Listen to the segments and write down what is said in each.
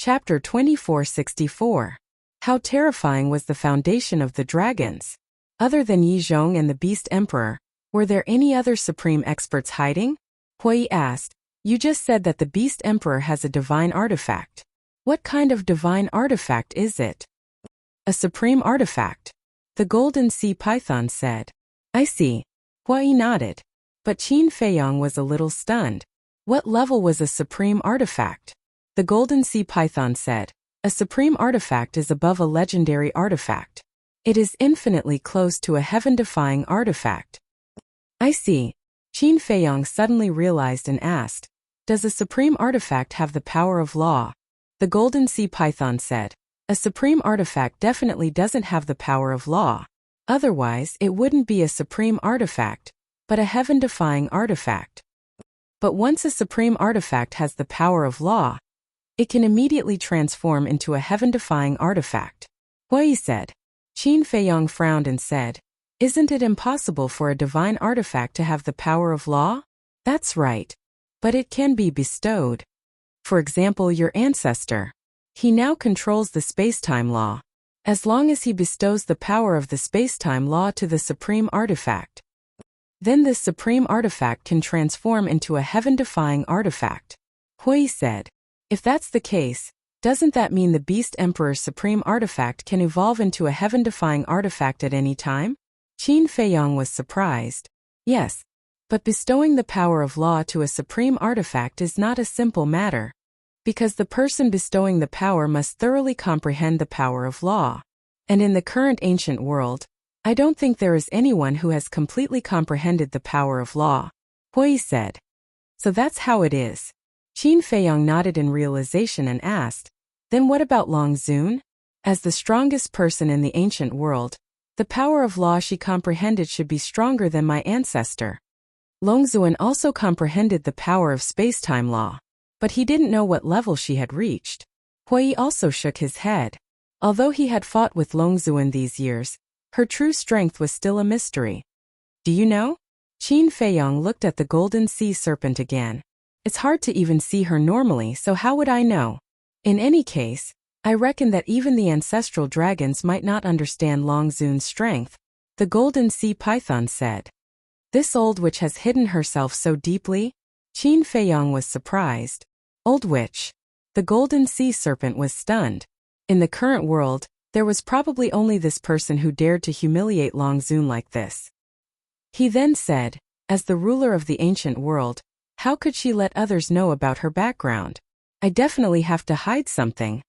Chapter 2464. How terrifying was the foundation of the dragons? Other than Yi Zhong and the Beast Emperor, were there any other supreme experts hiding? Hui asked. You just said that the Beast Emperor has a divine artifact. What kind of divine artifact is it? A supreme artifact. The Golden Sea Python said. I see. Hui nodded. But Qin Feiyong was a little stunned. What level was a supreme artifact? The Golden Sea Python said. A supreme artifact is above a legendary artifact. It is infinitely close to a heaven-defying artifact. I see. Qin Feiyong suddenly realized and asked, does a supreme artifact have the power of law? The Golden Sea Python said, a supreme artifact definitely doesn't have the power of law. Otherwise, it wouldn't be a supreme artifact, but a heaven-defying artifact. But once a supreme artifact has the power of law, it can immediately transform into a heaven-defying artifact. Hui said. Qin Feiyong frowned and said, isn't it impossible for a divine artifact to have the power of law? That's right. But it can be bestowed. For example, your ancestor. He now controls the space-time law. As long as he bestows the power of the space-time law to the supreme artifact, then this supreme artifact can transform into a heaven-defying artifact. Hui said. If that's the case, doesn't that mean the Beast Emperor's supreme artifact can evolve into a heaven-defying artifact at any time? Qin Feiyong was surprised. Yes. But bestowing the power of law to a supreme artifact is not a simple matter. Because the person bestowing the power must thoroughly comprehend the power of law. And in the current ancient world, I don't think there is anyone who has completely comprehended the power of law. Hui said. So that's how it is. Qin Feiyong nodded in realization and asked, then what about Long Zun? As the strongest person in the ancient world, the power of law she comprehended should be stronger than my ancestor. Long Zun also comprehended the power of space-time law, but he didn't know what level she had reached. Hui also shook his head. Although he had fought with Long Zun these years, her true strength was still a mystery. Do you know? Qin Feiyong looked at the Golden Sea Serpent again. It's hard to even see her normally, so how would I know? In any case, I reckon that even the ancestral dragons might not understand Long Zun's strength, the Golden Sea Python said. This old witch has hidden herself so deeply? Qin Feiyong was surprised. Old witch. The Golden Sea Serpent was stunned. In the current world, there was probably only this person who dared to humiliate Long Zun like this. He then said, as the ruler of the ancient world, how could she let others know about her background? I definitely have to hide something.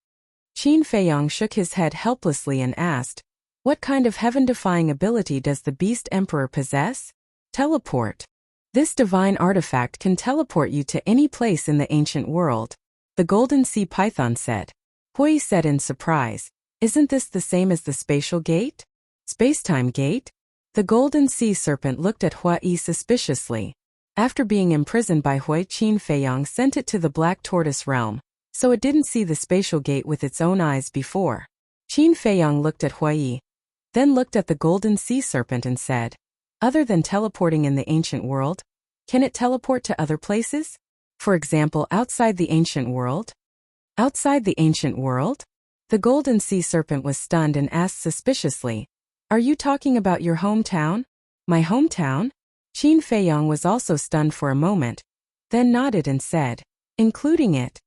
Qin Feiyong shook his head helplessly and asked, what kind of heaven-defying ability does the Beast Emperor possess? Teleport. This divine artifact can teleport you to any place in the ancient world, the Golden Sea Python said. Hui said in surprise, isn't this the same as the spatial gate? Space-time gate? The Golden Sea Serpent looked at Hui suspiciously. After being imprisoned by Hui, Qin Feiyong sent it to the Black Tortoise realm, so it didn't see the spatial gate with its own eyes before. Qin Feiyong looked at Hui, then looked at the Golden Sea Serpent and said, other than teleporting in the ancient world, can it teleport to other places? For example, outside the ancient world? Outside the ancient world? The Golden Sea Serpent was stunned and asked suspiciously, are you talking about your hometown? My hometown? Qin Feiyong was also stunned for a moment, then nodded and said, including it.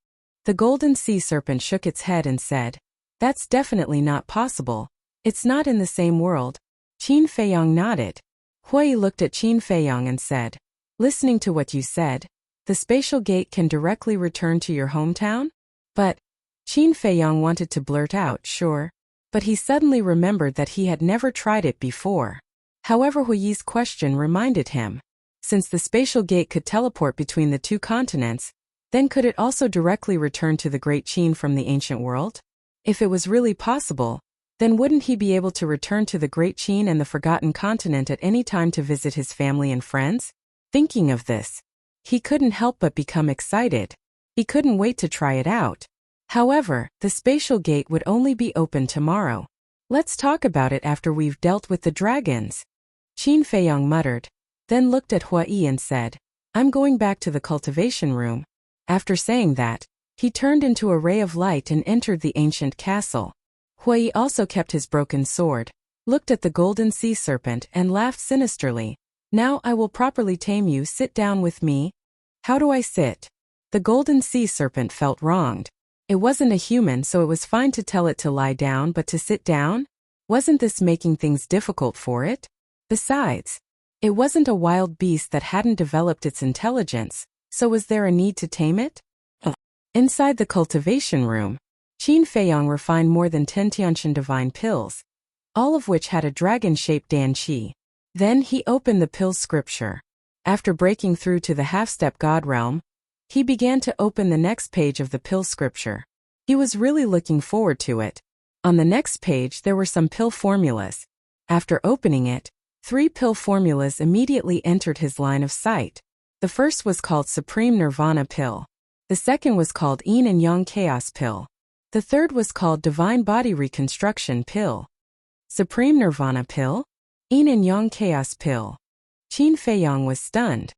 The Golden Sea Serpent shook its head and said, that's definitely not possible. It's not in the same world. Qin Feiyong nodded. Hui looked at Qin Feiyong and said, listening to what you said, the spatial gate can directly return to your hometown? But, Qin Feiyong wanted to blurt out, sure, but he suddenly remembered that he had never tried it before. However, Hui's question reminded him, since the spatial gate could teleport between the two continents, then could it also directly return to the Great Qin from the ancient world? If it was really possible, then wouldn't he be able to return to the Great Qin and the Forgotten Continent at any time to visit his family and friends? Thinking of this, he couldn't help but become excited. He couldn't wait to try it out. However, the spatial gate would only be open tomorrow. Let's talk about it after we've dealt with the dragons. Qin Feiyong muttered, then looked at Hui and said, I'm going back to the cultivation room. After saying that, He turned into a ray of light and entered the ancient castle. Hui also kept his broken sword, looked at the golden sea serpent and laughed sinisterly. Now I will properly tame you. Sit down with me. How do I sit? The golden sea serpent felt wronged. It wasn't a human, so it was fine to tell it to lie down, but to sit down? Wasn't this making things difficult for it? Besides, it wasn't a wild beast that hadn't developed its intelligence, so was there a need to tame it? Inside the cultivation room, Qin Feiyang refined more than 10 Tianqian divine pills, all of which had a dragon-shaped Dan Qi. Then he opened the pill's scripture. After breaking through to the half-step god realm, he began to open the next page of the pill scripture. He was really looking forward to it. On the next page there were some pill formulas. After opening it, 3 pill formulas immediately entered his line of sight. The first was called Supreme Nirvana Pill. The second was called Yin and Yang Chaos Pill. The third was called Divine Body Reconstruction Pill. Supreme Nirvana Pill? Yin and Yang Chaos Pill. Qin Feiyang was stunned.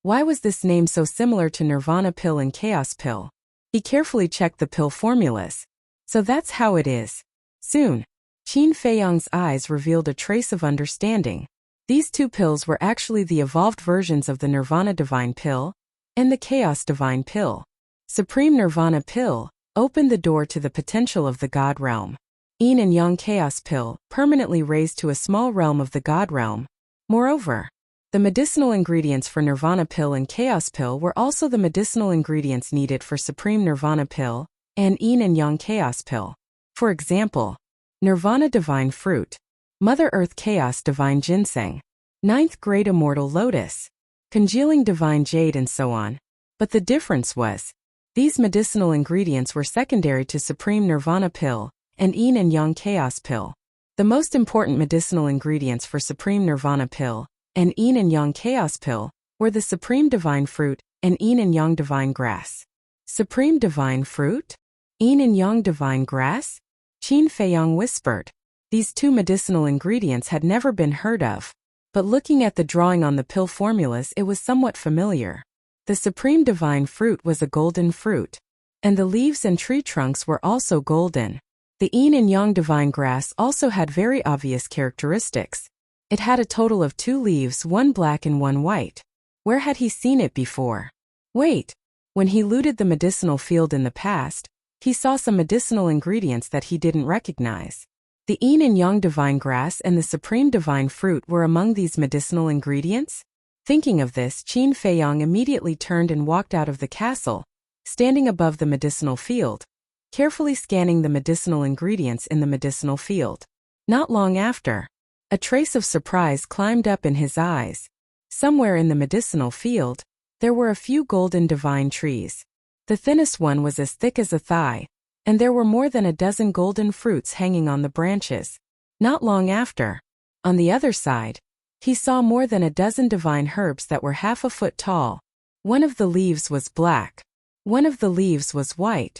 Why was this name so similar to Nirvana Pill and Chaos Pill? He carefully checked the pill formulas. So that's how it is. Soon, Qin Feiyang's eyes revealed a trace of understanding. These 2 pills were actually the evolved versions of the Nirvana Divine Pill and the Chaos Divine Pill. Supreme Nirvana Pill opened the door to the potential of the God realm. Yin and Yang Chaos Pill permanently raised to a small realm of the God realm. Moreover, the medicinal ingredients for Nirvana Pill and Chaos Pill were also the medicinal ingredients needed for Supreme Nirvana Pill and Yin and Yang Chaos Pill. For example, Nirvana Divine Fruit, Mother Earth Chaos Divine Ginseng, 9th Grade Immortal Lotus, Congealing Divine Jade, and so on. But the difference was, these medicinal ingredients were secondary to Supreme Nirvana Pill and Yin and Yang Chaos Pill. The most important medicinal ingredients for Supreme Nirvana Pill and Yin and Yang Chaos Pill were the Supreme Divine Fruit and Yin and Yang Divine Grass. Supreme Divine Fruit? Yin and Yang Divine Grass? Qin Feiyang whispered. These 2 medicinal ingredients had never been heard of, but looking at the drawing on the pill formulas, it was somewhat familiar. The Supreme Divine Fruit was a golden fruit, and the leaves and tree trunks were also golden. The Yin and Yang Divine Grass also had very obvious characteristics. It had a total of 2 leaves, 1 black and 1 white. Where had he seen it before? Wait, when he looted the medicinal field in the past, he saw some medicinal ingredients that he didn't recognize. The Yin and Yang Divine Grass and the Supreme Divine Fruit were among these medicinal ingredients? Thinking of this, Qin Feiyang immediately turned and walked out of the castle, standing above the medicinal field, carefully scanning the medicinal ingredients in the medicinal field. Not long after, a trace of surprise climbed up in his eyes. Somewhere in the medicinal field, there were a few golden divine trees. The thinnest one was as thick as a thigh, and there were more than a dozen golden fruits hanging on the branches. Not long after, on the other side, he saw more than a dozen divine herbs that were half a foot tall. One of the leaves was black. One of the leaves was white.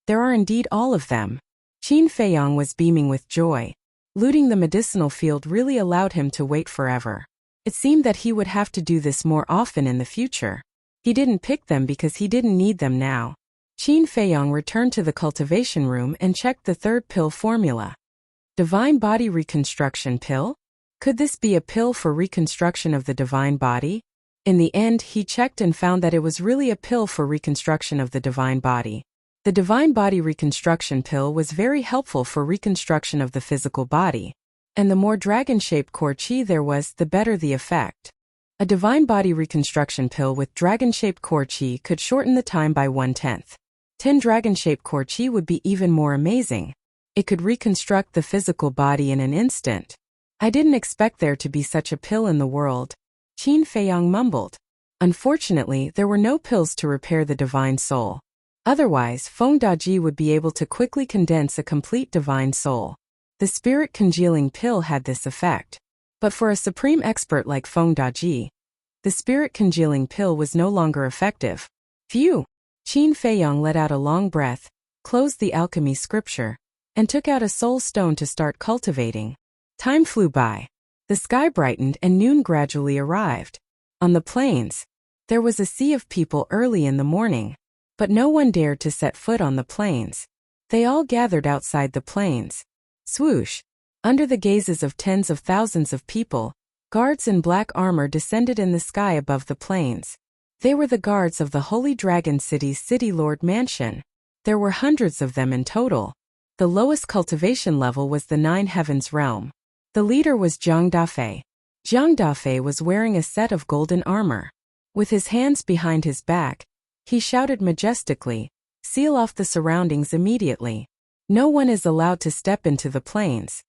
There are indeed all of them. Qin Feiyang was beaming with joy. Looting the medicinal field really allowed him to wait forever. It seemed that he would have to do this more often in the future. He didn't pick them because he didn't need them now. Qin Feiyang returned to the cultivation room and checked the 3rd pill formula. Divine Body Reconstruction Pill? Could this be a pill for reconstruction of the divine body? In the end, he checked and found that it was really a pill for reconstruction of the divine body. The Divine Body Reconstruction Pill was very helpful for reconstruction of the physical body, and the more dragon-shaped core qi there was, the better the effect. A Divine Body Reconstruction Pill with dragon-shaped core qi could shorten the time by 1/10. 10 dragon-shaped core qi would be even more amazing. It could reconstruct the physical body in an instant. I didn't expect there to be such a pill in the world, Qin Feiyang mumbled. Unfortunately, there were no pills to repair the divine soul. Otherwise, Feng Daji would be able to quickly condense a complete divine soul. The spirit congealing pill had this effect. But for a supreme expert like Feng Daji, the spirit congealing pill was no longer effective. Phew! Qin Feiyang let out a long breath, closed the alchemy scripture, and took out a soul stone to start cultivating. Time flew by. The sky brightened and noon gradually arrived. On the plains, there was a sea of people early in the morning. But no one dared to set foot on the plains. They all gathered outside the plains. Swoosh! Under the gazes of tens of thousands of people, guards in black armor descended in the sky above the plains. They were the guards of the Holy Dragon City's City Lord Mansion. There were hundreds of them in total. The lowest cultivation level was the Nine Heavens realm. The leader was Zhang Dafei. Zhang Dafei was wearing a set of golden armor. With his hands behind his back, he shouted majestically, "Seal off the surroundings immediately. No one is allowed to step into the plains."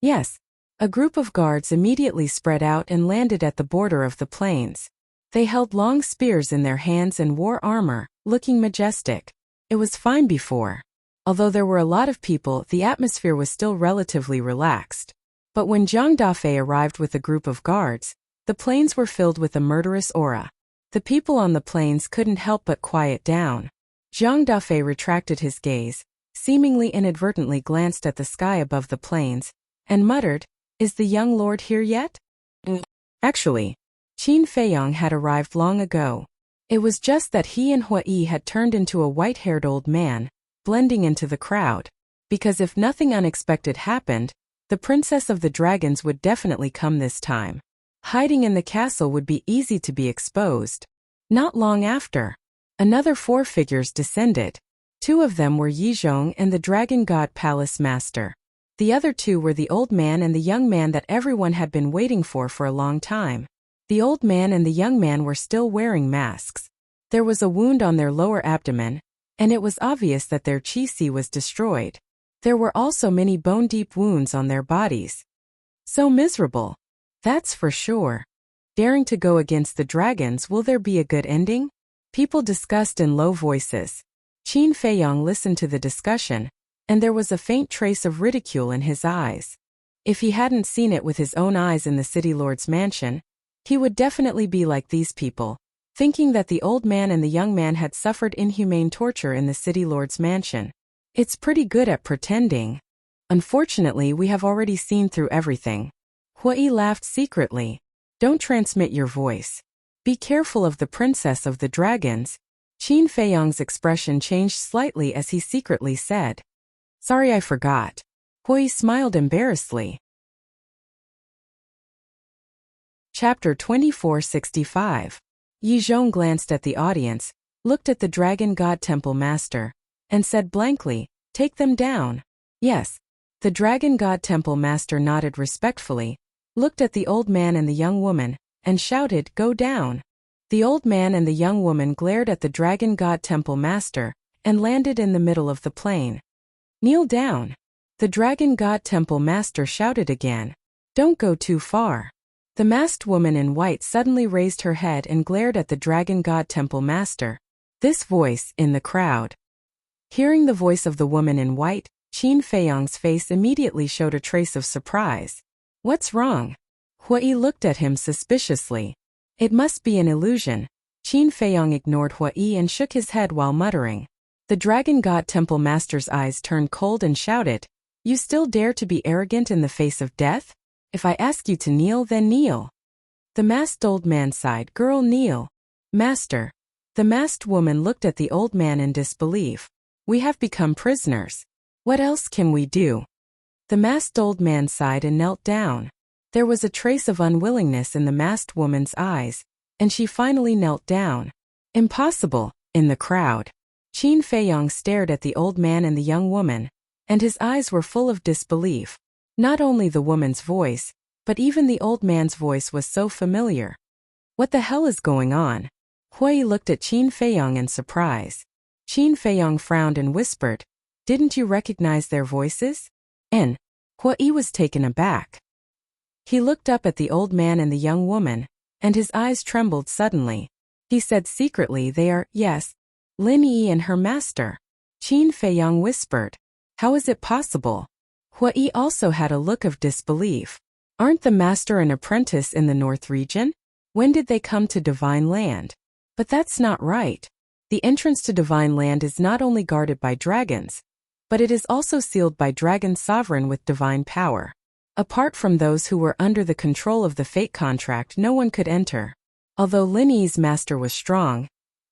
Yes. A group of guards immediately spread out and landed at the border of the plains. They held long spears in their hands and wore armor, looking majestic. It was fine before. Although there were a lot of people, the atmosphere was still relatively relaxed. But when Zhang Dafei arrived with a group of guards, the plains were filled with a murderous aura. The people on the plains couldn't help but quiet down. Zhang Dafei retracted his gaze, seemingly inadvertently glanced at the sky above the plains, and muttered, "Is the young lord here yet?" Actually, Qin Feiyong had arrived long ago. It was just that he and Hui had turned into a white-haired old man, blending into the crowd. Because if nothing unexpected happened, the Princess of the Dragons would definitely come this time. Hiding in the castle would be easy to be exposed. Not long after, another 4 figures descended. 2 of them were Yizhong and the Dragon God Palace Master. The other 2 were the old man and the young man that everyone had been waiting for a long time. The old man and the young man were still wearing masks. There was a wound on their lower abdomen, and it was obvious that their qi was destroyed. There were also many bone-deep wounds on their bodies. So miserable. That's for sure. Daring to go against the dragons, will there be a good ending? People discussed in low voices. Qin Feiyong listened to the discussion, and there was a faint trace of ridicule in his eyes. If he hadn't seen it with his own eyes in the City Lord's mansion, he would definitely be like these people, thinking that the old man and the young man had suffered inhumane torture in the City Lord's mansion. It's pretty good at pretending. Unfortunately, we have already seen through everything. Hui laughed secretly. Don't transmit your voice. Be careful of the Princess of the Dragons. Qin Feiyong's expression changed slightly as he secretly said, "Sorry, I forgot." Hui smiled embarrassedly. Chapter 2465. Yizhong glanced at the audience, looked at the Dragon God Temple Master, and said blankly, "Take them down." Yes. The Dragon God Temple Master nodded respectfully, looked at the old man and the young woman, and shouted, "Go down." The old man and the young woman glared at the Dragon God Temple Master, and landed in the middle of the plain. "Kneel down." The Dragon God Temple Master shouted again. "Don't go too far." The masked woman in white suddenly raised her head and glared at the Dragon God Temple Master. This voice, in the crowd. Hearing the voice of the woman in white, Qin Feiyong's face immediately showed a trace of surprise. "What's wrong?" Hui looked at him suspiciously. It must be an illusion. Qin Feiyong ignored Hui and shook his head while muttering. The Dragon God Temple Master's eyes turned cold and shouted, "You still dare to be arrogant in the face of death? If I ask you to kneel, then kneel." The masked old man sighed. "Girl, kneel." "Master." The masked woman looked at the old man in disbelief. "We have become prisoners. What else can we do?" The masked old man sighed and knelt down. There was a trace of unwillingness in the masked woman's eyes, and she finally knelt down. "Impossible," in the crowd. Qin Feiyong stared at the old man and the young woman, and his eyes were full of disbelief. Not only the woman's voice, but even the old man's voice was so familiar. What the hell is going on? Hui looked at Qin Feiyong in surprise. Qin Feiyong frowned and whispered, "Didn't you recognize their voices?" And Hui was taken aback. He looked up at the old man and the young woman, and his eyes trembled suddenly. He said secretly, "They are, yes, Lin Yi and her master." Qin Feiyong whispered, "How is it possible?" Hui also had a look of disbelief. "Aren't the master and apprentice in the North region? When did they come to Divine Land?" But that's not right. The entrance to Divine Land is not only guarded by dragons, but it is also sealed by dragon sovereign with divine power. Apart from those who were under the control of the fate contract, no one could enter. Although Lin Yi's master was strong,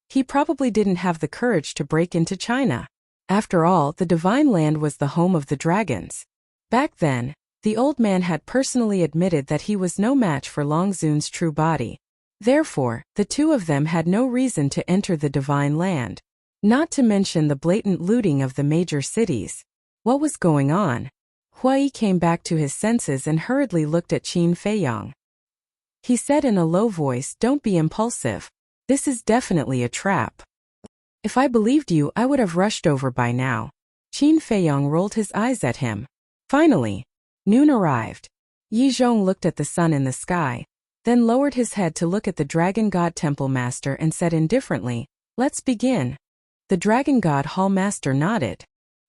He probably didn't have the courage to break into China. After all, the divine land was the home of the dragons. Back then, the old man had personally admitted that he was no match for Long Zun's true body. Therefore, the two of them had no reason to enter the divine land. Not to mention the blatant looting of the major cities. What was going on? Hui came back to his senses and hurriedly looked at Qin Feiyang. He said in a low voice, "Don't be impulsive. This is definitely a trap. If I believed you, I would have rushed over by now." Qin Feiyang rolled his eyes at him. Finally, noon arrived. Yi Zhong looked at the sun in the sky, then lowered his head to look at the Dragon God Temple Master and said indifferently, "Let's begin." The Dragon God Hall Master nodded.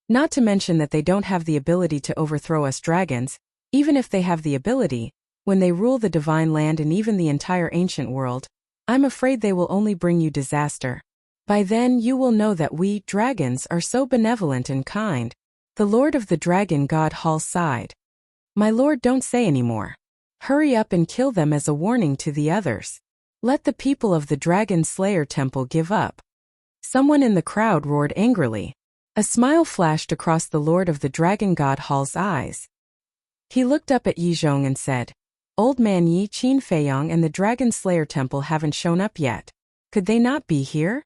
Not to mention that they don't have the ability to overthrow us dragons. Even if they have the ability, when they rule the divine land and even the entire ancient world, I'm afraid they will only bring you disaster. By then you will know that we, dragons, are so benevolent and kind. The Lord of the Dragon God Hall sighed. "My lord, don't say any more. Hurry up and kill them as a warning to the others. Let the people of the Dragon Slayer Temple give up." Someone in the crowd roared angrily. A smile flashed across the Lord of the Dragon God Hall's eyes. He looked up at Yi Zhong and said, "Old man Yi, Qin Feiyang and the Dragon Slayer Temple haven't shown up yet. Could they not be here?"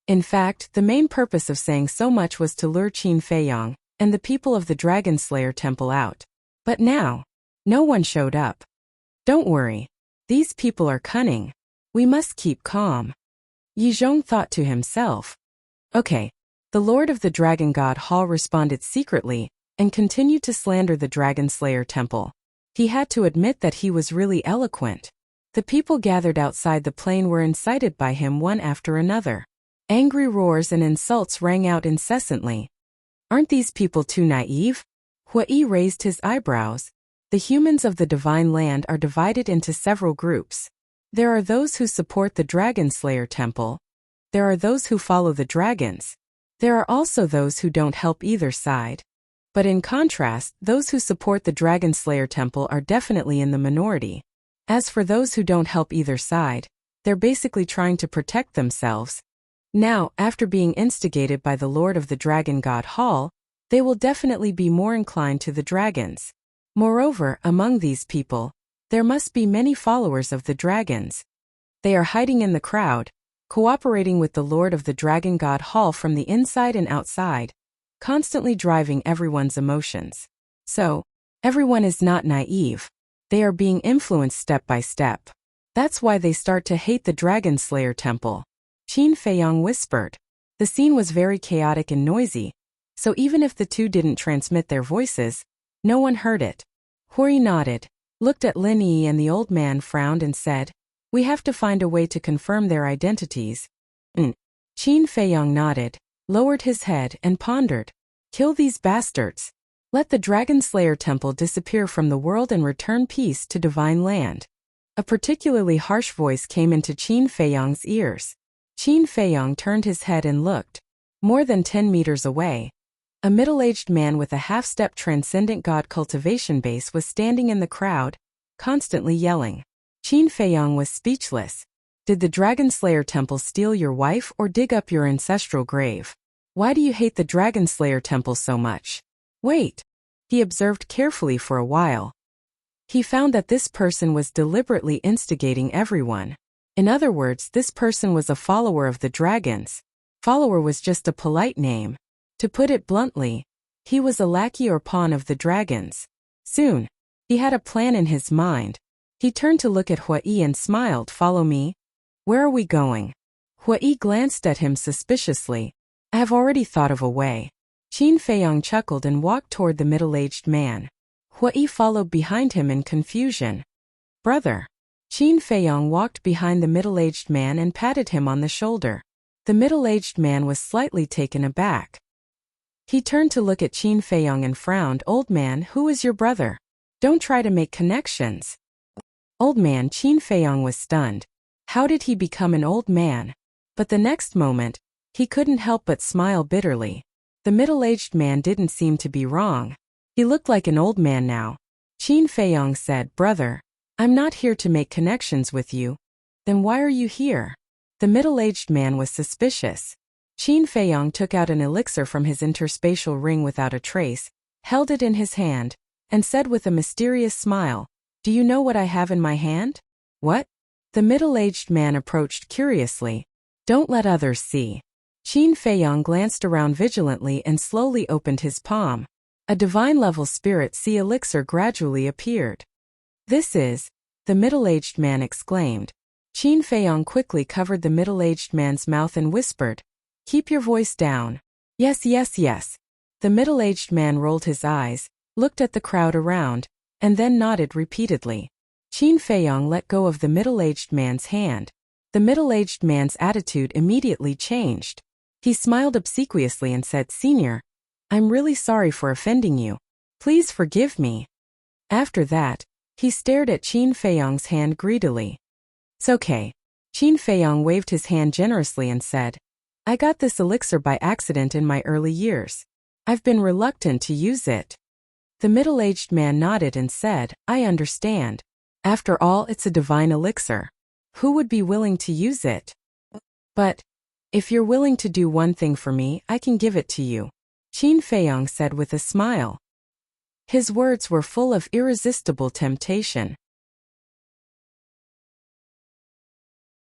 In fact, the main purpose of saying so much was to lure Qin Feiyang and the people of the Dragon Slayer Temple out. But now, no one showed up. "Don't worry. These people are cunning. We must keep calm." Yi Zhong thought to himself. Okay. The Lord of the Dragon God Hall responded secretly and continued to slander the Dragon Slayer Temple. He had to admit that he was really eloquent. The people gathered outside the plain were incited by him one after another. Angry roars and insults rang out incessantly. Aren't these people too naive? Hui raised his eyebrows. The humans of the divine land are divided into several groups. There are those who support the Dragon Slayer Temple. There are those who follow the dragons. There are also those who don't help either side. But in contrast, those who support the Dragon Slayer Temple are definitely in the minority. As for those who don't help either side, they're basically trying to protect themselves. Now, after being instigated by the Lord of the Dragon God Hall, they will definitely be more inclined to the dragons. Moreover, among these people, there must be many followers of the dragons. They are hiding in the crowd, cooperating with the Lord of the Dragon God Hall from the inside and outside, constantly driving everyone's emotions. So, everyone is not naive. They are being influenced step by step. That's why they start to hate the Dragon Slayer Temple. Qin Feiyang whispered. The scene was very chaotic and noisy, so even if the two didn't transmit their voices, no one heard it. Hui nodded, looked at Lin Yi, and the old man frowned and said, "We have to find a way to confirm their identities." Qin Feiyang nodded, lowered his head, and pondered. "Kill these bastards. Let the Dragon Slayer Temple disappear from the world and return peace to divine land." A particularly harsh voice came into Qin Feiyang's ears. Qin Feiyang turned his head and looked. More than 10 meters away, a middle-aged man with a half-step transcendent god cultivation base was standing in the crowd, constantly yelling. Qin Feiyang was speechless. Did the Dragon Slayer Temple steal your wife or dig up your ancestral grave? Why do you hate the Dragon Slayer Temple so much? Wait. He observed carefully for a while. He found that this person was deliberately instigating everyone. In other words, this person was a follower of the dragons. Follower was just a polite name. To put it bluntly, he was a lackey or pawn of the dragons. Soon, he had a plan in his mind. He turned to look at Hui and smiled. "Follow me." "Where are we going?" Hui glanced at him suspiciously. "I have already thought of a way." Qin Feiyang chuckled and walked toward the middle-aged man. Hui followed behind him in confusion. "Brother." Qin Feiyang walked behind the middle-aged man and patted him on the shoulder. The middle-aged man was slightly taken aback. He turned to look at Qin Feiyang and frowned. "Old man, who is your brother? Don't try to make connections." Old man. Qin Feiyang was stunned. How did he become an old man? But the next moment, he couldn't help but smile bitterly. The middle-aged man didn't seem to be wrong. He looked like an old man now. Qin Feiyang said, "Brother, I'm not here to make connections with you." "Then why are you here?" The middle-aged man was suspicious. Qin Feiyong took out an elixir from his interspatial ring without a trace, held it in his hand, and said with a mysterious smile, "Do you know what I have in my hand?" "What?" The middle-aged man approached curiously. "Don't let others see." Qin Feiyong glanced around vigilantly and slowly opened his palm. A divine-level spirit sea elixir gradually appeared. "This is," the middle-aged man exclaimed. Qin Feiyong quickly covered the middle-aged man's mouth and whispered, "Keep your voice down." "Yes, yes, yes." The middle-aged man rolled his eyes, looked at the crowd around, and then nodded repeatedly. Qin Feiyong let go of the middle-aged man's hand. The middle-aged man's attitude immediately changed. He smiled obsequiously and said, "Senior, I'm really sorry for offending you. Please forgive me." After that, he stared at Qin Feiyong's hand greedily. "It's okay." Qin Feiyong waved his hand generously and said, "I got this elixir by accident in my early years. I've been reluctant to use it." The middle-aged man nodded and said, "I understand. After all, it's a divine elixir. Who would be willing to use it? But if you're willing to do one thing for me, I can give it to you," Qin Feiyong said with a smile. His words were full of irresistible temptation.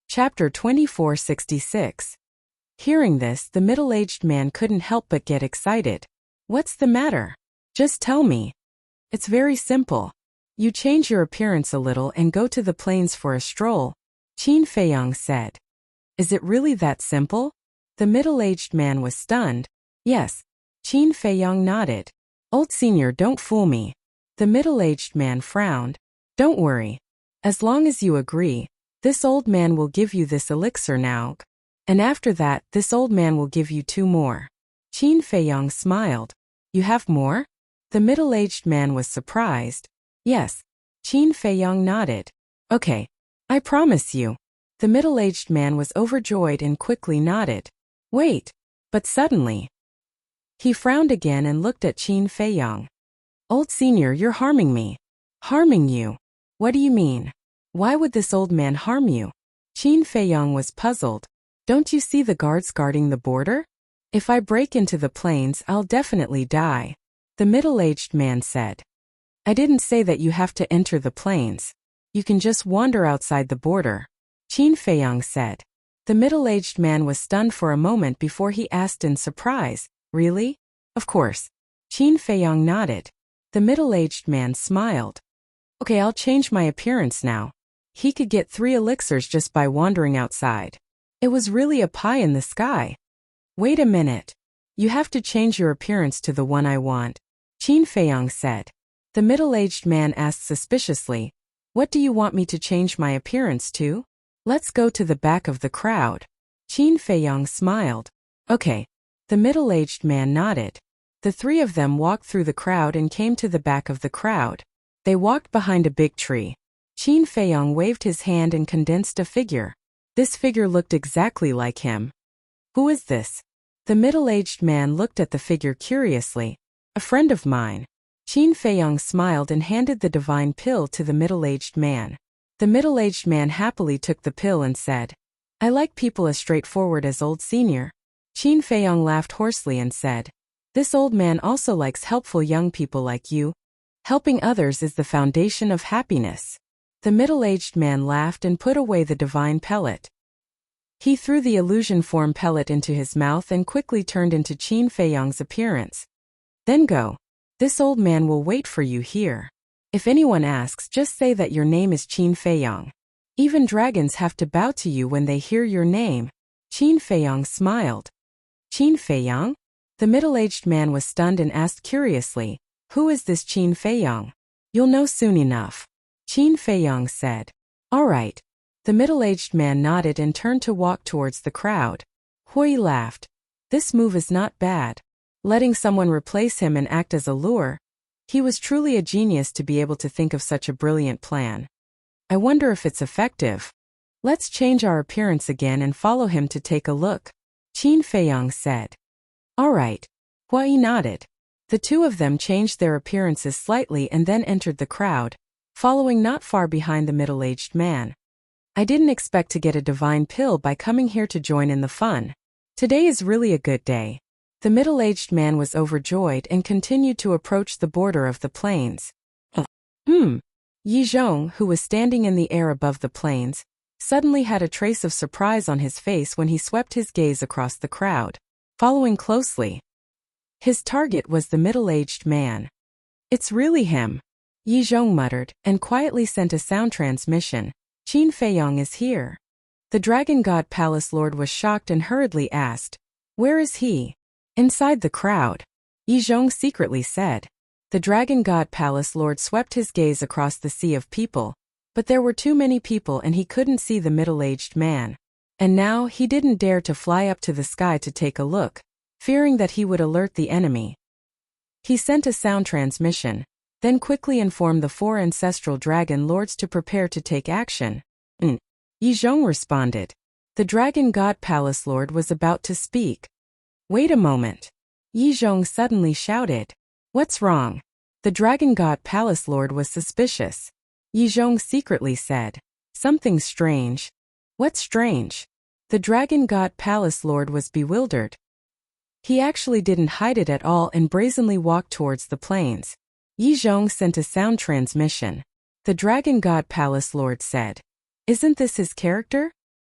Chapter 2466. Hearing this, the middle-aged man couldn't help but get excited. "What's the matter? Just tell me." "It's very simple. You change your appearance a little and go to the plains for a stroll," Qin Feiyong said. "Is it really that simple?" The middle-aged man was stunned. "Yes." Qin Feiyong nodded. "Old senior, don't fool me." The middle-aged man frowned. "Don't worry. As long as you agree, this old man will give you this elixir now. And after that, this old man will give you 2 more. Qin Feiyong smiled. "You have more?" The middle-aged man was surprised. "Yes." Qin Feiyong nodded. "Okay. I promise you." The middle-aged man was overjoyed and quickly nodded. "Wait." But suddenly, he frowned again and looked at Qin Feiyong. "Old senior, you're harming me." "Harming you? What do you mean? Why would this old man harm you?" Qin Feiyong was puzzled. "Don't you see the guards guarding the border? If I break into the plains, I'll definitely die," the middle-aged man said. "I didn't say that you have to enter the plains. You can just wander outside the border," Qin Feiyong said. The middle-aged man was stunned for a moment before he asked in surprise, "Really?" "Of course." Qin Feiyong nodded. The middle-aged man smiled. "Okay, I'll change my appearance now." He could get 3 elixirs just by wandering outside. It was really a pie in the sky. "Wait a minute. You have to change your appearance to the one I want," Qin Feiyong said. The middle-aged man asked suspiciously, "What do you want me to change my appearance to?" "Let's go to the back of the crowd." Qin Feiyong smiled. "Okay." The middle-aged man nodded. The 3 of them walked through the crowd and came to the back of the crowd. They walked behind a big tree. Qin Feiyong waved his hand and condensed a figure. This figure looked exactly like him. "Who is this?" The middle-aged man looked at the figure curiously. "A friend of mine." Qin Feiyong smiled and handed the divine pill to the middle-aged man. The middle-aged man happily took the pill and said, "I like people as straightforward as old senior." Qin Feiyong laughed hoarsely and said, "This old man also likes helpful young people like you. Helping others is the foundation of happiness." The middle-aged man laughed and put away the divine pellet. He threw the illusion form pellet into his mouth and quickly turned into Qin Feiyong's appearance. "Then go. This old man will wait for you here. If anyone asks, just say that your name is Qin Feiyong. Even dragons have to bow to you when they hear your name." Qin Feiyong smiled. "Qin Feiyong?" The middle-aged man was stunned and asked curiously, "Who is this Qin Feiyong?" "You'll know soon enough," Qin Feiyong said. "All right." The middle-aged man nodded and turned to walk towards the crowd. Hui laughed. This move is not bad. Letting someone replace him and act as a lure. He was truly a genius to be able to think of such a brilliant plan. "I wonder if it's effective. Let's change our appearance again and follow him to take a look," Qin Feiyong said. "All right." Hui nodded. The 2 of them changed their appearances slightly and then entered the crowd, following not far behind the middle-aged man. I didn't expect to get a divine pill by coming here to join in the fun. Today is really a good day. The middle-aged man was overjoyed and continued to approach the border of the plains. Yi Zhong, who was standing in the air above the plains, suddenly had a trace of surprise on his face when he swept his gaze across the crowd, following closely. His target was the middle-aged man. It's really him, Yi Zhong muttered, and quietly sent a sound transmission. Qin Feiyong is here. The Dragon God Palace Lord was shocked and hurriedly asked, "Where is he?" "Inside the crowd," Yi Zhong secretly said. The Dragon God Palace Lord swept his gaze across the sea of people, but there were too many people and he couldn't see the middle-aged man. And now he didn't dare to fly up to the sky to take a look, fearing that he would alert the enemy. He sent a sound transmission, then quickly informed the 4 ancestral dragon lords to prepare to take action. Yi Zhong responded. The Dragon God Palace Lord was about to speak. "Wait a moment," Yi Zhong suddenly shouted. "What's wrong?" The Dragon God Palace Lord was suspicious. Yi Zhong secretly said, "Something's strange." "What's strange?" The Dragon God Palace Lord was bewildered. He actually didn't hide it at all and brazenly walked towards the plains. Yi Zhong sent a sound transmission. The Dragon God Palace Lord said, "Isn't this his character?"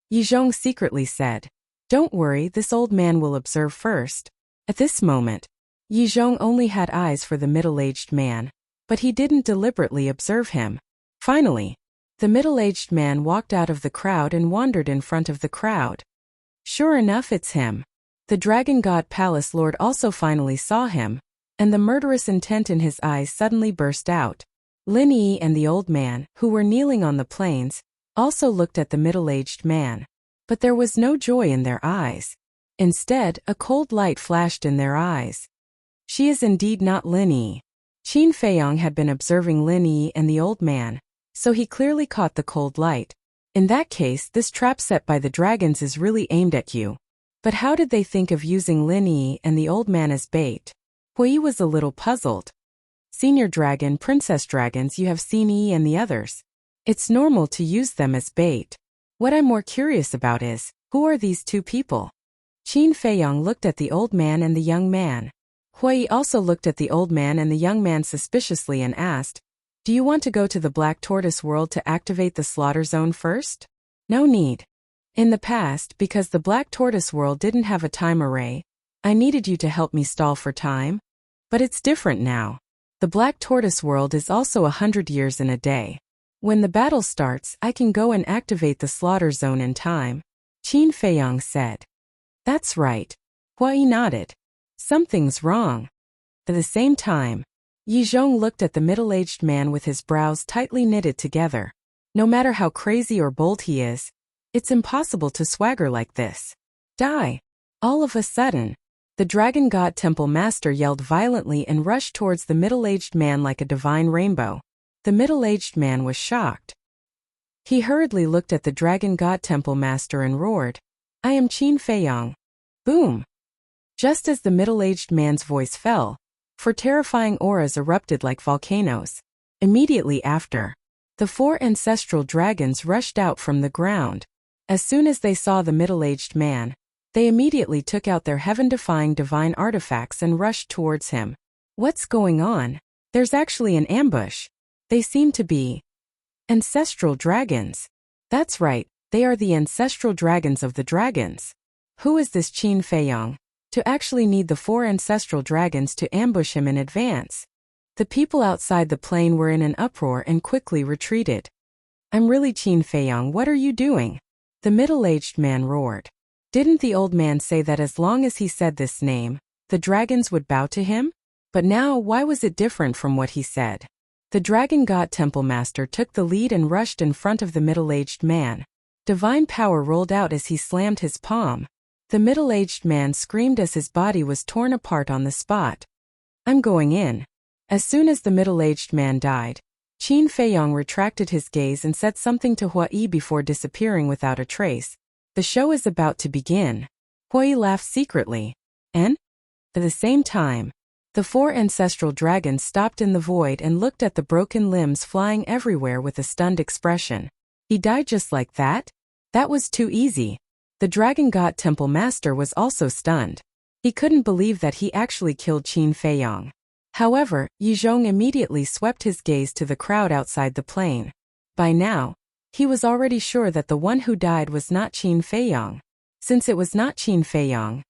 Yi Zhong secretly said, "Don't worry, this old man will observe first." At this moment, Yi Zhong only had eyes for the middle-aged man, but he didn't deliberately observe him. Finally, the middle-aged man walked out of the crowd and wandered in front of the crowd. Sure enough, it's him. The Dragon God Palace Lord also finally saw him, and the murderous intent in his eyes suddenly burst out. Lin Yi and the old man, who were kneeling on the plains, also looked at the middle-aged man. But there was no joy in their eyes. Instead, a cold light flashed in their eyes. She is indeed not Lin Yi. Qin Feiyong had been observing Lin Yi and the old man, so he clearly caught the cold light. In that case, this trap set by the dragons is really aimed at you. But how did they think of using Lin Yi and the old man as bait? Hui was a little puzzled. Senior Dragon, Princess Dragons, you have seen Yi and the others. It's normal to use them as bait. What I'm more curious about is, who are these two people? Qin Feiyong looked at the old man and the young man. Hui also looked at the old man and the young man suspiciously and asked, "Do you want to go to the Black Tortoise world to activate the slaughter zone first?" "No need. In the past, because the Black Tortoise world didn't have a time array, I needed you to help me stall for time. But it's different now. The Black Tortoise world is also 100 years in a day. When the battle starts, I can go and activate the slaughter zone in time," Qin Feiyong said. "That's right." Hui nodded. "Something's wrong." At the same time, Yi Zhong looked at the middle-aged man with his brows tightly knitted together. No matter how crazy or bold he is, it's impossible to swagger like this. Die! All of a sudden, the Dragon God Temple Master yelled violently and rushed towards the middle-aged man like a divine rainbow. The middle-aged man was shocked. He hurriedly looked at the Dragon God Temple Master and roared, "I am Qin Feiyong." Boom! Just as the middle-aged man's voice fell, 4 terrifying auras erupted like volcanoes. Immediately after, the 4 ancestral dragons rushed out from the ground. As soon as they saw the middle-aged man, they immediately took out their heaven-defying divine artifacts and rushed towards him. What's going on? There's actually an ambush. They seem to be ancestral dragons. That's right, they are the ancestral dragons of the dragons. Who is this Qin Feiyong to actually need the 4 ancestral dragons to ambush him in advance? The people outside the plane were in an uproar and quickly retreated. "I'm really Qin Feiyong, what are you doing?" the middle-aged man roared. Didn't the old man say that as long as he said this name, the dragons would bow to him? But now, why was it different from what he said? The Dragon God Temple Master took the lead and rushed in front of the middle-aged man. Divine power rolled out as he slammed his palm. The middle-aged man screamed as his body was torn apart on the spot. "I'm going in." As soon as the middle-aged man died, Qin Feiyong retracted his gaze and said something to Hui before disappearing without a trace. "The show is about to begin." Hui laughed secretly. And? At the same time, the 4 ancestral dragons stopped in the void and looked at the broken limbs flying everywhere with a stunned expression. He died just like that? That was too easy. The Dragon God Temple Master was also stunned. He couldn't believe that he actually killed Qin Feiyang. However, Yizhong immediately swept his gaze to the crowd outside the plane. By now, he was already sure that the one who died was not Qin Feiyang. Since it was not Qin Feiyang,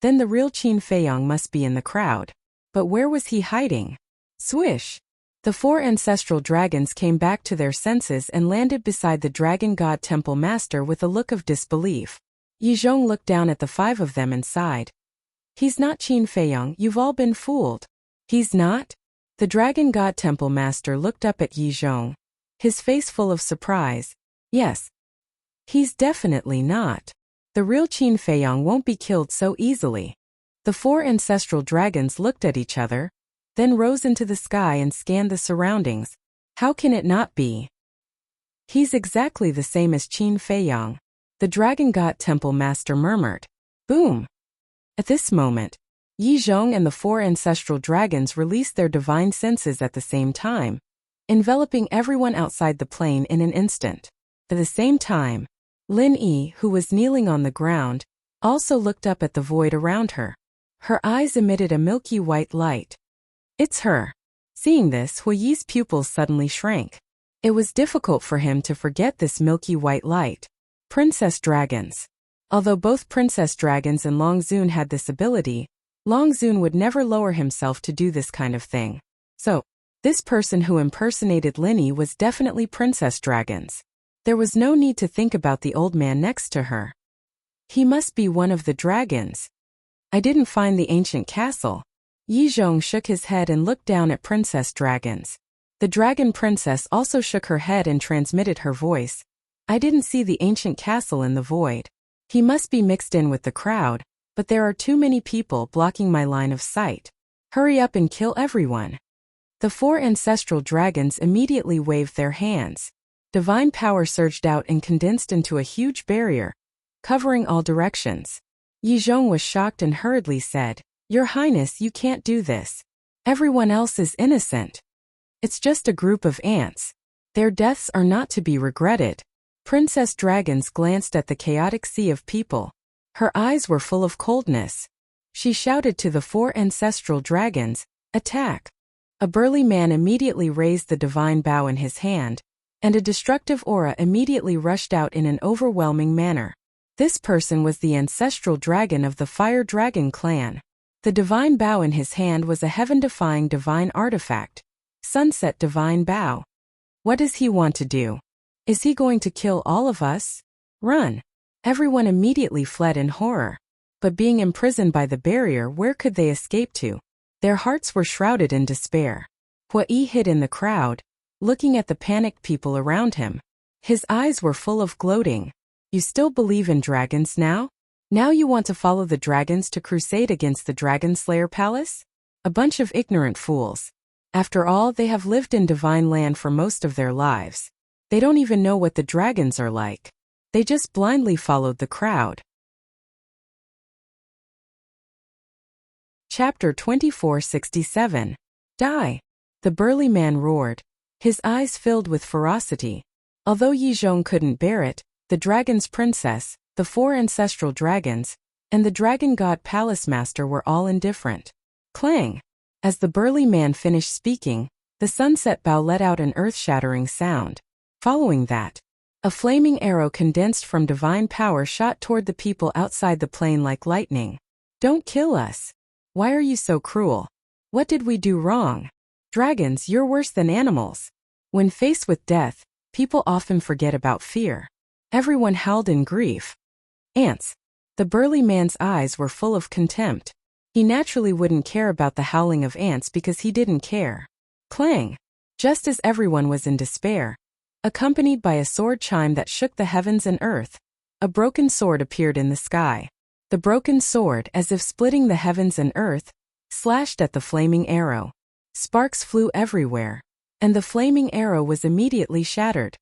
then the real Qin Feiyang must be in the crowd. But where was he hiding? Swish! The 4 ancestral dragons came back to their senses and landed beside the Dragon God Temple Master with a look of disbelief. Yizhong looked down at the 5 of them and sighed. He's not Qin Feiyang, you've all been fooled. He's not? The Dragon God Temple Master looked up at Yizhong, his face full of surprise. Yes. He's definitely not. The real Qin Feiyang won't be killed so easily. The 4 ancestral dragons looked at each other, then rose into the sky and scanned the surroundings. How can it not be? He's exactly the same as Qin Feiyang, the Dragon God Temple Master murmured. Boom! At this moment, Yizhong and the 4 ancestral dragons released their divine senses at the same time, enveloping everyone outside the plane in an instant. At the same time, Lin Yi, who was kneeling on the ground, also looked up at the void around her. Her eyes emitted a milky white light. It's her. Seeing this, Hu Yi's pupils suddenly shrank. It was difficult for him to forget this milky white light. Princess dragons. Although both princess dragons and Long Zun had this ability, Long Zun would never lower himself to do this kind of thing. So, this person who impersonated Lin Yi was definitely princess dragons. There was no need to think about the old man next to her. He must be one of the dragons. I didn't find the ancient castle. Yizhong shook his head and looked down at princess dragons. The dragon princess also shook her head and transmitted her voice. I didn't see the ancient castle in the void. He must be mixed in with the crowd, but there are too many people blocking my line of sight. Hurry up and kill everyone. The 4 ancestral dragons immediately waved their hands. Divine power surged out and condensed into a huge barrier, covering all directions. Yizhong was shocked and hurriedly said, Your Highness, you can't do this. Everyone else is innocent. It's just a group of ants. Their deaths are not to be regretted. Princess Dragons glanced at the chaotic sea of people. Her eyes were full of coldness. She shouted to the 4 ancestral dragons, Attack! A burly man immediately raised the divine bow in his hand, and a destructive aura immediately rushed out in an overwhelming manner. This person was the ancestral dragon of the Fire Dragon clan. The divine bow in his hand was a heaven-defying divine artifact. Sunset Divine Bow. What does he want to do? Is he going to kill all of us? Run! Everyone immediately fled in horror. But being imprisoned by the barrier, where could they escape to? Their hearts were shrouded in despair. Hu Yi hid in the crowd, looking at the panicked people around him. His eyes were full of gloating. You still believe in dragons now? Now you want to follow the dragons to crusade against the Dragon Slayer Palace? A bunch of ignorant fools. After all, they have lived in divine land for most of their lives. They don't even know what the dragons are like. They just blindly followed the crowd. Chapter 2467. Die! The burly man roared, his eyes filled with ferocity. Although Yizhong couldn't bear it, the dragon's princess, the 4 ancestral dragons, and the Dragon God Palace Master were all indifferent. Clang! As the burly man finished speaking, the sunset bow let out an earth-shattering sound. Following that, a flaming arrow condensed from divine power shot toward the people outside the plane like lightning. Don't kill us. Why are you so cruel? What did we do wrong? Dragons, you're worse than animals. When faced with death, people often forget about fear. Everyone howled in grief. Ants. The burly man's eyes were full of contempt. He naturally wouldn't care about the howling of ants because he didn't care. Clang! Just as everyone was in despair, accompanied by a sword chime that shook the heavens and earth, a broken sword appeared in the sky. The broken sword, as if splitting the heavens and earth, slashed at the flaming arrow. Sparks flew everywhere, and the flaming arrow was immediately shattered.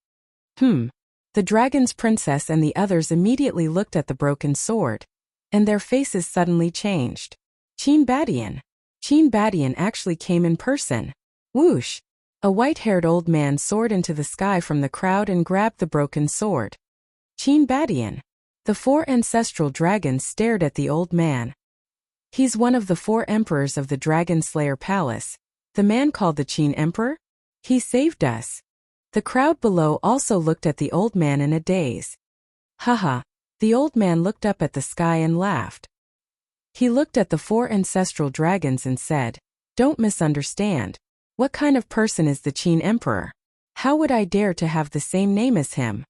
The dragon's princess and the others immediately looked at the broken sword, and their faces suddenly changed. Qin Badian actually came in person. Whoosh! A white-haired old man soared into the sky from the crowd and grabbed the broken sword. Qin Badian. The 4 ancestral dragons stared at the old man. He's one of the 4 emperors of the Dragon Slayer Palace, the man called the Qin Emperor? He saved us. The crowd below also looked at the old man in a daze. Haha. The old man looked up at the sky and laughed. He looked at the 4 ancestral dragons and said, "Don't misunderstand. What kind of person is the Qin Emperor? How would I dare to have the same name as him?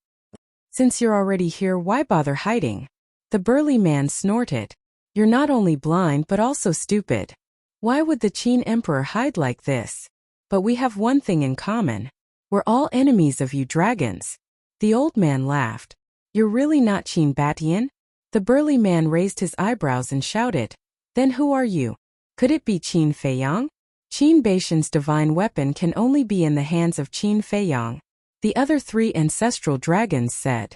Since you're already here, why bother hiding?" The burly man snorted. "You're not only blind but also stupid. Why would the Qin Emperor hide like this? But we have one thing in common. We're all enemies of you dragons." The old man laughed. "You're really not Qin Batian?" The burly man raised his eyebrows and shouted. "Then who are you? Could it be Qin Feiyang?" Qin Baishan's divine weapon can only be in the hands of Qin Feiyang, the other 3 ancestral dragons said.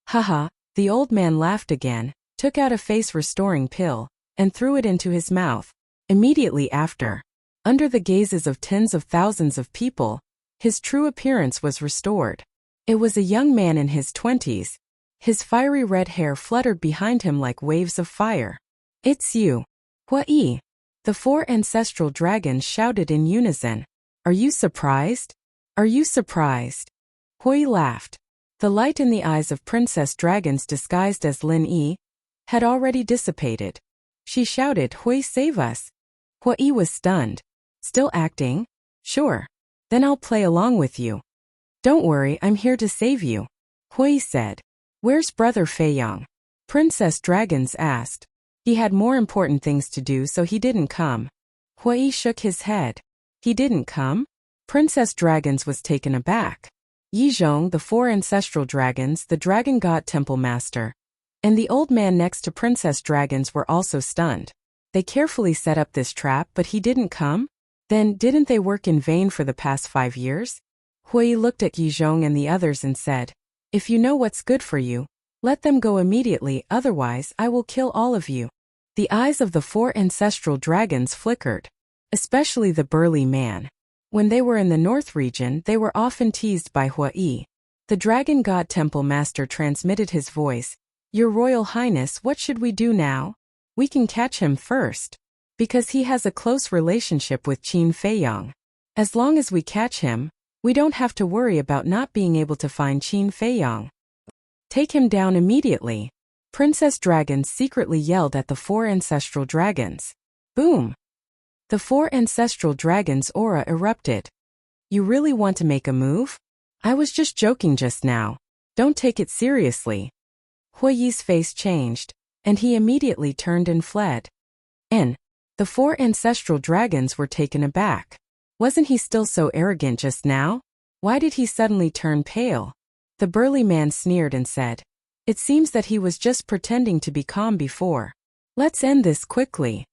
Haha, the old man laughed again, took out a face-restoring pill, and threw it into his mouth. Immediately after, under the gazes of tens of thousands of people, his true appearance was restored. It was a young man in his 20s. His fiery red hair fluttered behind him like waves of fire. "It's you. Hui." The 4 ancestral dragons shouted in unison. "Are you surprised? Are you surprised?" Hui laughed. The light in the eyes of Princess Dragons disguised as Lin Yi had already dissipated. She shouted, "Hui, save us." Hui was stunned. "Still acting? Sure. Then I'll play along with you." "Don't worry, I'm here to save you," Hui said. "Where's Brother Feiyang?" Princess Dragons asked. "He had more important things to do, so he didn't come." Hui shook his head. "He didn't come?" Princess Dragons was taken aback. Yizhong, the 4 ancestral dragons, the Dragon God Temple Master, and the old man next to Princess Dragons were also stunned. They carefully set up this trap, but he didn't come? Then, didn't they work in vain for the past 5 years? Hui looked at Yizhong and the others and said, "If you know what's good for you, let them go immediately, otherwise I will kill all of you." The eyes of the 4 ancestral dragons flickered, especially the burly man. When they were in the north region, they were often teased by Hui. The Dragon God Temple Master transmitted his voice, "Your Royal Highness, what should we do now? We can catch him first, because he has a close relationship with Qin Feiyang. As long as we catch him, we don't have to worry about not being able to find Qin Feiyang. Take him down immediately." Princess Dragons secretly yelled at the 4 ancestral dragons. Boom! The 4 ancestral dragons' aura erupted. "You really want to make a move? I was just joking just now. Don't take it seriously." Hui's face changed, and he immediately turned and fled. The 4 ancestral dragons were taken aback. Wasn't he still so arrogant just now? Why did he suddenly turn pale? The burly man sneered and said, "It seems that he was just pretending to be calm before. Let's end this quickly."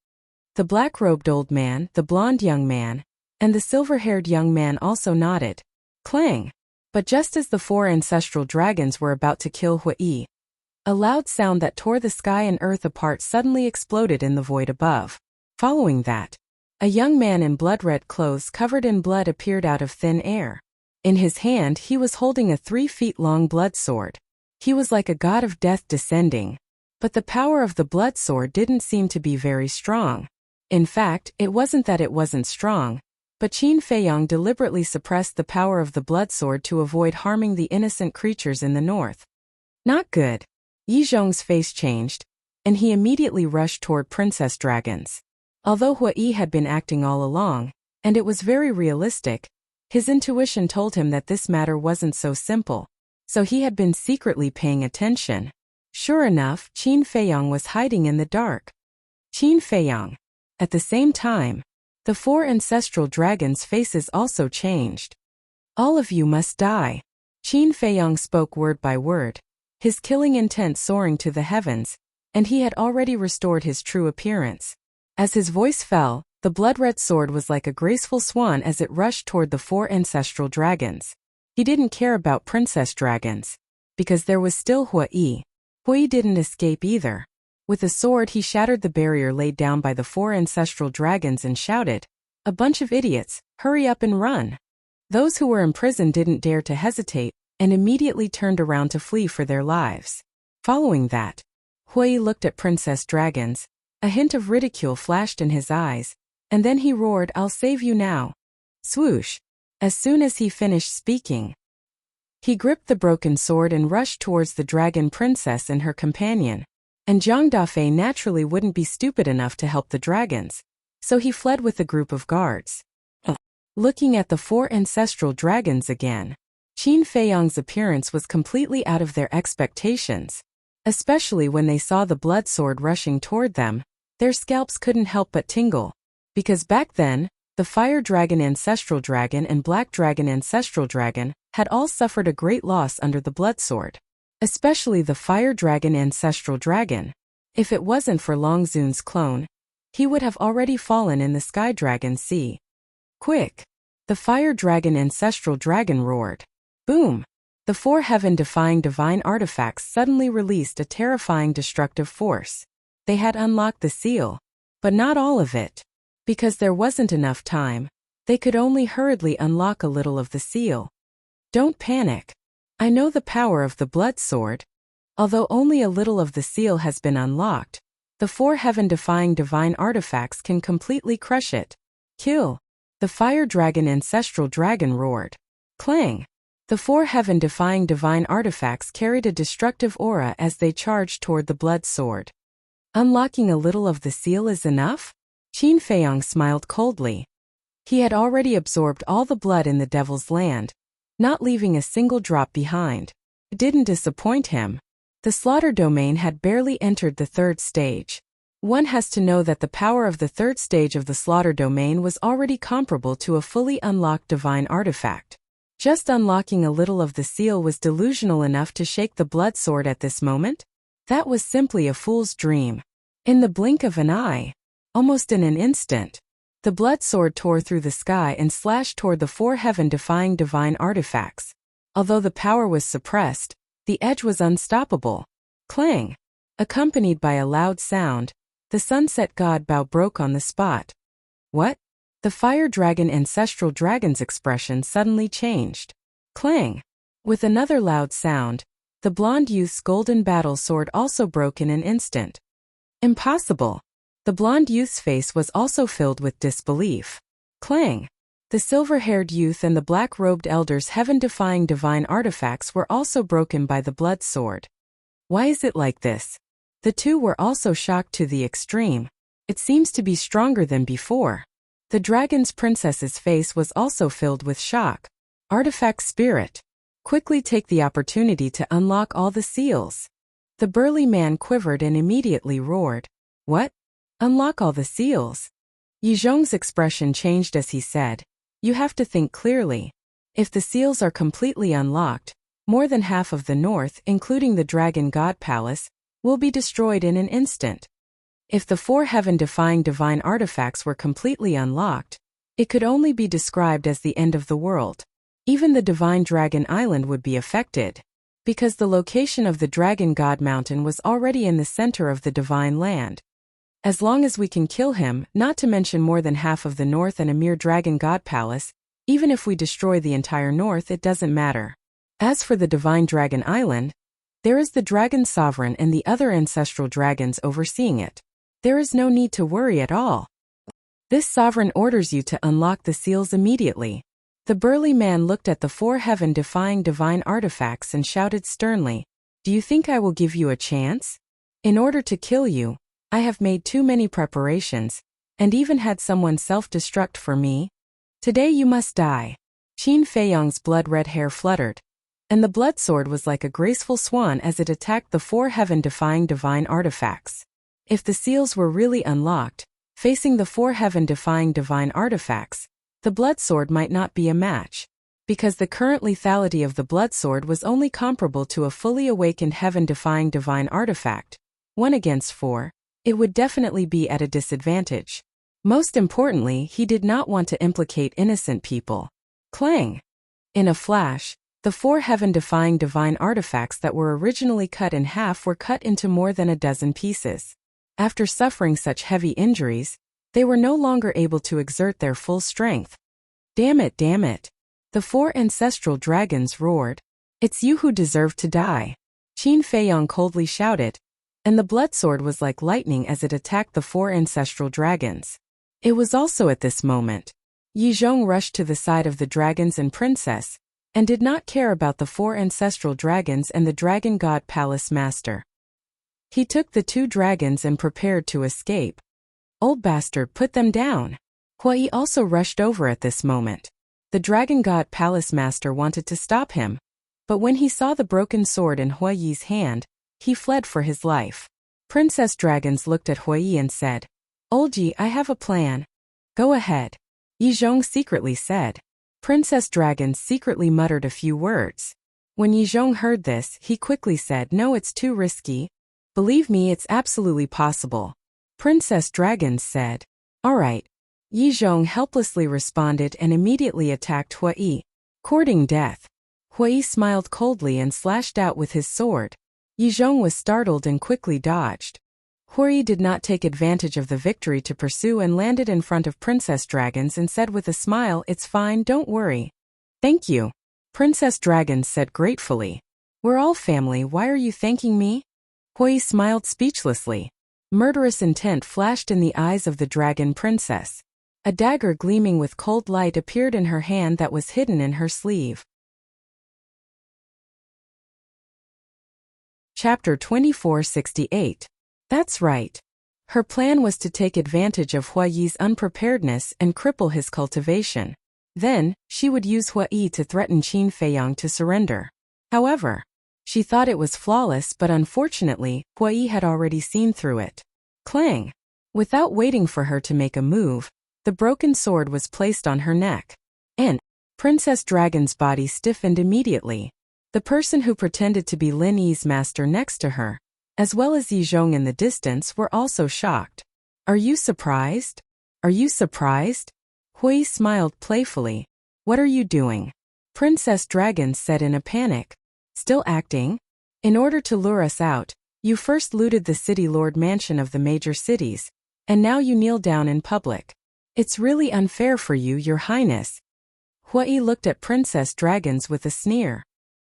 The black-robed old man, the blonde young man, and the silver-haired young man also nodded. Clang! But just as the 4 ancestral dragons were about to kill Hui, a loud sound that tore the sky and earth apart suddenly exploded in the void above. Following that, a young man in blood-red clothes covered in blood appeared out of thin air. In his hand he was holding a 3-feet-long blood sword. He was like a god of death descending, but the power of the blood sword didn't seem to be very strong. In fact, it wasn't that it wasn't strong, but Qin Feiyang deliberately suppressed the power of the blood sword to avoid harming the innocent creatures in the north. Not good. Yizhong's face changed, and he immediately rushed toward Princess Dragons. Although Hui had been acting all along, and it was very realistic, his intuition told him that this matter wasn't so simple, so he had been secretly paying attention. Sure enough, Qin Feiyang was hiding in the dark. Qin Feiyang. At the same time, the 4 ancestral dragons' faces also changed. "All of you must die." Qin Feiyang spoke word by word, his killing intent soaring to the heavens, and he had already restored his true appearance. As his voice fell, the blood-red sword was like a graceful swan as it rushed toward the 4 ancestral dragons. He didn't care about Princess Dragons, because there was still Hui. Hui didn't escape either. With a sword he shattered the barrier laid down by the 4 ancestral dragons and shouted, "A bunch of idiots, hurry up and run." Those who were imprisoned didn't dare to hesitate and immediately turned around to flee for their lives. Following that, Hui looked at Princess Dragons. A hint of ridicule flashed in his eyes, and then he roared, "I'll save you now." Swoosh! As soon as he finished speaking, he gripped the broken sword and rushed towards the dragon princess and her companion. And Zhang Dafei naturally wouldn't be stupid enough to help the dragons, so he fled with a group of guards. Looking at the 4 ancestral dragons again, Qin Feiyang's appearance was completely out of their expectations. Especially when they saw the blood sword rushing toward them, their scalps couldn't help but tingle. Because back then, the Fire Dragon Ancestral Dragon and Black Dragon Ancestral Dragon had all suffered a great loss under the blood sword. Especially the Fire Dragon Ancestral Dragon. If it wasn't for Long Zun's clone, he would have already fallen in the Sky Dragon Sea. Quick! The Fire Dragon Ancestral Dragon roared. Boom! The 4 heaven-defying divine artifacts suddenly released a terrifying destructive force. They had unlocked the seal, but not all of it. Because there wasn't enough time, they could only hurriedly unlock a little of the seal. Don't panic. I know the power of the blood sword. Although only a little of the seal has been unlocked, the 4 heaven-defying divine artifacts can completely crush it. Kill! The Fire Dragon Ancestral Dragon roared. Clang! The 4 heaven-defying divine artifacts carried a destructive aura as they charged toward the blood sword. Unlocking a little of the seal is enough? Qin Feiyang smiled coldly. He had already absorbed all the blood in the Devil's Land, not leaving a single drop behind. It didn't disappoint him. The slaughter domain had barely entered the 3rd stage. One has to know that the power of the 3rd stage of the slaughter domain was already comparable to a fully unlocked divine artifact. Just unlocking a little of the seal was delusional enough to shake the blood sword at this moment? That was simply a fool's dream. In the blink of an eye, almost in an instant, the blood sword tore through the sky and slashed toward the 4 heaven-defying divine artifacts. Although the power was suppressed, the edge was unstoppable. Clang! Accompanied by a loud sound, the sunset god bow broke on the spot. What? The Fire Dragon Ancestral Dragon's expression suddenly changed. Clang! With another loud sound, the blonde youth's golden battle sword also broke in an instant. Impossible! The blonde youth's face was also filled with disbelief. Clang! The silver-haired youth and the black-robed elder's heaven-defying divine artifacts were also broken by the blood sword. Why is it like this? The two were also shocked to the extreme. It seems to be stronger than before. The dragon's princess's face was also filled with shock. Artifact spirit. Quickly take the opportunity to unlock all the seals. The burly man quivered and immediately roared. What? Unlock all the seals? Yizhong's expression changed as he said, You have to think clearly. If the seals are completely unlocked, more than half of the north, including the Dragon God Palace, will be destroyed in an instant. If the 4 heaven-defying divine artifacts were completely unlocked, it could only be described as the end of the world. Even the Divine Dragon Island would be affected, because the location of the Dragon God Mountain was already in the center of the Divine Land. As long as we can kill him, not to mention more than half of the north and a mere Dragon God Palace, even if we destroy the entire north, it doesn't matter. As for the Divine Dragon Island, there is the Dragon Sovereign and the other ancestral dragons overseeing it. There is no need to worry at all. This sovereign orders you to unlock the seals immediately. The burly man looked at the 4 heaven-defying divine artifacts and shouted sternly, Do you think I will give you a chance? In order to kill you, I have made too many preparations, and even had someone self-destruct for me. Today you must die. Qin Feiyang's blood-red hair fluttered, and the blood sword was like a graceful swan as it attacked the 4 heaven-defying divine artifacts. If the seals were really unlocked, facing the 4 heaven-defying divine artifacts, the blood sword might not be a match. Because the current lethality of the blood sword was only comparable to a fully awakened heaven-defying divine artifact, 1 against 4, it would definitely be at a disadvantage. Most importantly, he did not want to implicate innocent people. Clang! In a flash, the 4 heaven-defying divine artifacts that were originally cut in half were cut into more than a dozen pieces. After suffering such heavy injuries, they were no longer able to exert their full strength. Damn it, damn it. The 4 ancestral dragons roared. It's you who deserve to die. Qin Feiyong coldly shouted, and the blood sword was like lightning as it attacked the 4 ancestral dragons. It was also at this moment Yi Zhong rushed to the side of the dragons and princess, and did not care about the 4 ancestral dragons and the dragon god palace master. He took the 2 dragons and prepared to escape. Old bastard, put them down. Hui also rushed over at this moment. The dragon god palace master wanted to stop him, but when he saw the broken sword in Hui's hand, he fled for his life. Princess Dragons looked at Hui and said, Old Yi, I have a plan. Go ahead. Yi Zhong secretly said. Princess Dragons secretly muttered a few words. When Yi Zhong heard this, he quickly said, No, it's too risky. Believe me, it's absolutely possible. Princess Dragons said. All right. Yi Zhong helplessly responded and immediately attacked Hui, courting death. Hui smiled coldly and slashed out with his sword. Yi Zhong was startled and quickly dodged. Hui did not take advantage of the victory to pursue and landed in front of Princess Dragons and said with a smile, It's fine, don't worry. Thank you. Princess Dragons said gratefully. We're all family, why are you thanking me? Hui smiled speechlessly. Murderous intent flashed in the eyes of the dragon princess. A dagger gleaming with cold light appeared in her hand that was hidden in her sleeve. Chapter 2468. That's right. Her plan was to take advantage of Hui's unpreparedness and cripple his cultivation. Then, she would use Hui to threaten Qin Feiyong to surrender. However, she thought it was flawless, but unfortunately, Hui had already seen through it. Clang! Without waiting for her to make a move, the broken sword was placed on her neck. And Princess Dragon's body stiffened immediately. The person who pretended to be Lin Yi's master next to her, as well as Yi Zhong in the distance, were also shocked. Are you surprised? Are you surprised? Hui smiled playfully. What are you doing? Princess Dragon said in a panic. Still acting? In order to lure us out, you first looted the city lord mansion of the major cities, and now you kneel down in public. It's really unfair for you, Your Highness. Hui looked at Princess Dragons with a sneer.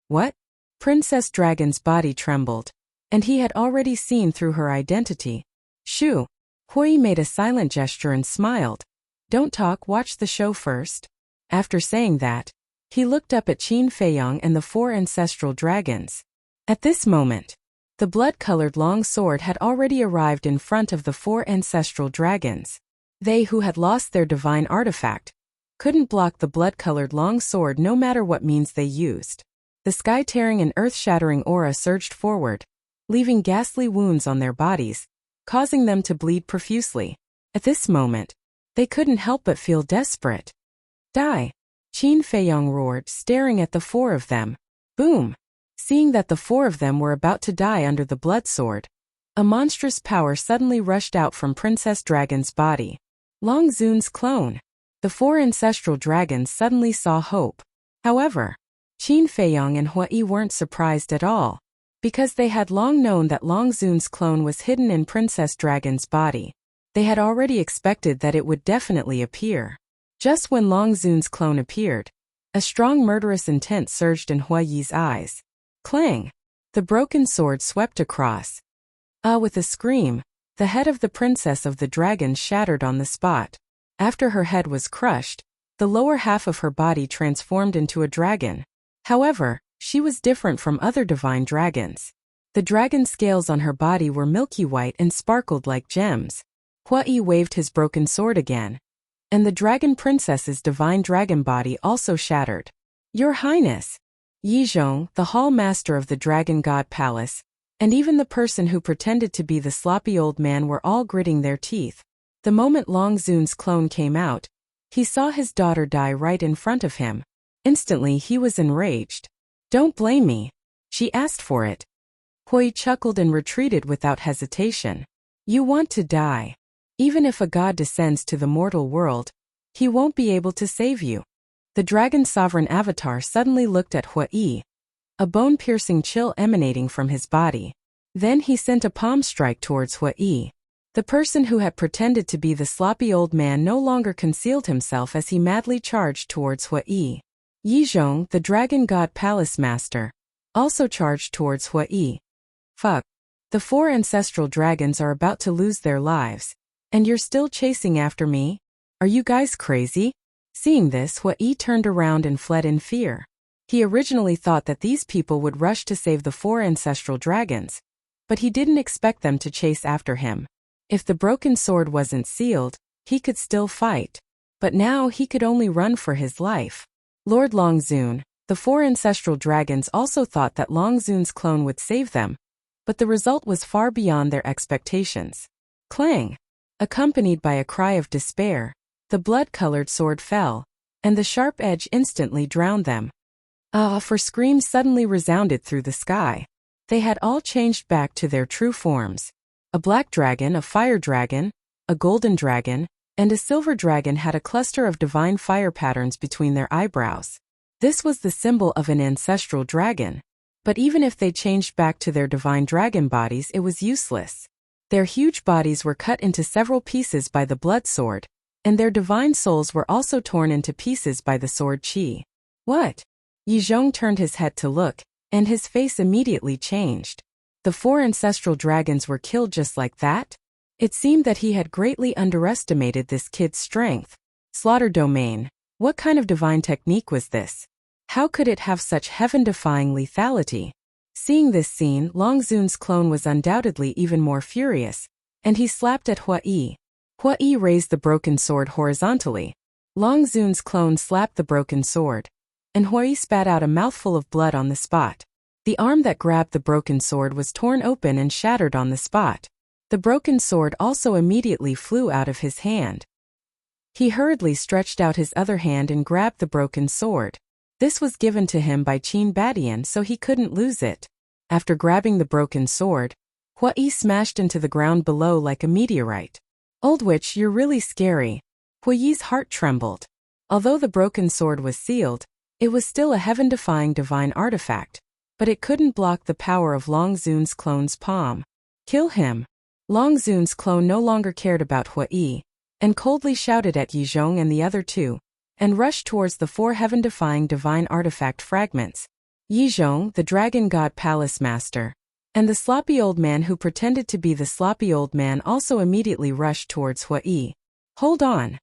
What? Princess Dragon's body trembled, and he had already seen through her identity. Shoo! Hui made a silent gesture and smiled. Don't talk, watch the show first. After saying that, he looked up at Qin Feiyong and the 4 ancestral dragons. At this moment, the blood-colored long sword had already arrived in front of the 4 ancestral dragons. They who had lost their divine artifact couldn't block the blood-colored long sword no matter what means they used. The sky-tearing and earth-shattering aura surged forward, leaving ghastly wounds on their bodies, causing them to bleed profusely. At this moment, they couldn't help but feel desperate. Die! Qin Feiyong roared, staring at the 4 of them. Boom! Seeing that the 4 of them were about to die under the blood sword, a monstrous power suddenly rushed out from Princess Dragon's body. Long Zun's clone. The 4 ancestral dragons suddenly saw hope. However, Qin Feiyong and Hui weren't surprised at all, because they had long known that Long Zun's clone was hidden in Princess Dragon's body. They had already expected that it would definitely appear. Just when Long Zun's clone appeared, a strong murderous intent surged in Hui's eyes. Clang! The broken sword swept across. With a scream, the head of the princess of the dragons shattered on the spot. After her head was crushed, the lower half of her body transformed into a dragon. However, she was different from other divine dragons. The dragon scales on her body were milky white and sparkled like gems. Hui waved his broken sword again, and the dragon princess's divine dragon body also shattered. Your Highness! Yi Zhong, the hall master of the dragon god palace, and even the person who pretended to be the sloppy old man were all gritting their teeth. The moment Long Zun's clone came out, he saw his daughter die right in front of him. Instantly he was enraged. Don't blame me. She asked for it. Hui chuckled and retreated without hesitation. You want to die. Even if a god descends to the mortal world, he won't be able to save you. The dragon sovereign avatar suddenly looked at Hui, a bone-piercing chill emanating from his body. Then he sent a palm strike towards Hui. The person who had pretended to be the sloppy old man no longer concealed himself as he madly charged towards Hui. Yizhong, the dragon god palace master, also charged towards Hui. Fuck. The 4 ancestral dragons are about to lose their lives. And you're still chasing after me? Are you guys crazy? Seeing this, Hui turned around and fled in fear. He originally thought that these people would rush to save the 4 ancestral dragons, but he didn't expect them to chase after him. If the broken sword wasn't sealed, he could still fight. But now he could only run for his life. Lord Longzun, the 4 ancestral dragons also thought that Longzun's clone would save them, but the result was far beyond their expectations. Clang! Accompanied by a cry of despair, the blood-colored sword fell, and the sharp edge instantly drowned them. For screams suddenly resounded through the sky. They had all changed back to their true forms. A black dragon, a fire dragon, a golden dragon, and a silver dragon had a cluster of divine fire patterns between their eyebrows. This was the symbol of an ancestral dragon. But even if they changed back to their divine dragon bodies, it was useless. Their huge bodies were cut into several pieces by the blood sword, and their divine souls were also torn into pieces by the sword qi. What? Yizhong turned his head to look, and his face immediately changed. The 4 ancestral dragons were killed just like that? It seemed that he had greatly underestimated this kid's strength. Slaughter domain. What kind of divine technique was this? How could it have such heaven-defying lethality? Seeing this scene, Longzun's clone was undoubtedly even more furious, and he slapped at Hui. Hui raised the broken sword horizontally. Longzun's clone slapped the broken sword, and Hui spat out a mouthful of blood on the spot. The arm that grabbed the broken sword was torn open and shattered on the spot. The broken sword also immediately flew out of his hand. He hurriedly stretched out his other hand and grabbed the broken sword. This was given to him by Qin Badian so he couldn't lose it. After grabbing the broken sword, Hui smashed into the ground below like a meteorite. Old witch, you're really scary. Hui's heart trembled. Although the broken sword was sealed, it was still a heaven-defying divine artifact, but it couldn't block the power of Longzun's clone's palm. Kill him. Longzun's clone no longer cared about Hui, and coldly shouted at Yizhong and the other 2, and rushed towards the 4 heaven-defying divine artifact fragments. Yizhong, the dragon god palace master, and the sloppy old man who pretended to be the sloppy old man also immediately rushed towards Hui. Hold on.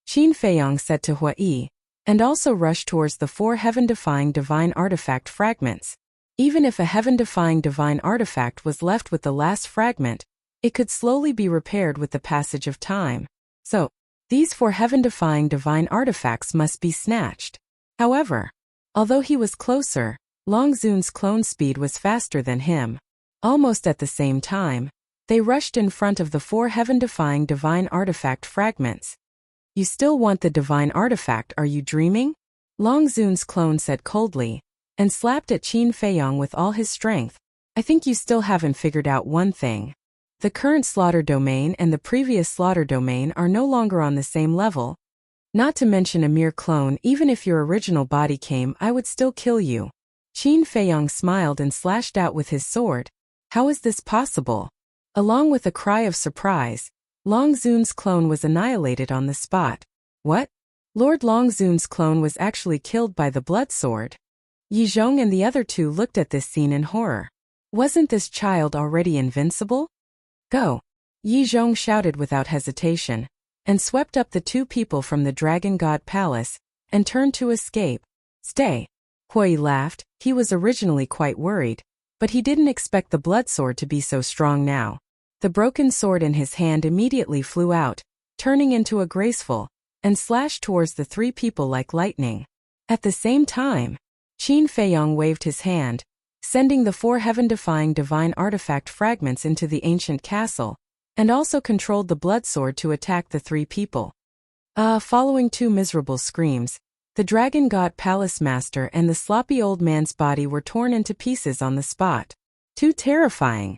Qin Feiyang said to Hui, and also rushed towards the 4 heaven-defying divine artifact fragments. Even if a heaven-defying divine artifact was left with the last fragment, it could slowly be repaired with the passage of time. So, these 4 heaven-defying divine artifacts must be snatched. However, although he was closer, Longzun's clone speed was faster than him. Almost at the same time, they rushed in front of the 4 heaven-defying divine artifact fragments. You still want the divine artifact, are you dreaming? Longzun's clone said coldly, and slapped at Qin Feiyang with all his strength. I think you still haven't figured out one thing. The current slaughter domain and the previous slaughter domain are no longer on the same level. Not to mention a mere clone, even if your original body came, I would still kill you. Qin Feiyang smiled and slashed out with his sword. How is this possible? Along with a cry of surprise, Longzun's clone was annihilated on the spot. What? Lord Longzun's clone was actually killed by the blood sword? Yizhong and the other 2 looked at this scene in horror. Wasn't this child already invincible? Go! Yizhong shouted without hesitation, and swept up the 2 people from the Dragon God Palace, and turned to escape. Stay! Hui laughed. He was originally quite worried, but he didn't expect the blood sword to be so strong now. The broken sword in his hand immediately flew out, turning into a graceful, and slashed towards the 3 people like lightning. At the same time, Qin Feiyang waved his hand, sending the 4 heaven-defying divine artifact fragments into the ancient castle, and also controlled the blood sword to attack the 3 people. Following 2 miserable screams, the Dragon God Palace Master and the sloppy old man's body were torn into pieces on the spot. Too terrifying.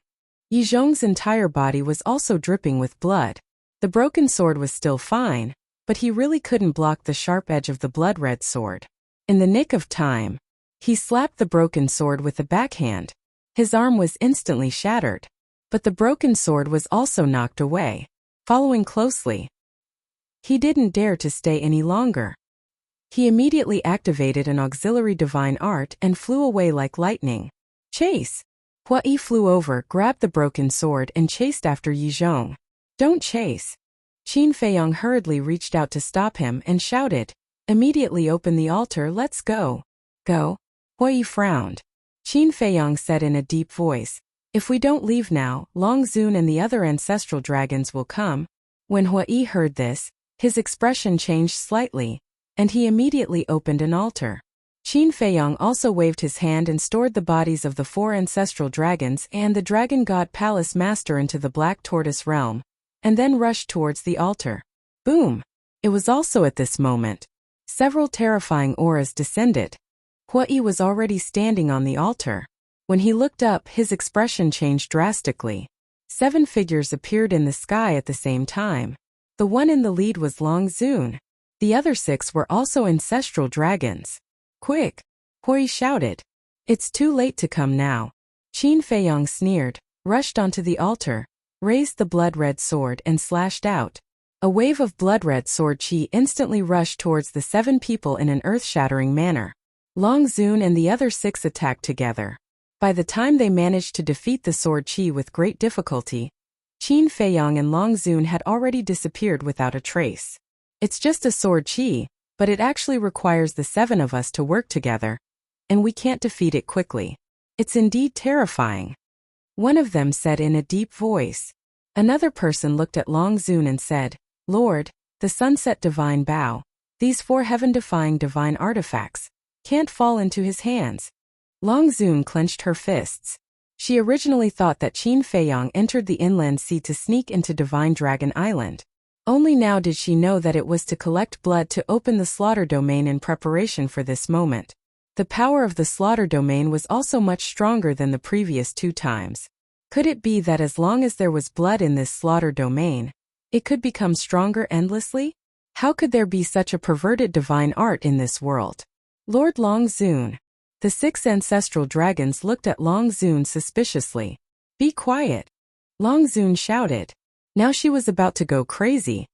Yizhong's entire body was also dripping with blood. The broken sword was still fine, but he really couldn't block the sharp edge of the blood-red sword. In the nick of time, he slapped the broken sword with a backhand. His arm was instantly shattered, but the broken sword was also knocked away. Following closely, he didn't dare to stay any longer. He immediately activated an auxiliary divine art and flew away like lightning. Chase! Hui flew over, grabbed the broken sword and chased after Yizhong. Don't chase! Qin Feiyong hurriedly reached out to stop him and shouted, immediately open the altar, let's go. Go? Hui frowned. Qin Feiyong said in a deep voice, if we don't leave now, Long Zun and the other ancestral dragons will come. When Hui heard this, his expression changed slightly, and he immediately opened an altar. Qin Feiyong also waved his hand and stored the bodies of the 4 ancestral dragons and the dragon god palace master into the black tortoise realm, and then rushed towards the altar. Boom! It was also at this moment. Several terrifying auras descended. Hui was already standing on the altar. When he looked up, his expression changed drastically. 7 figures appeared in the sky at the same time. The one in the lead was Long Zun. The other 6 were also ancestral dragons. Quick! Hui shouted. It's too late to come now. Qin Feiyong sneered, rushed onto the altar, raised the blood-red sword and slashed out. A wave of blood-red sword chi instantly rushed towards the 7 people in an earth-shattering manner. Long Zun and the other 6 attacked together. By the time they managed to defeat the sword chi with great difficulty, Qin Feiyong and Long Zun had already disappeared without a trace. It's just a sword chi, but it actually requires the 7 of us to work together, and we can't defeat it quickly. It's indeed terrifying. One of them said in a deep voice. Another person looked at Long Zun and said, Lord, the sunset divine bow, these 4 heaven-defying divine artifacts, can't fall into his hands. Long Zun clenched her fists. She originally thought that Qin Feiyong entered the inland sea to sneak into Divine Dragon Island. Only now did she know that it was to collect blood to open the slaughter domain in preparation for this moment. The power of the slaughter domain was also much stronger than the previous 2 times. Could it be that as long as there was blood in this slaughter domain, it could become stronger endlessly? How could there be such a perverted divine art in this world? Lord Long Zun. The 6 ancestral dragons looked at Long Zun suspiciously. Be quiet. Long Zun shouted. Now she was about to go crazy.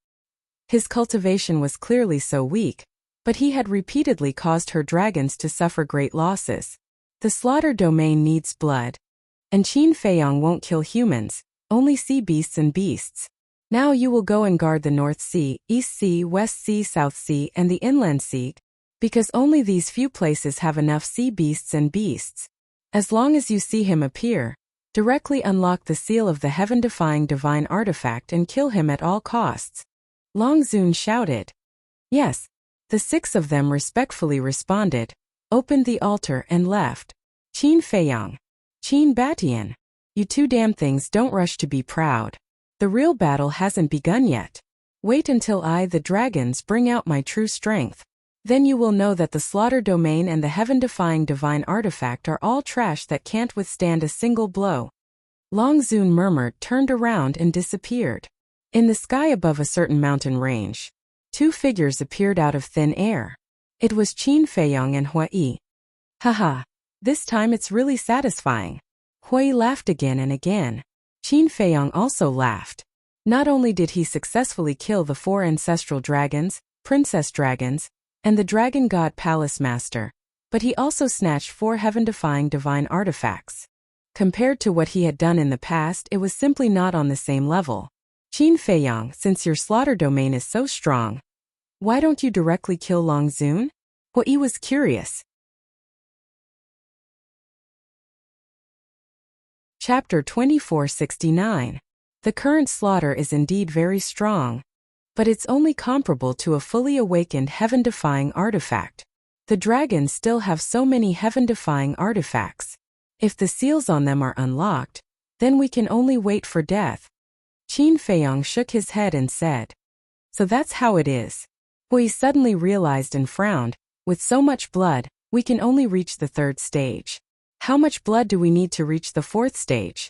His cultivation was clearly so weak, but he had repeatedly caused her dragons to suffer great losses. The slaughter domain needs blood. And Qin Feiyong won't kill humans, only sea beasts and beasts. Now you will go and guard the North Sea, East Sea, West Sea, South Sea, and the Inland Sea, because only these few places have enough sea beasts and beasts. As long as you see him appear, directly unlock the seal of the heaven-defying divine artifact and kill him at all costs. Long Zun shouted. Yes. The 6 of them respectfully responded, opened the altar and left. Qin Feiyong. Qin Batian. You 2 damn things, don't rush to be proud. The real battle hasn't begun yet. Wait until I, the dragons, bring out my true strength. Then you will know that the slaughter domain and the heaven-defying divine artifact are all trash that can't withstand a single blow. Long Zun murmured, turned around and disappeared. In the sky above a certain mountain range, 2 figures appeared out of thin air. It was Qin Feiyong and Hui. Haha, this time it's really satisfying. Hui laughed again and again. Qin Feiyong also laughed. Not only did he successfully kill the 4 ancestral dragons, princess dragons, and the dragon god palace master, but he also snatched 4 heaven-defying divine artifacts. Compared to what he had done in the past, it was simply not on the same level. Qin Feiyong, since your slaughter domain is so strong, why don't you directly kill Long Zun? Hui was curious. Chapter 2469. The current slaughter is indeed very strong, but it's only comparable to a fully awakened heaven-defying artifact. The dragons still have so many heaven-defying artifacts. If the seals on them are unlocked, then we can only wait for death. Qin Feiyong shook his head and said. So that's how it is. Hui suddenly realized and frowned. With so much blood, we can only reach the 3rd stage. How much blood do we need to reach the 4th stage?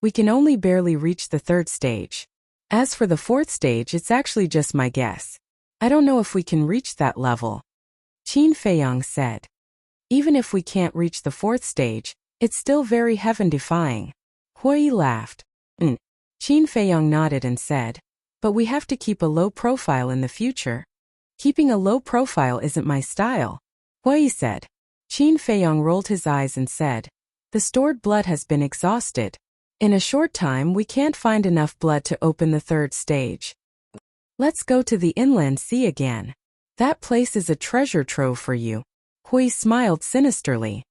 We can only barely reach the 3rd stage. As for the 4th stage, it's actually just my guess. I don't know if we can reach that level. Qin Feiyong said. Even if we can't reach the 4th stage, it's still very heaven-defying. Hui laughed. Qin Feiyong nodded and said, but we have to keep a low profile in the future. Keeping a low profile isn't my style, Hui said. Qin Feiyong rolled his eyes and said, the stored blood has been exhausted. In a short time we can't find enough blood to open the third stage. Let's go to the inland sea again. That place is a treasure trove for you. Hui smiled sinisterly.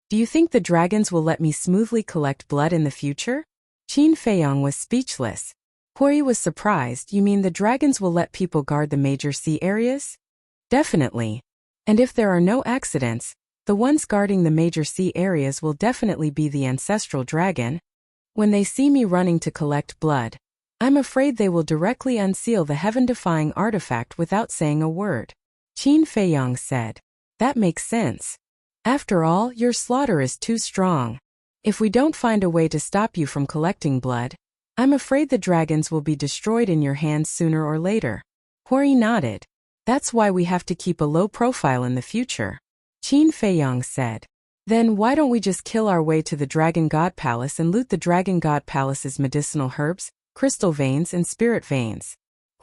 Do you think the dragons will let me smoothly collect blood in the future? Qin Feiyong was speechless. Hui was surprised. You mean the dragons will let people guard the major sea areas? Definitely. And if there are no accidents, the ones guarding the major sea areas will definitely be the ancestral dragon. When they see me running to collect blood, I'm afraid they will directly unseal the heaven-defying artifact without saying a word. Qin Feiyong said. That makes sense. After all, your slaughter is too strong. If we don't find a way to stop you from collecting blood, I'm afraid the dragons will be destroyed in your hands sooner or later. Hui nodded. That's why we have to keep a low profile in the future. Qin Feiyong said. Then why don't we just kill our way to the Dragon God Palace and loot the Dragon God Palace's medicinal herbs, crystal veins and spirit veins?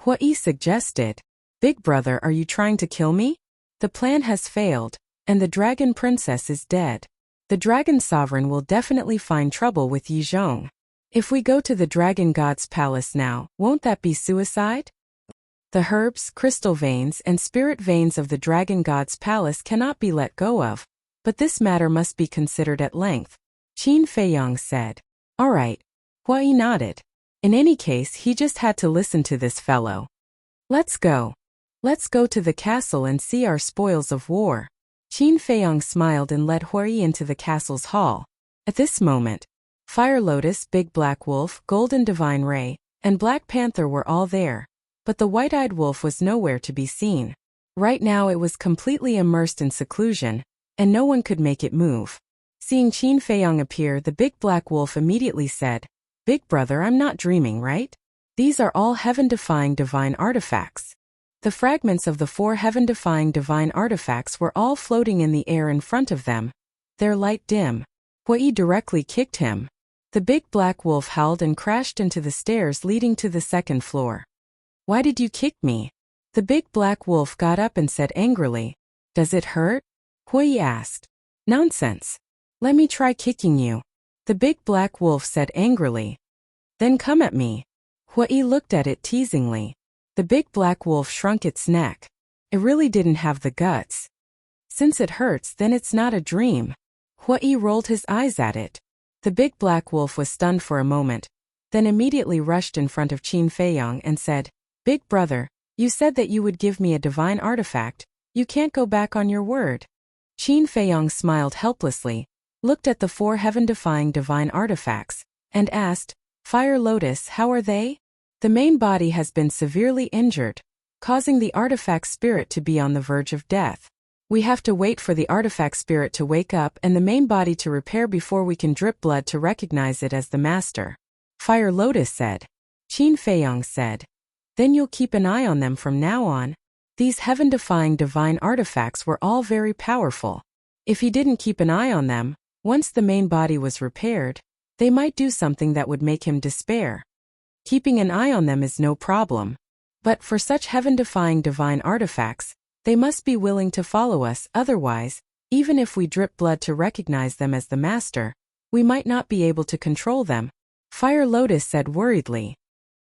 Hui suggested. Big brother, are you trying to kill me? The plan has failed, and the Dragon Princess is dead. The Dragon Sovereign will definitely find trouble with Yi Zhong. If we go to the Dragon God's Palace now, won't that be suicide? The herbs, crystal veins, and spirit veins of the Dragon God's Palace cannot be let go of, but this matter must be considered at length, Qin Feiyong said. All right. Hui nodded. In any case, he just had to listen to this fellow. Let's go. Let's go to the castle and see our spoils of war. Qin Feiyong smiled and led Hui into the castle's hall. At this moment, Fire Lotus, Big Black Wolf, Golden Divine Ray, and Black Panther were all there, but the white-eyed wolf was nowhere to be seen. Right now it was completely immersed in seclusion, and no one could make it move. Seeing Qin Feiyong appear, the Big Black Wolf immediately said, Big brother, I'm not dreaming, right? These are all heaven-defying divine artifacts. The fragments of the 4 heaven-defying divine artifacts were all floating in the air in front of them, their light dim. Hui directly kicked him. The Big Black Wolf howled and crashed into the stairs leading to the second floor. Why did you kick me? The Big Black Wolf got up and said angrily. Does it hurt? Hui asked. Nonsense. Let me try kicking you. The Big Black Wolf said angrily. Then come at me. Hui looked at it teasingly. The Big Black Wolf shrunk its neck. It really didn't have the guts. Since it hurts, then it's not a dream. Hui rolled his eyes at it. The Big Black Wolf was stunned for a moment, then immediately rushed in front of Qin Feiyong and said, Big brother, you said that you would give me a divine artifact. You can't go back on your word. Qin Feiyong smiled helplessly, looked at the 4 heaven-defying divine artifacts, and asked, Fire Lotus, how are they? The main body has been severely injured, causing the artifact spirit to be on the verge of death. We have to wait for the artifact spirit to wake up and the main body to repair before we can drip blood to recognize it as the master. Fire Lotus said. Qin Feiyong said. Then you'll keep an eye on them from now on. These heaven-defying divine artifacts were all very powerful. If he didn't keep an eye on them, once the main body was repaired, they might do something that would make him despair. Keeping an eye on them is no problem. But for such heaven-defying divine artifacts, they must be willing to follow us, otherwise, even if we drip blood to recognize them as the master, we might not be able to control them, Fire Lotus said worriedly.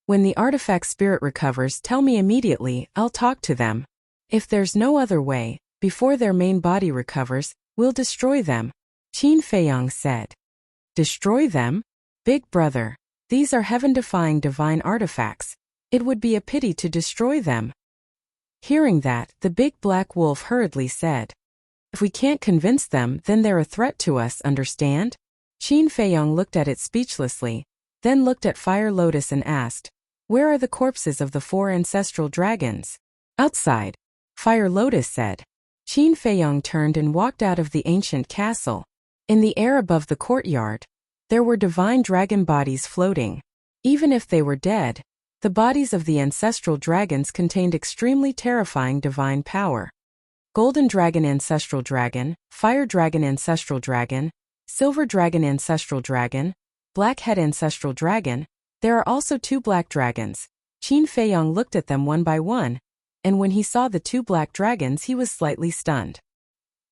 When the artifact spirit recovers, tell me immediately, I'll talk to them. If there's no other way, before their main body recovers, we'll destroy them, Qin Feiyong said. Destroy them? Big brother, these are heaven-defying divine artifacts. It would be a pity to destroy them. Hearing that, the Big Black Wolf hurriedly said. If we can't convince them, then they're a threat to us, understand? Qin Feiyong looked at it speechlessly, then looked at Fire Lotus and asked, Where are the corpses of the 4 ancestral dragons? Outside, Fire Lotus said. Qin Feiyong turned and walked out of the ancient castle. In the air above the courtyard, there were divine dragon bodies floating. Even if they were dead, the bodies of the ancestral dragons contained extremely terrifying divine power. Golden Dragon Ancestral Dragon, Fire Dragon Ancestral Dragon, Silver Dragon Ancestral Dragon, Blackhead Ancestral Dragon. There are also 2 black dragons. Qin Feiyong looked at them one by one. and when he saw the two black dragons he was slightly stunned.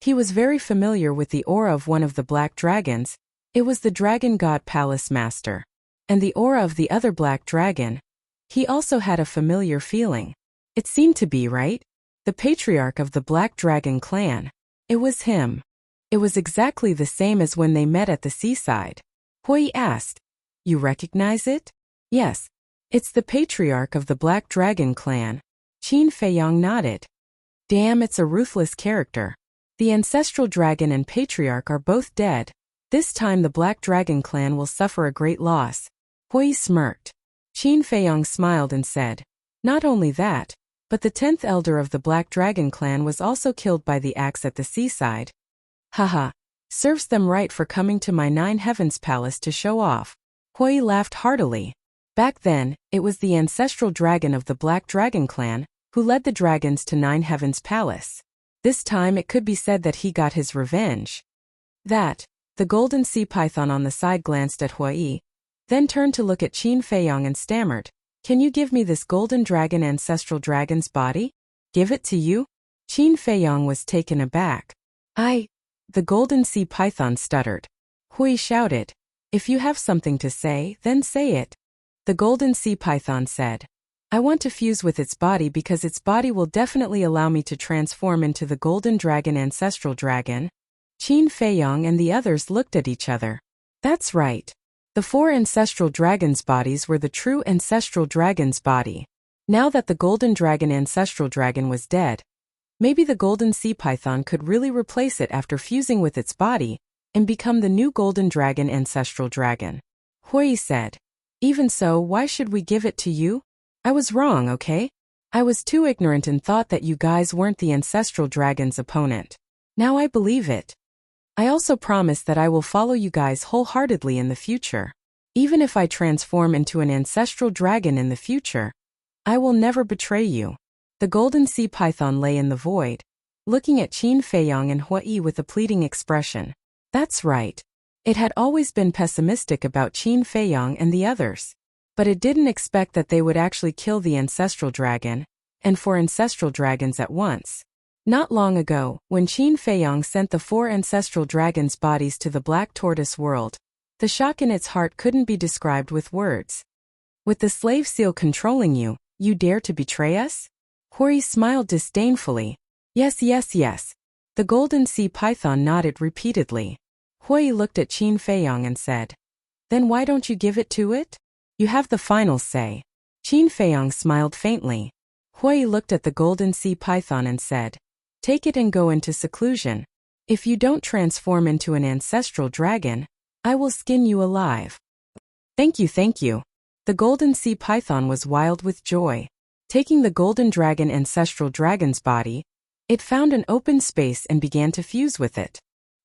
He was very familiar with the aura of one of the black dragons. It was the Dragon God Palace Master. And the aura of the other black dragon. He also had a familiar feeling. It seemed to be, right? The patriarch of the Black Dragon clan. It was him. It was exactly the same as when they met at the seaside. Hui asked, "You recognize it?" "Yes. It's the patriarch of the Black Dragon clan." Qin Feiyang nodded. "Damn, it's a ruthless character. The ancestral dragon and patriarch are both dead. This time the Black Dragon clan will suffer a great loss." Hui smirked. Qin Feiyang smiled and said, "Not only that, but the 10th elder of the Black Dragon clan was also killed by the axe at the seaside. Haha, serves them right for coming to my Nine Heavens Palace to show off." Hui laughed heartily. Back then, it was the ancestral dragon of the Black Dragon clan who led the dragons to Nine Heavens Palace. This time it could be said that he got his revenge. The golden sea python on the side glanced at Hui, then turned to look at Qin Feiyang and stammered, "Can you give me this golden dragon ancestral dragon's body?" "Give it to you?" Qin Feiyang was taken aback. The golden sea python stuttered. Hui shouted, "If you have something to say, then say it." The golden sea python said, "I want to fuse with its body because its body will definitely allow me to transform into the golden dragon ancestral dragon." Qin Feiyang and the others looked at each other. That's right. The 4 ancestral dragons' bodies were the true ancestral dragon's body. Now that the golden dragon ancestral dragon was dead, maybe the golden sea python could really replace it after fusing with its body and become the new golden dragon ancestral dragon. Hui said, "Even so, why should we give it to you? I was wrong, okay? I was too ignorant and thought that you guys weren't the ancestral dragon's opponent. Now I believe it. I also promise that I will follow you guys wholeheartedly in the future. Even if I transform into an ancestral dragon in the future, I will never betray you." The golden sea python lay in the void, looking at Qin Feiyang and Hui with a pleading expression. That's right. It had always been pessimistic about Qin Feiyang and the others. But it didn't expect that they would actually kill the ancestral dragon, and 4 ancestral dragons at once. Not long ago, when Qin Feiyang sent the 4 ancestral dragons' bodies to the Black Tortoise world, the shock in its heart couldn't be described with words. "With the slave seal controlling you, you dare to betray us?" Hui smiled disdainfully. Yes. The golden sea python nodded repeatedly. Hui looked at Qin Feiyang and said, "Then why don't you give it to it? You have the final say." Qin Feiyang smiled faintly. Hui looked at the golden sea python and said, "Take it and go into seclusion. If you don't transform into an ancestral dragon, I will skin you alive." Thank you. The golden sea python was wild with joy. Taking the golden dragon ancestral dragon's body, it found an open space and began to fuse with it.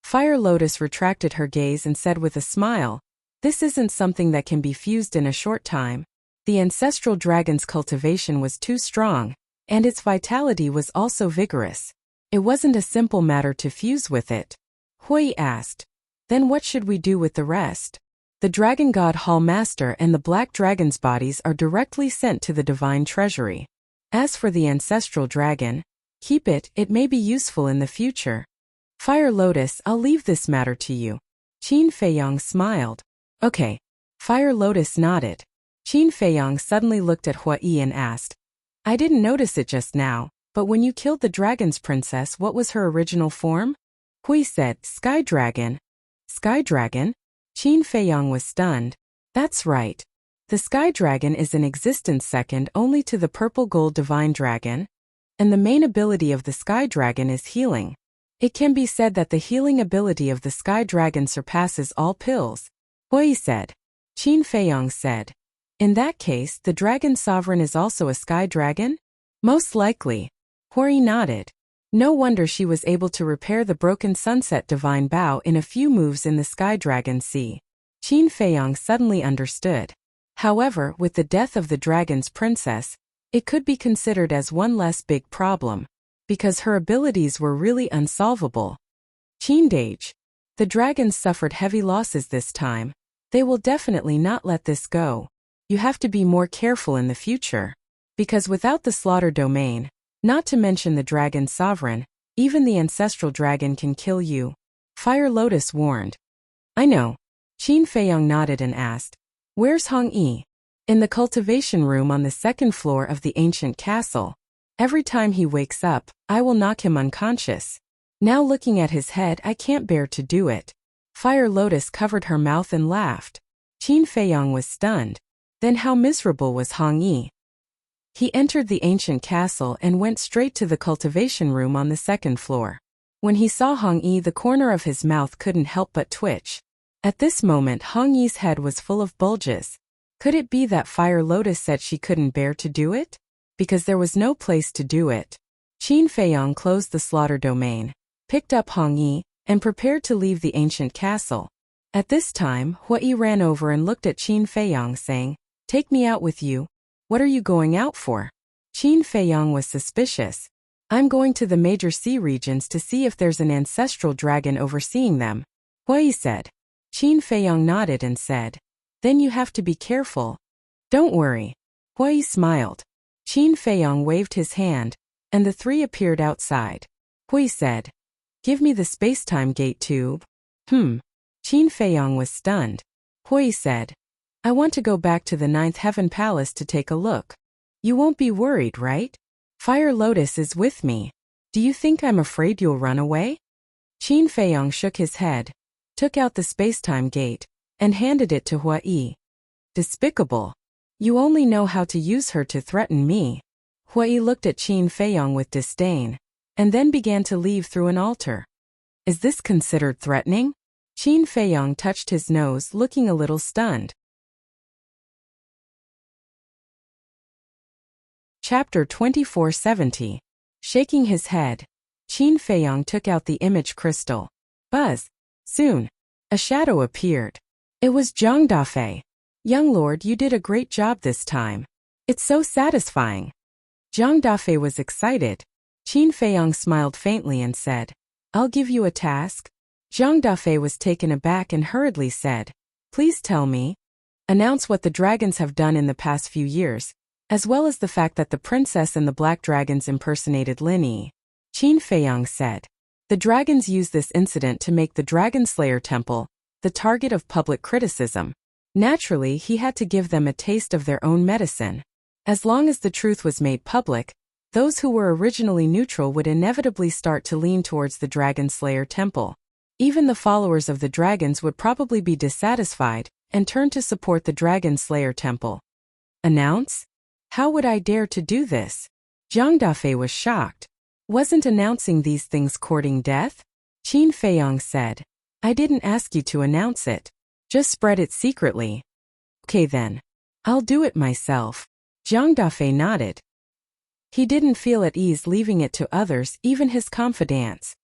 Fire Lotus retracted her gaze and said with a smile, "This isn't something that can be fused in a short time. The ancestral dragon's cultivation was too strong, and its vitality was also vigorous. It wasn't a simple matter to fuse with it." Hui asked, "Then what should we do with the rest?" "The Dragon God Hall Master and the Black Dragon's bodies are directly sent to the Divine Treasury. As for the ancestral dragon, keep it, it may be useful in the future. Fire Lotus, I'll leave this matter to you." Qin Feiyang smiled. "Okay." Fire Lotus nodded. Qin Feiyang suddenly looked at Hui and asked, "I didn't notice it just now, but when you killed the dragon's princess, what was her original form?" Hui said, "Sky Dragon." "Sky Dragon?" Qin Feiyang was stunned. That's right. The Sky Dragon is in existence second only to the Purple Gold Divine Dragon, and the main ability of the Sky Dragon is healing. It can be said that the healing ability of the Sky Dragon surpasses all pills. Hui said. Qin Feiyang said, "In that case, the Dragon Sovereign is also a Sky Dragon?" "Most likely." Hui nodded. No wonder she was able to repair the broken Sunset Divine Bow in a few moves in the Sky Dragon Sea. Qin Feiyang suddenly understood. However, with the death of the dragon's princess, it could be considered as one less big problem, because her abilities were really unsolvable. Qindage. The dragons suffered heavy losses this time. They will definitely not let this go. You have to be more careful in the future. Because without the slaughter domain, Not to mention the dragon sovereign, even the ancestral dragon can kill you. Fire Lotus warned. I know. Qin Feiyong nodded and asked, where's Hong Yi? In the cultivation room on the second floor of the ancient castle. Every time he wakes up, I will knock him unconscious. Now looking at his head, I can't bear to do it. Fire Lotus covered her mouth and laughed. Qin Feiyong was stunned. Then how miserable was Hong Yi? He entered the ancient castle and went straight to the cultivation room on the second floor. When he saw Hong Yi, the corner of his mouth couldn't help but twitch. At this moment, Hong Yi's head was full of bulges. Could it be that Fire Lotus said she couldn't bear to do it? Because there was no place to do it. Qin Feiyong closed the slaughter domain, picked up Hong Yi, and prepared to leave the ancient castle. At this time, Hui ran over and looked at Qin Feiyong, saying, "Take me out with you." "What are you going out for?" Qin Feiyong was suspicious. "I'm going to the major sea regions to see if there's an ancestral dragon overseeing them," Hui said. Qin Feiyong nodded and said, "Then you have to be careful." "Don't worry." Hui smiled. Qin Feiyong waved his hand, and the three appeared outside. Hui said, "Give me the space-time gate tube." Qin Feiyong was stunned. Hui said, "I want to go back to the Ninth Heaven Palace to take a look." "You won't be worried, right? Fire Lotus is with me. Do you think I'm afraid you'll run away?" Qin Feiyong shook his head, took out the space-time gate, and handed it to Hui. "Despicable. You only know how to use her to threaten me." Hui looked at Qin Feiyong with disdain, and then began to leave through an altar. "Is this considered threatening?" Qin Feiyong touched his nose, looking a little stunned. Chapter 2470. Shaking his head, Qin Feiyong took out the image crystal. Buzz! Soon, a shadow appeared. It was Zhang Dafei. "Young lord, you did a great job this time. It's so satisfying." Zhang Dafei was excited. Qin Feiyong smiled faintly and said, "I'll give you a task." Zhang Dafei was taken aback and hurriedly said, "Please tell me. Announce what the dragons have done in the past few years, as well as the fact that the princess and the black dragons impersonated Lin Yi." Qin Feiyong said, "The dragons used this incident to make the Dragon Slayer Temple the target of public criticism. Naturally, he had to give them a taste of their own medicine. As long as the truth was made public, those who were originally neutral would inevitably start to lean towards the Dragon Slayer Temple. Even the followers of the dragons would probably be dissatisfied and turn to support the Dragon Slayer Temple." "Announce? How would I dare to do this?" Zhang Dafei was shocked. "Wasn't announcing these things courting death?" Qin Feiyong said, "I didn't ask you to announce it. Just spread it secretly." "Okay then. I'll do it myself." Zhang Dafei nodded. He didn't feel at ease leaving it to others, even his confidants.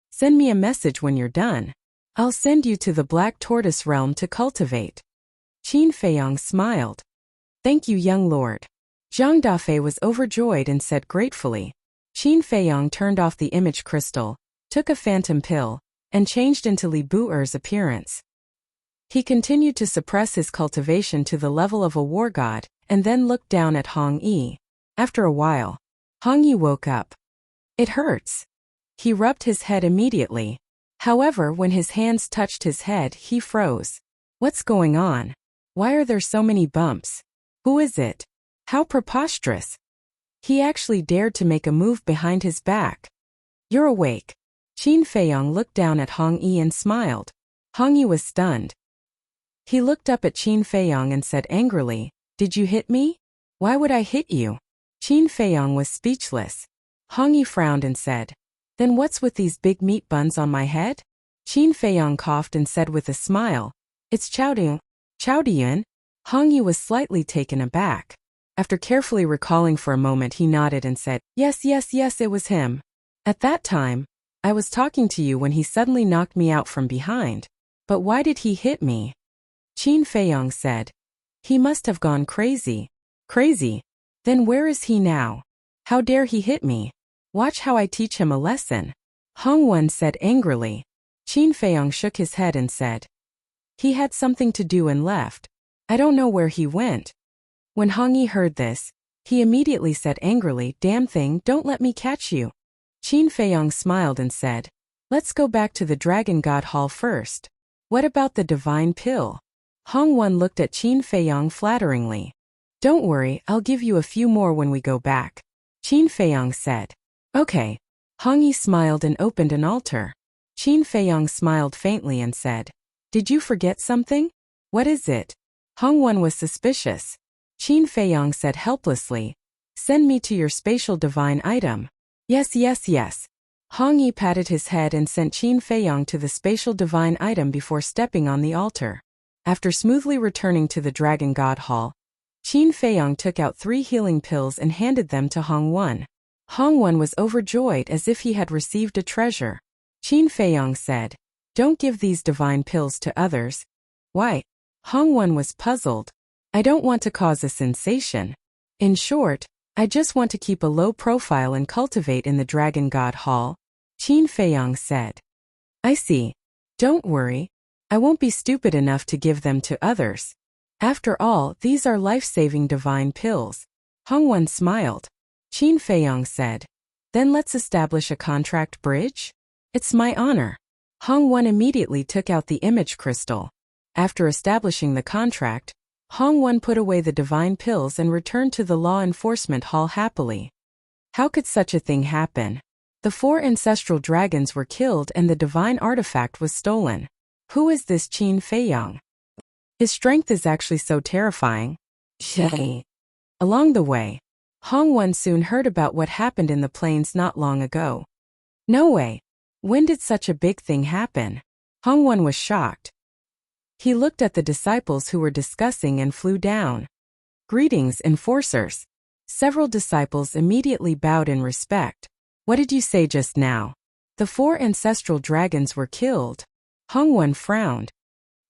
Send me a message when you're done. I'll send you to the Black Tortoise Realm to cultivate." Qin Feiyong smiled. "Thank you, young lord." Zhang Dafei was overjoyed and said gratefully. Qin Feiyong turned off the image crystal, took a phantom pill, and changed into Li Bu'er's appearance. He continued to suppress his cultivation to the level of a war god, and then looked down at Hong Yi. After a while, Hong Yi woke up. "It hurts." He rubbed his head immediately. However, when his hands touched his head, he froze. "What's going on? Why are there so many bumps? Who is it? How preposterous." He actually dared to make a move behind his back. "You're awake." Qin Feiyong looked down at Hong Yi and smiled. Hong Yi was stunned. He looked up at Qin Feiyong and said angrily, "Did you hit me? Why would I hit you?" Qin Feiyong was speechless. Hong Yi frowned and said, "Then what's with these big meat buns on my head?" Qin Feiyong coughed and said with a smile, "It's Chowdian." "Chowdian?" Hong Yi was slightly taken aback. After carefully recalling for a moment, he nodded and said, Yes, it was him. At that time, I was talking to you when he suddenly knocked me out from behind. But why did he hit me?" Qin Feiyong said, "He must have gone crazy." "Crazy? Then where is he now? How dare he hit me? Watch how I teach him a lesson." Hong Wen said angrily. Qin Feiyong shook his head and said, "He had something to do and left. I don't know where he went." When Hong Yi heard this, He immediately said angrily, "Damn thing, don't let me catch you." Qin Feiyong smiled and said, "Let's go back to the Dragon God Hall first. What about the divine pill?" Hong Wen looked at Qin Feiyong flatteringly. "Don't worry, I'll give you a few more when we go back," Qin Feiyong said. "Okay." Hong Yi smiled and opened an altar. Qin Feiyong smiled faintly and said, "Did you forget something? What is it?" Hong Wen was suspicious. Qin Feiyong said helplessly, "Send me to your spatial divine item." "Yes, yes, yes." Hong Yi patted his head and sent Qin Feiyong to the spatial divine item before stepping on the altar. After smoothly returning to the Dragon God Hall, Qin Feiyong took out 3 healing pills and handed them to Hong Wen. Hong Wen was overjoyed as if he had received a treasure. Qin Feiyong said, "Don't give these divine pills to others." "Why?" Hong Wen was puzzled. "I don't want to cause a sensation. In short, I just want to keep a low profile and cultivate in the Dragon God Hall," Qin Feiyong said. "I see. Don't worry. I won't be stupid enough to give them to others. After all, these are life-saving divine pills." Hong Wen smiled. Qin Feiyong said, "Then let's establish a contract bridge? It's my honor." Hong Wen immediately took out the image crystal. After establishing the contract, Hong Wen put away the divine pills and returned to the law enforcement hall happily. How could such a thing happen? The 4 ancestral dragons were killed and the divine artifact was stolen. Who is this Qin Feiyong? His strength is actually so terrifying. Along the way, Hong Wen soon heard about what happened in the plains not long ago. No way. When did such a big thing happen? Hong Wen was shocked. He looked at the disciples who were discussing and flew down. "Greetings, enforcers." Several disciples immediately bowed in respect. "What did you say just now?" "The 4 ancestral dragons were killed." Hong Wen frowned.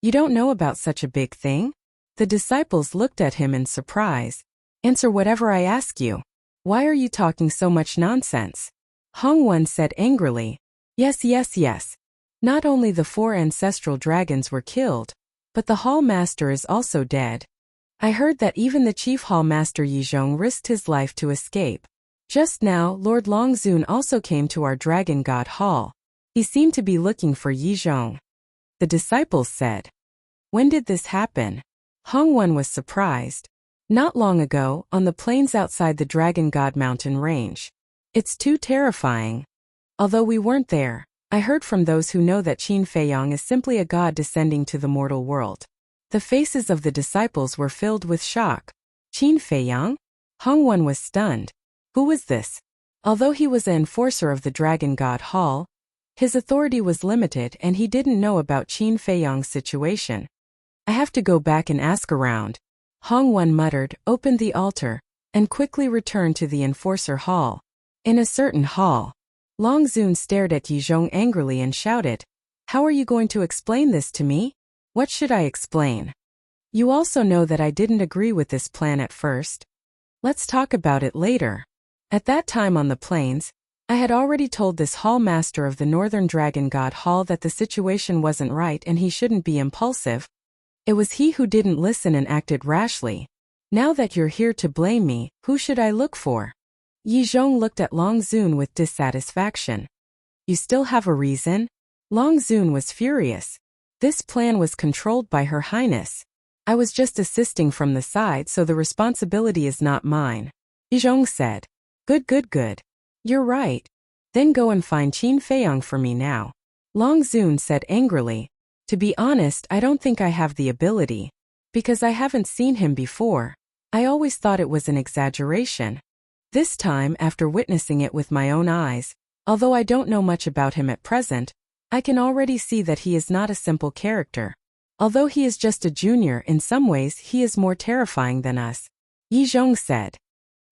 "You don't know about such a big thing?" The disciples looked at him in surprise. "Answer whatever I ask you. Why are you talking so much nonsense?" Hong Wen said angrily, "Yes, yes, yes. Not only the 4 ancestral dragons were killed, but the Hall Master is also dead. I heard that even the Chief Hall Master Yizhong risked his life to escape. Just now, Lord Longzun also came to our Dragon God Hall. He seemed to be looking for Yizhong." The disciples said. "When did this happen?" Hong Wen was surprised. "Not long ago, on the plains outside the Dragon God Mountain range. It's too terrifying. Although we weren't there, I heard from those who know that Qin Feiyong is simply a god descending to the mortal world." The faces of the disciples were filled with shock. "Qin Feiyong?" Hong Wen was stunned. Who was this? Although he was an enforcer of the Dragon God Hall, his authority was limited and he didn't know about Qin Feiyong's situation. "I have to go back and ask around," Hong Wen muttered, opened the altar, and quickly returned to the enforcer hall. In a certain hall, Longzun stared at Yizhong angrily and shouted, "How are you going to explain this to me?" "What should I explain? You also know that I didn't agree with this plan at first. Let's talk about it later." At that time on the plains, I had already told this hall master of the Northern Dragon God Hall that the situation wasn't right and he shouldn't be impulsive. It was he who didn't listen and acted rashly. Now that you're here to blame me, who should I look for? Yizhong looked at Longzun with dissatisfaction. "You still have a reason?" Longzun was furious. "This plan was controlled by Her Highness. I was just assisting from the side, so the responsibility is not mine," Yizhong said. Good, good, good. You're right. Then go and find Qin Feiyong for me now," Longzun said angrily. "To be honest, I don't think I have the ability. Because I haven't seen him before. I always thought it was an exaggeration. This time, after witnessing it with my own eyes, although I don't know much about him at present, I can already see that he is not a simple character. Although he is just a junior, in some ways he is more terrifying than us," Yizhong said.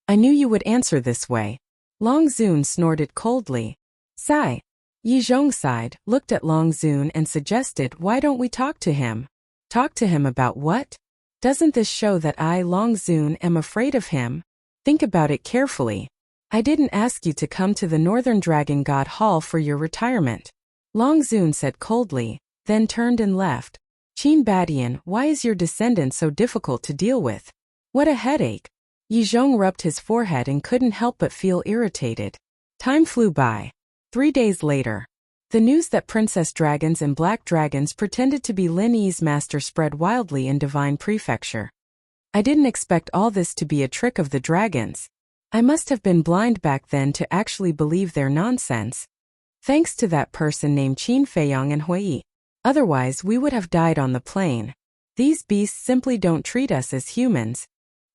"I knew you would answer this way." Longzun snorted coldly. "Sigh." Yizhong sighed, looked at Longzun and suggested, "Why don't we talk to him?" "Talk to him about what? Doesn't this show that I, Longzun, am afraid of him? Think about it carefully. I didn't ask you to come to the Northern Dragon God Hall for your retirement," Longzun said coldly, then turned and left. "Qin Badian, why is your descendant so difficult to deal with? What a headache." Yi Zhong rubbed his forehead and couldn't help but feel irritated. Time flew by. 3 days later, the news that princess dragons and black dragons pretended to be Lin Yi's master spread wildly in Divine Prefecture. I didn't expect all this to be a trick of the dragons. I must have been blind back then to actually believe their nonsense. Thanks to that person named Qin Feiyang and Hui. Otherwise we would have died on the plane. These beasts simply don't treat us as humans.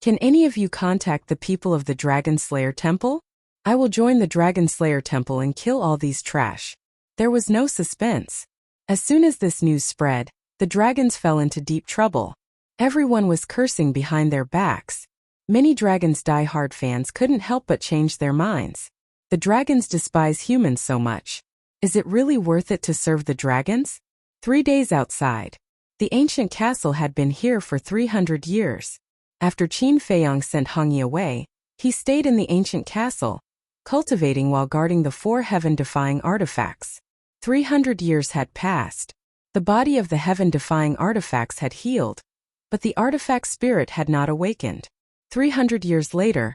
Can any of you contact the people of the Dragon Slayer Temple? I will join the Dragon Slayer Temple and kill all these trash. There was no suspense. As soon as this news spread, the dragons fell into deep trouble. Everyone was cursing behind their backs. Many dragons' die-hard fans couldn't help but change their minds. The dragons despise humans so much. Is it really worth it to serve the dragons? 3 days outside. The ancient castle had been here for 300 years. After Qin Feiyang sent Heng Yi away, he stayed in the ancient castle, cultivating while guarding the 4 heaven-defying artifacts. 300 years had passed. The body of the heaven-defying artifacts had healed, but the artifact spirit had not awakened. 300 years later,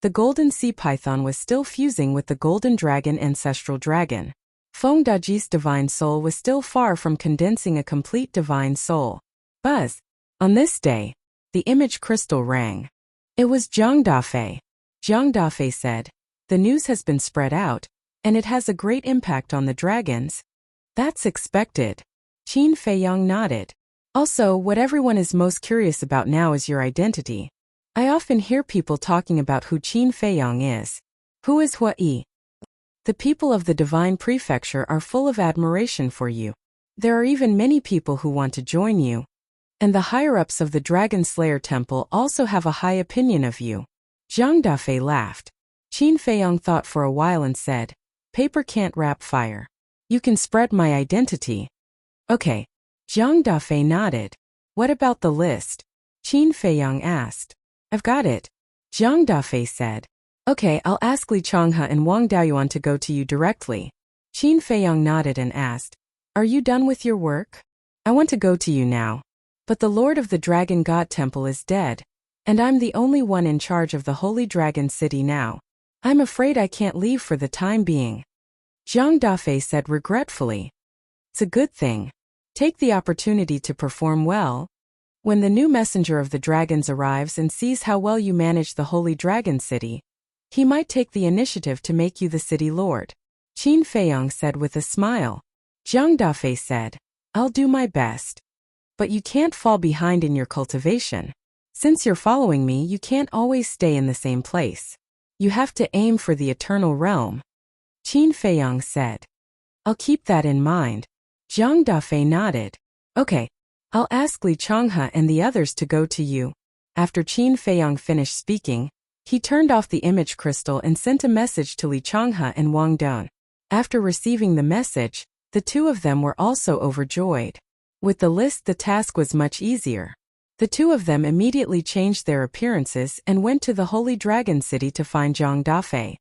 the golden sea python was still fusing with the golden dragon ancestral dragon. Feng Daji's divine soul was still far from condensing a complete divine soul. Buzz. On this day, the image crystal rang. It was Zhang Dafei. Zhang Dafei said, "The news has been spread out, and it has a great impact on the dragons." That's expected. Qin Feiyang nodded. Also, what everyone is most curious about now is your identity. I often hear people talking about who Qin Feiyang is. Who is Hui? The people of the Divine Prefecture are full of admiration for you. There are even many people who want to join you. And the higher-ups of the Dragon Slayer Temple also have a high opinion of you. Zhang Dafei laughed. Qin Feiyang thought for a while and said, "Paper can't wrap fire. You can spread my identity." Okay. Zhang Dafei nodded. What about the list? Qin Feiyang asked. I've got it. Zhang Dafei said. Okay, I'll ask Li Changhe and Wang Daoyuan to go to you directly. Qin Feiyang nodded and asked, Are you done with your work? I want to go to you now. But the Lord of the Dragon God Temple is dead, and I'm the only one in charge of the Holy Dragon City now. I'm afraid I can't leave for the time being. Zhang Dafei said regretfully. It's a good thing. Take the opportunity to perform well. When the new messenger of the dragons arrives and sees how well you manage the Holy Dragon City, he might take the initiative to make you the city lord. Qin Feiyang said with a smile. Zhang Dafei said, I'll do my best. But you can't fall behind in your cultivation. Since you're following me, you can't always stay in the same place. You have to aim for the eternal realm. Qin Feiyang said. I'll keep that in mind. Zhang Dafei nodded. Okay, I'll ask Li Changhe and the others to go to you. After Qin Feiyang finished speaking, he turned off the image crystal and sent a message to Li Changhe and Wang Dong. After receiving the message, the two of them were also overjoyed. With the list, the task was much easier. The two of them immediately changed their appearances and went to the Holy Dragon City to find Zhang Dafei.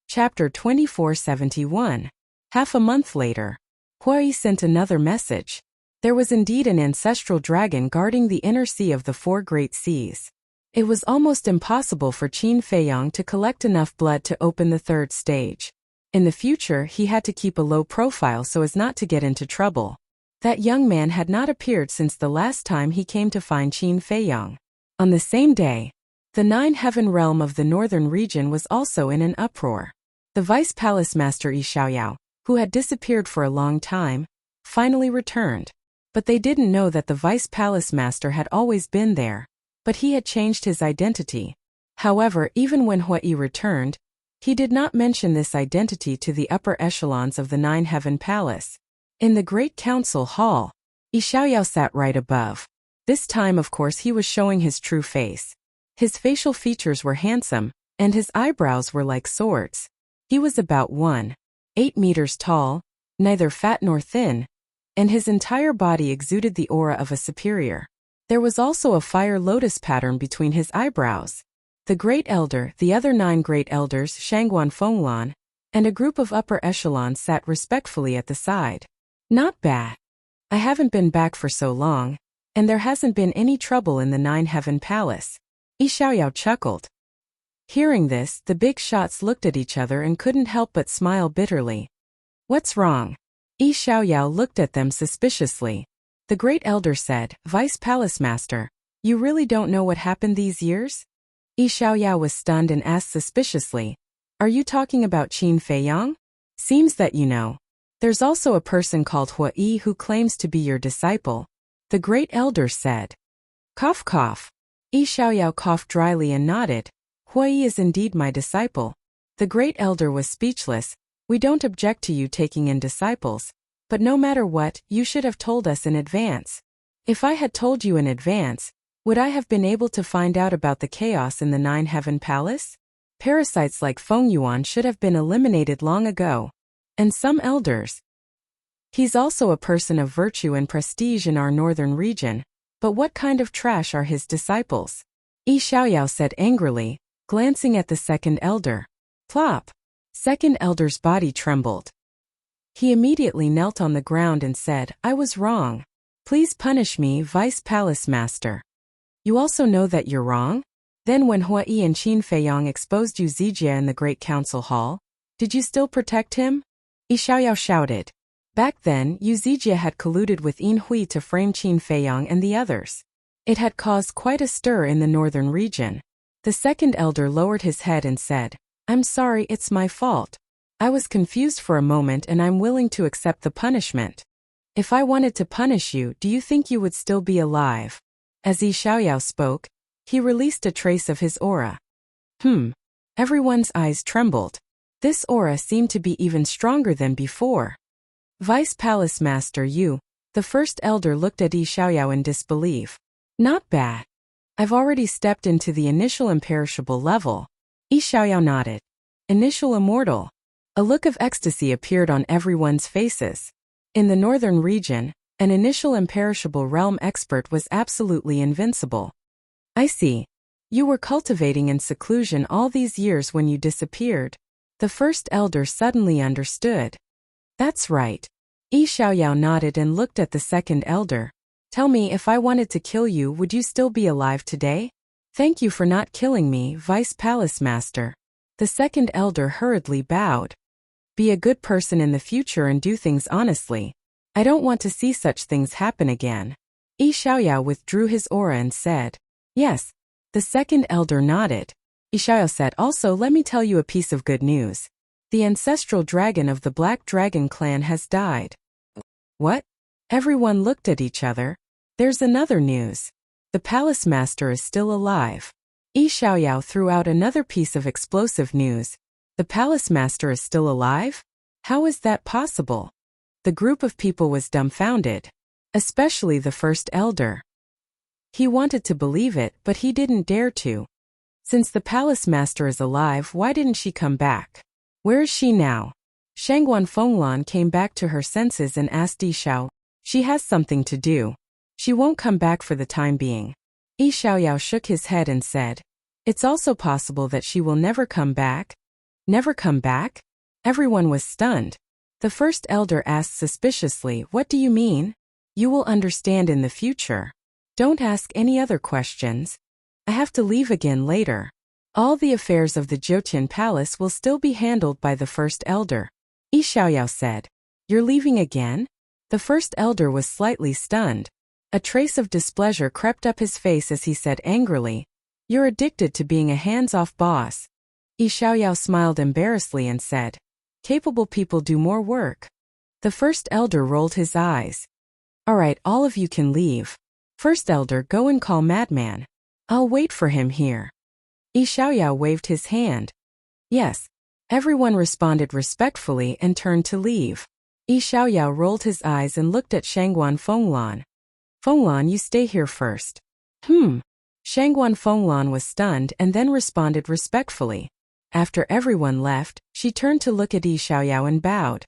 Chapter 2471. Half a month later, Hui sent another message. There was indeed an ancestral dragon guarding the inner sea of the 4 great seas. It was almost impossible for Qin Feiyang to collect enough blood to open the 3rd stage. In the future, he had to keep a low profile so as not to get into trouble. That young man had not appeared since the last time he came to find Qin Feiyang. On the same day, the 9-heaven realm of the northern region was also in an uproar. The Vice Palace Master Yi Xiaoyao, who had disappeared for a long time, finally returned. But they didn't know that the Vice Palace Master had always been there, but he had changed his identity. However, even when Hui returned, he did not mention this identity to the upper echelons of the 9-heaven palace. In the Great Council Hall, Yi Xiaoyao sat right above. This time, of course, he was showing his true face. His facial features were handsome, and his eyebrows were like swords. He was about 1.8 meters tall, neither fat nor thin, and his entire body exuded the aura of a superior. There was also a fire lotus pattern between his eyebrows. The Great Elder, the other 9 Great Elders, Shangguan Fenglan, and a group of upper echelons sat respectfully at the side. Not bad. I haven't been back for so long, And there hasn't been any trouble in the Nine-Heaven Palace. Yi Xiaoyao chuckled. Hearing this, the big shots looked at each other and couldn't help but smile bitterly. What's wrong? Yi Xiaoyao looked at them suspiciously. The Great Elder said, Vice Palace Master, you really don't know what happened these years? Yi Xiaoyao was stunned and asked suspiciously, are you talking about Qin Feiyang? Seems that you know. There's also a person called Hua Yi who claims to be your disciple. The Great Elder said. Cough cough. Yi Xiaoyao coughed dryly and nodded. Hua Yi is indeed my disciple. The Great Elder was speechless. We don't object to you taking in disciples. But no matter what, you should have told us in advance. If I had told you in advance, would I have been able to find out about the chaos in the Nine-Heaven Palace? Parasites like Feng Yuan should have been eliminated long ago. And some elders. He's also a person of virtue and prestige in our northern region. But what kind of trash are his disciples? Yi Xiaoyao said angrily, glancing at the second elder. Plop! Second elder's body trembled. He immediately knelt on the ground and said, I was wrong. Please punish me, Vice Palace Master. You also know that you're wrong? Then when Hua Yi and Qin Feiyang exposed you Zijie in the Great Council Hall, did you still protect him? Yi Xiaoyao shouted. Back then, Yu Zijie had colluded with Yin Hui to frame Qin Feiyang and the others. It had caused quite a stir in the northern region. The second elder lowered his head and said, I'm sorry, it's my fault. I was confused for a moment and I'm willing to accept the punishment. If I wanted to punish you, do you think you would still be alive? As Yi Xiaoyao spoke, he released a trace of his aura. Everyone's eyes trembled. This aura seemed to be even stronger than before. Vice Palace Master Yu, the first elder looked at Yi Xiaoyao in disbelief. Not bad. I've already stepped into the initial imperishable level. Yi Xiaoyao nodded. Initial immortal. A look of ecstasy appeared on everyone's faces. In the northern region, an initial imperishable realm expert was absolutely invincible. I see. You were cultivating in seclusion all these years when you disappeared. The first elder suddenly understood. That's right. Yi Xiaoyao nodded and looked at the second elder. Tell me, if I wanted to kill you, would you still be alive today? Thank you for not killing me, Vice Palace Master. The second elder hurriedly bowed. Be a good person in the future and do things honestly. I don't want to see such things happen again. Yi Xiaoyao withdrew his aura and said. Yes. The second elder nodded. Yi Xiaoyao said, also let me tell you a piece of good news. The ancestral dragon of the Black Dragon clan has died. What? Everyone looked at each other. There's another news. The palace master is still alive. Yi Xiaoyao threw out another piece of explosive news. The palace master is still alive? How is that possible? The group of people was dumbfounded. Especially the first elder. He wanted to believe it, but he didn't dare to. Since the palace master is alive, why didn't she come back? Where is she now? Shangguan Fenglan came back to her senses and asked Yi Xiao. She has something to do. She won't come back for the time being. Yi Xiaoyao shook his head and said. It's also possible that she will never come back. Never come back? Everyone was stunned. The first elder asked suspiciously, what do you mean? You will understand in the future. Don't ask any other questions. I have to leave again later. All the affairs of the Jiutian Palace will still be handled by the first elder. Yi Xiaoyao said. You're leaving again? The first elder was slightly stunned. A trace of displeasure crept up his face as he said angrily. You're addicted to being a hands-off boss. Yi Xiaoyao smiled embarrassedly and said. Capable people do more work. The first elder rolled his eyes. All right, all of you can leave. First elder, go and call Madman. I'll wait for him here. Yi Xiaoyao waved his hand. Yes. Everyone responded respectfully and turned to leave. Yi Xiaoyao rolled his eyes and looked at Shangguan Fenglan. Fenglan, you stay here first. Shangguan Fenglan was stunned and then responded respectfully. After everyone left, she turned to look at Yi Xiaoyao and bowed.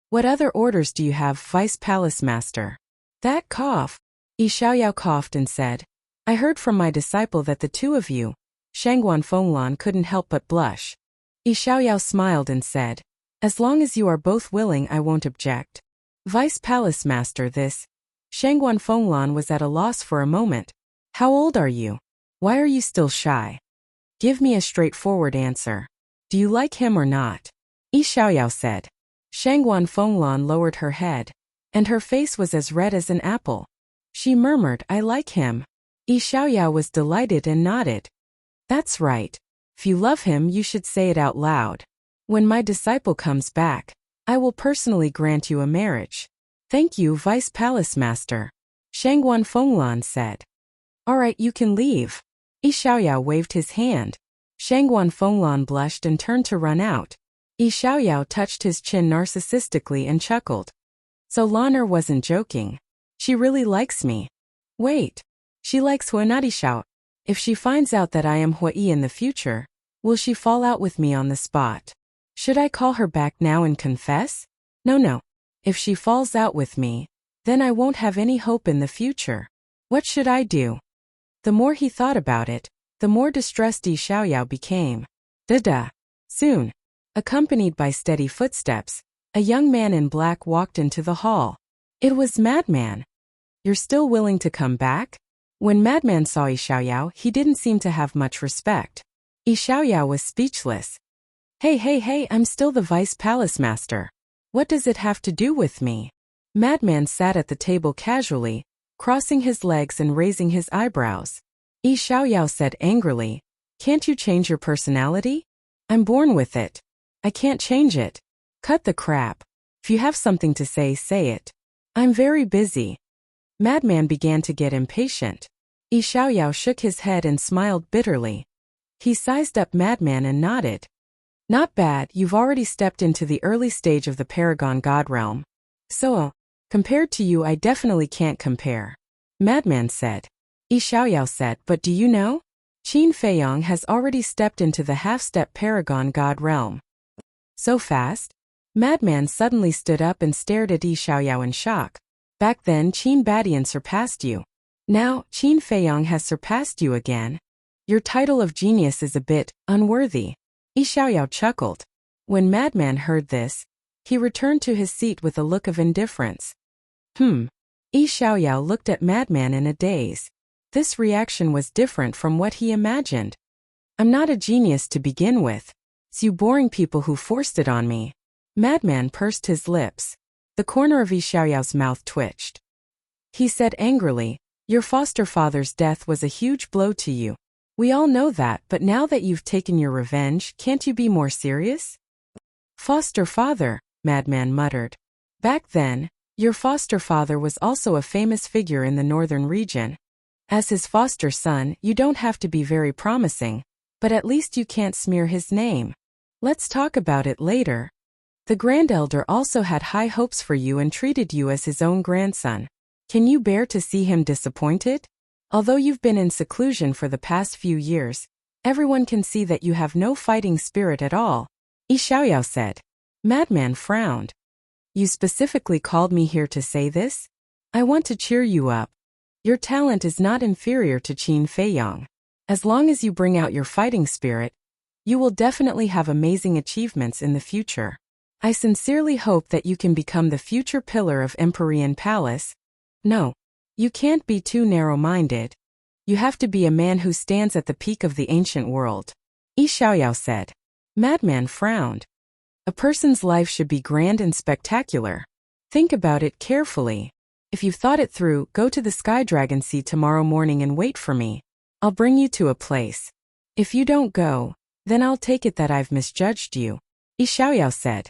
What other orders do you have, Vice Palace Master? That cough. Yi Xiaoyao coughed and said. I heard from my disciple that the two of you. Shangguan Fenglan couldn't help but blush. Yi Xiaoyao smiled and said. As long as you are both willing, I won't object. Vice Palace Master, this. Shangguan Fenglan was at a loss for a moment. How old are you? Why are you still shy? Give me a straightforward answer. Do you like him or not? Yi Xiaoyao said. Shangguan Fenglan lowered her head, and her face was as red as an apple. She murmured, I like him. Yi Xiaoyao was delighted and nodded. That's right. If you love him, you should say it out loud. When my disciple comes back, I will personally grant you a marriage. Thank you, Vice Palace Master. Shangguan Fenglan said. All right, you can leave. Yi Xiaoyao waved his hand. Shangguan Fenglan blushed and turned to run out. Yi Xiaoyao touched his chin narcissistically and chuckled. So Lan'er wasn't joking. She really likes me. Wait. She likes Huanadishao. If she finds out that I am Hui in the future, will she fall out with me on the spot? Should I call her back now and confess? No. If she falls out with me, then I won't have any hope in the future. What should I do? The more he thought about it, the more distressed Yi Xiaoyao became. Soon, accompanied by steady footsteps, a young man in black walked into the hall. It was Madman. You're still willing to come back? When Madman saw Yi Xiaoyao, he didn't seem to have much respect. Yi Xiaoyao was speechless. Hey, I'm still the Vice Palace Master. What does it have to do with me? Madman sat at the table casually, crossing his legs and raising his eyebrows. Yi Xiaoyao said angrily, Can't you change your personality? I'm born with it. I can't change it. Cut the crap. If you have something to say, say it. I'm very busy. Madman began to get impatient. Yi Xiaoyao shook his head and smiled bitterly. He sized up Madman and nodded. Not bad, you've already stepped into the early stage of the Paragon God realm. So, compared to you, I definitely can't compare. Madman said. Yi Xiaoyao said, but do you know? Qin Feiyong has already stepped into the half-step Paragon God realm. So fast? Madman suddenly stood up and stared at Yi Xiaoyao in shock. Back then, Qin Badian surpassed you. Now, Qin Feiyong has surpassed you again. Your title of genius is a bit unworthy. Yi Xiaoyao chuckled. When Madman heard this, he returned to his seat with a look of indifference. Yi Xiaoyao looked at Madman in a daze. This reaction was different from what he imagined. I'm not a genius to begin with. It's you boring people who forced it on me. Madman pursed his lips. The corner of Yi Xiaoyao's mouth twitched. He said angrily, Your foster father's death was a huge blow to you. We all know that, but now that you've taken your revenge, can't you be more serious? Foster father, Madman muttered. Back then, your foster father was also a famous figure in the northern region. As his foster son, you don't have to be very promising, but at least you can't smear his name. Let's talk about it later. The Grandelder also had high hopes for you and treated you as his own grandson. Can you bear to see him disappointed? Although you've been in seclusion for the past few years, everyone can see that you have no fighting spirit at all, Yi Xiaoyao said. Madman frowned. You specifically called me here to say this? I want to cheer you up. Your talent is not inferior to Qin Feiyong. As long as you bring out your fighting spirit, you will definitely have amazing achievements in the future. I sincerely hope that you can become the future pillar of Empyrean Palace. No. You can't be too narrow-minded. You have to be a man who stands at the peak of the ancient world, Yi Xiaoyao said. Madman frowned. A person's life should be grand and spectacular. Think about it carefully. If you've thought it through, go to the Sky Dragon Sea tomorrow morning and wait for me. I'll bring you to a place. If you don't go, then I'll take it that I've misjudged you, Yi Xiaoyao said.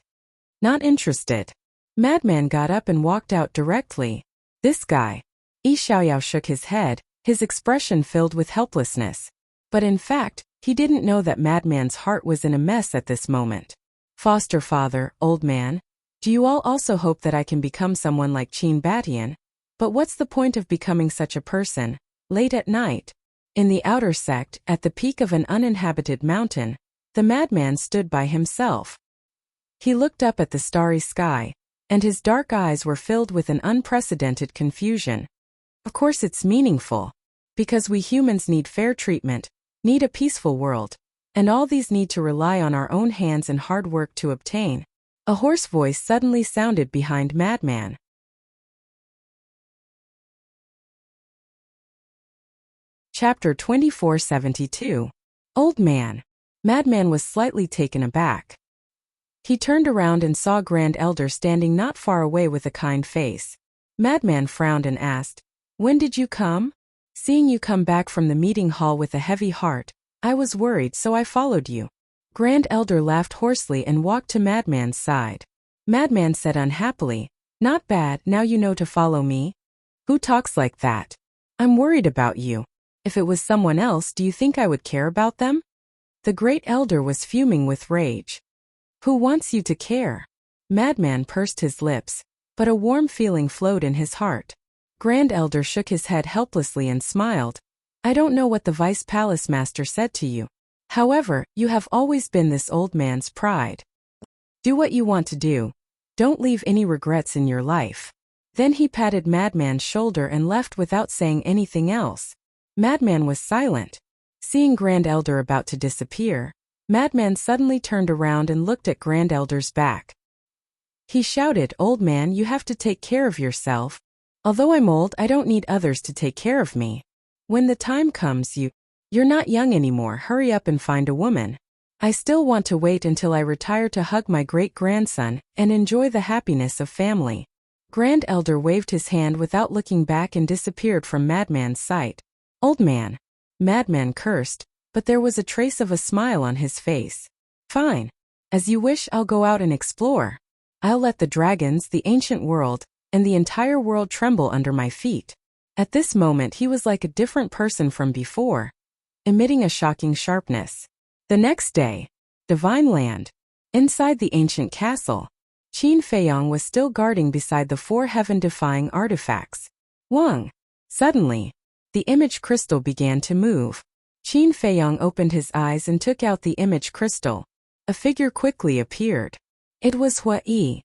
Not interested. Madman got up and walked out directly. This guy. Yi Xiaoyao shook his head, his expression filled with helplessness. But in fact, he didn't know that Madman's heart was in a mess at this moment. Foster father, old man, do you all also hope that I can become someone like Qin Badian? But what's the point of becoming such a person, late at night? In the outer sect, at the peak of an uninhabited mountain, the madman stood by himself. He looked up at the starry sky, and his dark eyes were filled with an unprecedented confusion. Of course it's meaningful. Because we humans need fair treatment, need a peaceful world, and all these need to rely on our own hands and hard work to obtain. A hoarse voice suddenly sounded behind Madman. Chapter 2472. Old Man. Madman was slightly taken aback. He turned around and saw Grand Elder standing not far away with a kind face. Madman frowned and asked, "When did you come?" "Seeing you come back from the meeting hall with a heavy heart, I was worried, so I followed you." Grand Elder laughed hoarsely and walked to Madman's side. Madman said unhappily, "Not bad, now you know to follow me." "Who talks like that? I'm worried about you. If it was someone else, do you think I would care about them?" The Great Elder was fuming with rage. "Who wants you to care?" Madman pursed his lips, but a warm feeling flowed in his heart. Grand Elder shook his head helplessly and smiled. "I don't know what the Vice Palace Master said to you. However, you have always been this old man's pride. Do what you want to do. Don't leave any regrets in your life." Then he patted Madman's shoulder and left without saying anything else. Madman was silent. Seeing Grand Elder about to disappear, Madman suddenly turned around and looked at Grand Elder's back. He shouted, "Old man, you have to take care of yourself. Although I'm old, I don't need others to take care of me. When the time comes, you're not young anymore. Hurry up and find a woman. I still want to wait until I retire to hug my great-grandson and enjoy the happiness of family." Grand Elder waved his hand without looking back and disappeared from Madman's sight. "Old man." Madman cursed, but there was a trace of a smile on his face. "Fine. As you wish, I'll go out and explore. I'll let the dragons, the ancient world, and the entire world tremble under my feet." At this moment he was like a different person from before, emitting a shocking sharpness. The next day, Divine Land. Inside the ancient castle, Qin Feiyong was still guarding beside the 4 heaven-defying artifacts. Wang. Suddenly, the image crystal began to move. Qin Feiyong opened his eyes and took out the image crystal. A figure quickly appeared. It was Hua Yi.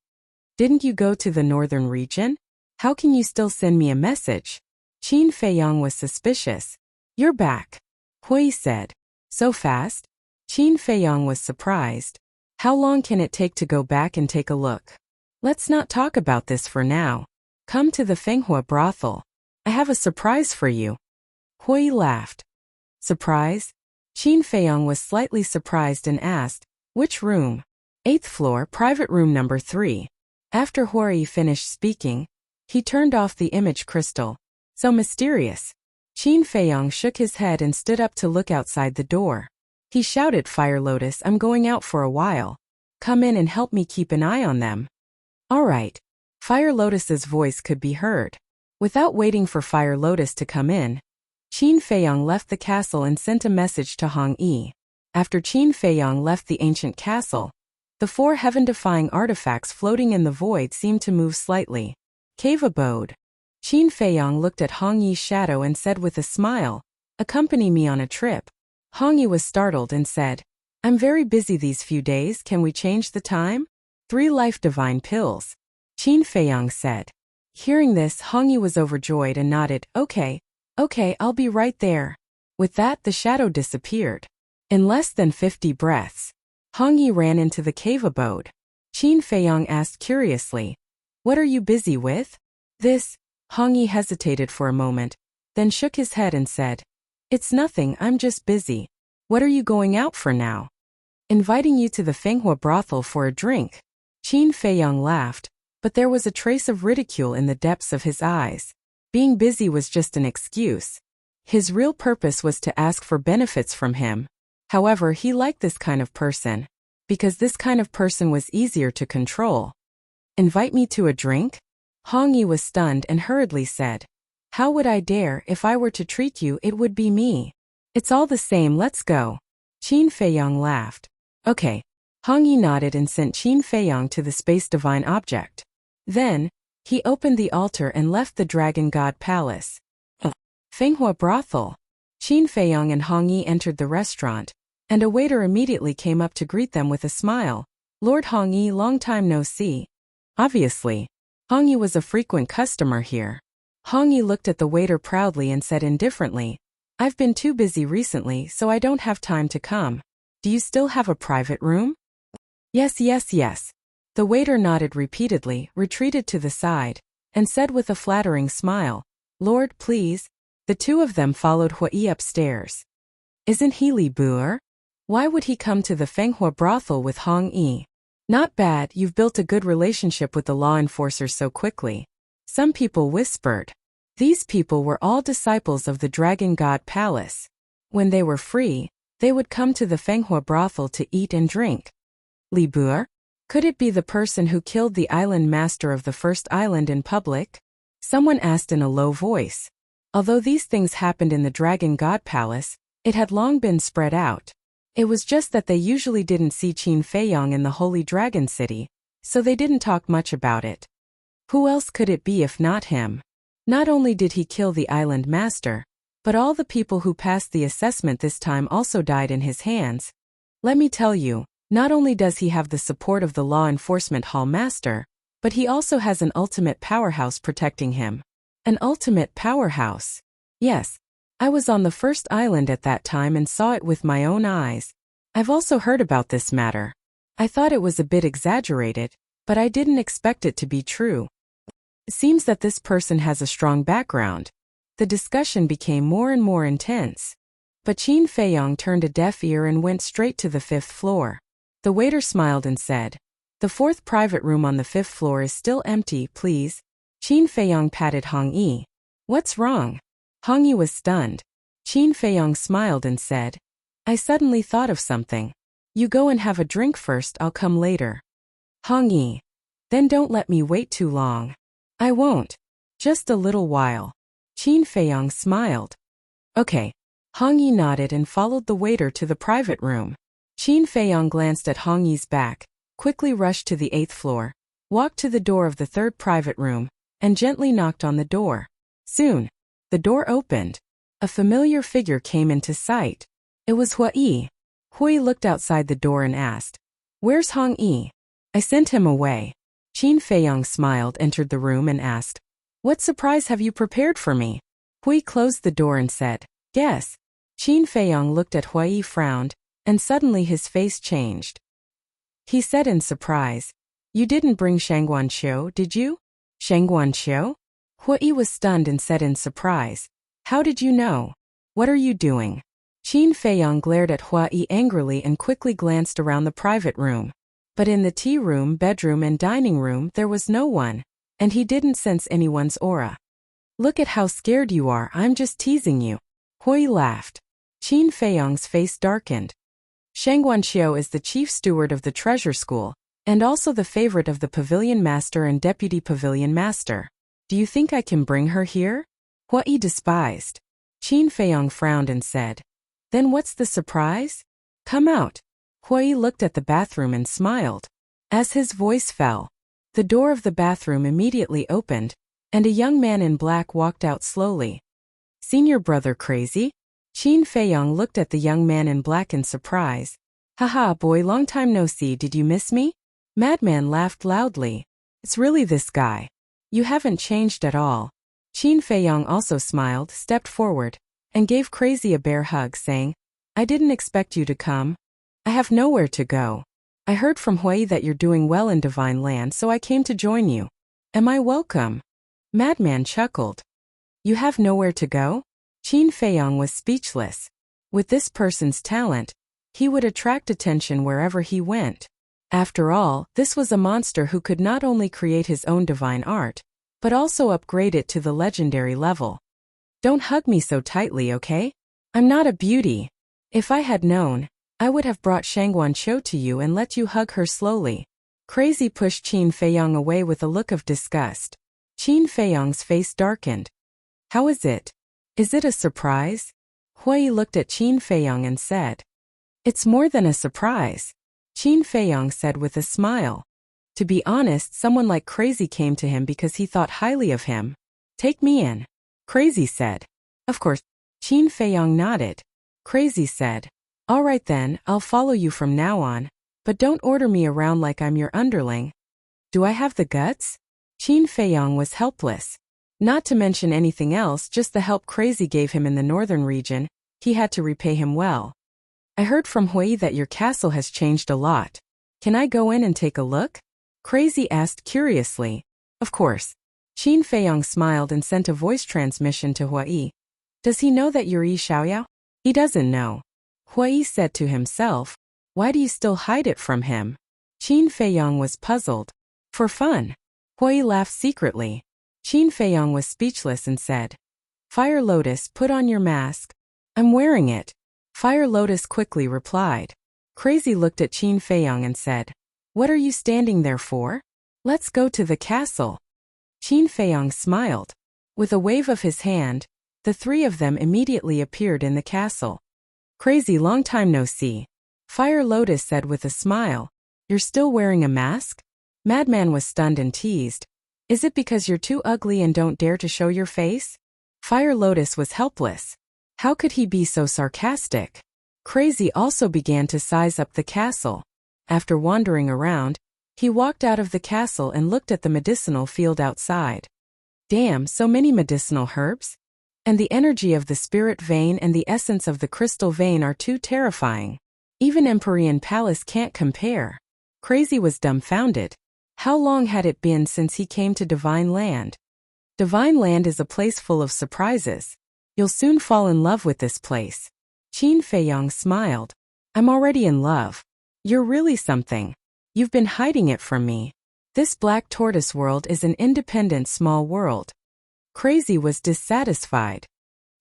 "Didn't you go to the northern region? How can you still send me a message?" Qin Feiyong was suspicious. "You're back," Hua Yi said. "So fast?" Qin Feiyong was surprised. "How long can it take to go back and take a look?" "Let's not talk about this for now. Come to the Fenghua brothel. I have a surprise for you." Hua Yi laughed. "Surprise?" Qin Feiyong was slightly surprised and asked, "Which room?" "8th floor, private room number 3. After Hua Yi finished speaking, he turned off the image crystal. "So mysterious." Qin Feiyong shook his head and stood up to look outside the door. He shouted, "Fire Lotus, I'm going out for a while. Come in and help me keep an eye on them." "All right." Fire Lotus's voice could be heard. Without waiting for Fire Lotus to come in, Qin Feiyong left the castle and sent a message to Hong Yi. After Qin Feiyong left the ancient castle, the 4 heaven-defying artifacts floating in the void seemed to move slightly. Cave abode. Qin Feiyong looked at Hong Yi's shadow and said with a smile, "Accompany me on a trip." Hong Yi was startled and said, "I'm very busy these few days, can we change the time?" 3 life divine pills. Qin Feiyong said. Hearing this, Hong Yi was overjoyed and nodded, Okay, I'll be right there." With that, the shadow disappeared. In less than 50 breaths, Hong Yi ran into the cave abode. Qin Feiyong asked curiously, "What are you busy with?" "This." Hong Yi hesitated for a moment, then shook his head and said, "It's nothing, I'm just busy." "What are you going out for now?" "Inviting you to the Fenghua brothel for a drink." Qin Feiyong laughed, but there was a trace of ridicule in the depths of his eyes. Being busy was just an excuse. His real purpose was to ask for benefits from him. However, he liked this kind of person, because this kind of person was easier to control. "Invite me to a drink?" Hong Yi was stunned and hurriedly said, "How would I dare? If I were to treat you, it would be me." "It's all the same, let's go." Qin Feiyong laughed. "Okay." Hong Yi nodded and sent Qin Feiyong to the space divine object. Then, he opened the altar and left the Dragon God Palace. Fenghua brothel. Qin Feiyong and Hong Yi entered the restaurant, and a waiter immediately came up to greet them with a smile. "Lord Hong Yi, long time no see." Obviously, Hong Yi was a frequent customer here. Hong Yi looked at the waiter proudly and said indifferently, "I've been too busy recently, so I don't have time to come. Do you still have a private room?" Yes. The waiter nodded repeatedly, retreated to the side, and said with a flattering smile, "Lord, please." The two of them followed Hui upstairs. Isn't he Li Buer? Why would he come to the Fenghua brothel with Hong Yi? Not bad, you've built a good relationship with the law enforcers so quickly. Some people whispered. These people were all disciples of the Dragon God Palace. When they were free, they would come to the Fenghua brothel to eat and drink. Li Buer? Could it be the person who killed the island master of the first island in public? Someone asked in a low voice. Although these things happened in the Dragon God Palace, it had long been spread out. It was just that they usually didn't see Qin Feiyong in the Holy Dragon City, so they didn't talk much about it. Who else could it be if not him? Not only did he kill the island master, but all the people who passed the assessment this time also died in his hands. Let me tell you, not only does he have the support of the law enforcement hall master, but he also has an ultimate powerhouse protecting him. An ultimate powerhouse? Yes. I was on the first island at that time and saw it with my own eyes. I've also heard about this matter. I thought it was a bit exaggerated, but I didn't expect it to be true. It seems that this person has a strong background. The discussion became more and more intense. But Qin Feiyong turned a deaf ear and went straight to the 5th floor. The waiter smiled and said, "The 4th private room on the 5th floor is still empty, please." Qin Feiyong patted Hong Yi. "What's wrong?" Hong Yi was stunned. Qin Feiyong smiled and said, "I suddenly thought of something. You go and have a drink first, I'll come later." Hong Yi. "Then don't let me wait too long." "I won't. Just a little while." Qin Feiyong smiled. "Okay." Hong Yi nodded and followed the waiter to the private room. Qin Feiyong glanced at Hong Yi's back, quickly rushed to the 8th floor, walked to the door of the 3rd private room, and gently knocked on the door. Soon, the door opened. A familiar figure came into sight. It was Hui. Hui looked outside the door and asked, "Where's Hong Yi?" "I sent him away." Qin Feiyong smiled, entered the room and asked, "What surprise have you prepared for me?" Hui closed the door and said, "Guess." Qin Feiyong looked at Hui, frowned, and suddenly his face changed. He said in surprise, "You didn't bring Shangguan Qiu, did you?" "Shangguan Qiu?" Hui was stunned and said in surprise, "How did you know? What are you doing?" Qin Feiyong glared at Hui angrily and quickly glanced around the private room. But in the tea room, bedroom and dining room there was no one, and he didn't sense anyone's aura. "Look at how scared you are, I'm just teasing you." Hui laughed. Qin Feiyong's face darkened. Shangguan Qiu is the chief steward of the treasure school, and also the favorite of the pavilion master and deputy pavilion master. "Do you think I can bring her here?" Hui despised. Qin Feiyong frowned and said, "Then what's the surprise? Come out." Hui looked at the bathroom and smiled. As his voice fell, the door of the bathroom immediately opened, and a young man in black walked out slowly. "Seen your brother crazy?" Qin Feiyong looked at the young man in black in surprise. "Haha, boy, long time no see, did you miss me?" Madman laughed loudly. "It's really this guy. You haven't changed at all." Qin Feiyong also smiled, stepped forward, and gave Crazy a bear hug, saying, "I didn't expect you to come. I have nowhere to go. I heard from Hui that you're doing well in Divine Land, so I came to join you. Am I welcome?" Madman chuckled. "You have nowhere to go?" Qin Feiyong was speechless. With this person's talent, he would attract attention wherever he went. After all, this was a monster who could not only create his own divine art, but also upgrade it to the legendary level. "Don't hug me so tightly, okay? I'm not a beauty. If I had known, I would have brought Shangguan Qiu to you and let you hug her slowly." Crazy pushed Qin Feiyong away with a look of disgust. Qin Feiyong's face darkened. "How is it? Is it a surprise?" Hui looked at Qin Feiyong and said, "It's more than a surprise." Qin Feiyong said with a smile. To be honest, someone like Crazy came to him because he thought highly of him. "Take me in," Crazy said. "Of course." Qin Feiyong nodded. Crazy said, "All right then, I'll follow you from now on, but don't order me around like I'm your underling." "Do I have the guts?" Qin Feiyong was helpless. Not to mention anything else, just the help Crazy gave him in the northern region, he had to repay him well. "I heard from Hui that your castle has changed a lot. Can I go in and take a look?" Crazy asked curiously. "Of course." Qin Feiyong smiled and sent a voice transmission to Hui. Does he know that you're Yi Xiaoyao? He doesn't know. Hui said to himself. Why do you still hide it from him? Qin Feiyong was puzzled. For fun. Hui laughed secretly. Qin Feiyong was speechless and said, Fire Lotus, put on your mask. I'm wearing it. Fire Lotus quickly replied. Crazy looked at Qin Feiyong and said, What are you standing there for? Let's go to the castle. Qin Feiyong smiled. With a wave of his hand, the three of them immediately appeared in the castle. Crazy, long time no see. Fire Lotus said with a smile. You're still wearing a mask? Madman was stunned and teased. Is it because you're too ugly and don't dare to show your face? Fire Lotus was helpless. How could he be so sarcastic? Crazy also began to size up the castle. After wandering around, he walked out of the castle and looked at the medicinal field outside. Damn, so many medicinal herbs? And the energy of the spirit vein and the essence of the crystal vein are too terrifying. Even Empyrean Palace can't compare. Crazy was dumbfounded. How long had it been since he came to Divine Land? Divine Land is a place full of surprises. You'll soon fall in love with this place. Qin Feiyong smiled. I'm already in love. You're really something. You've been hiding it from me. This black tortoise world is an independent small world. Crazy was dissatisfied.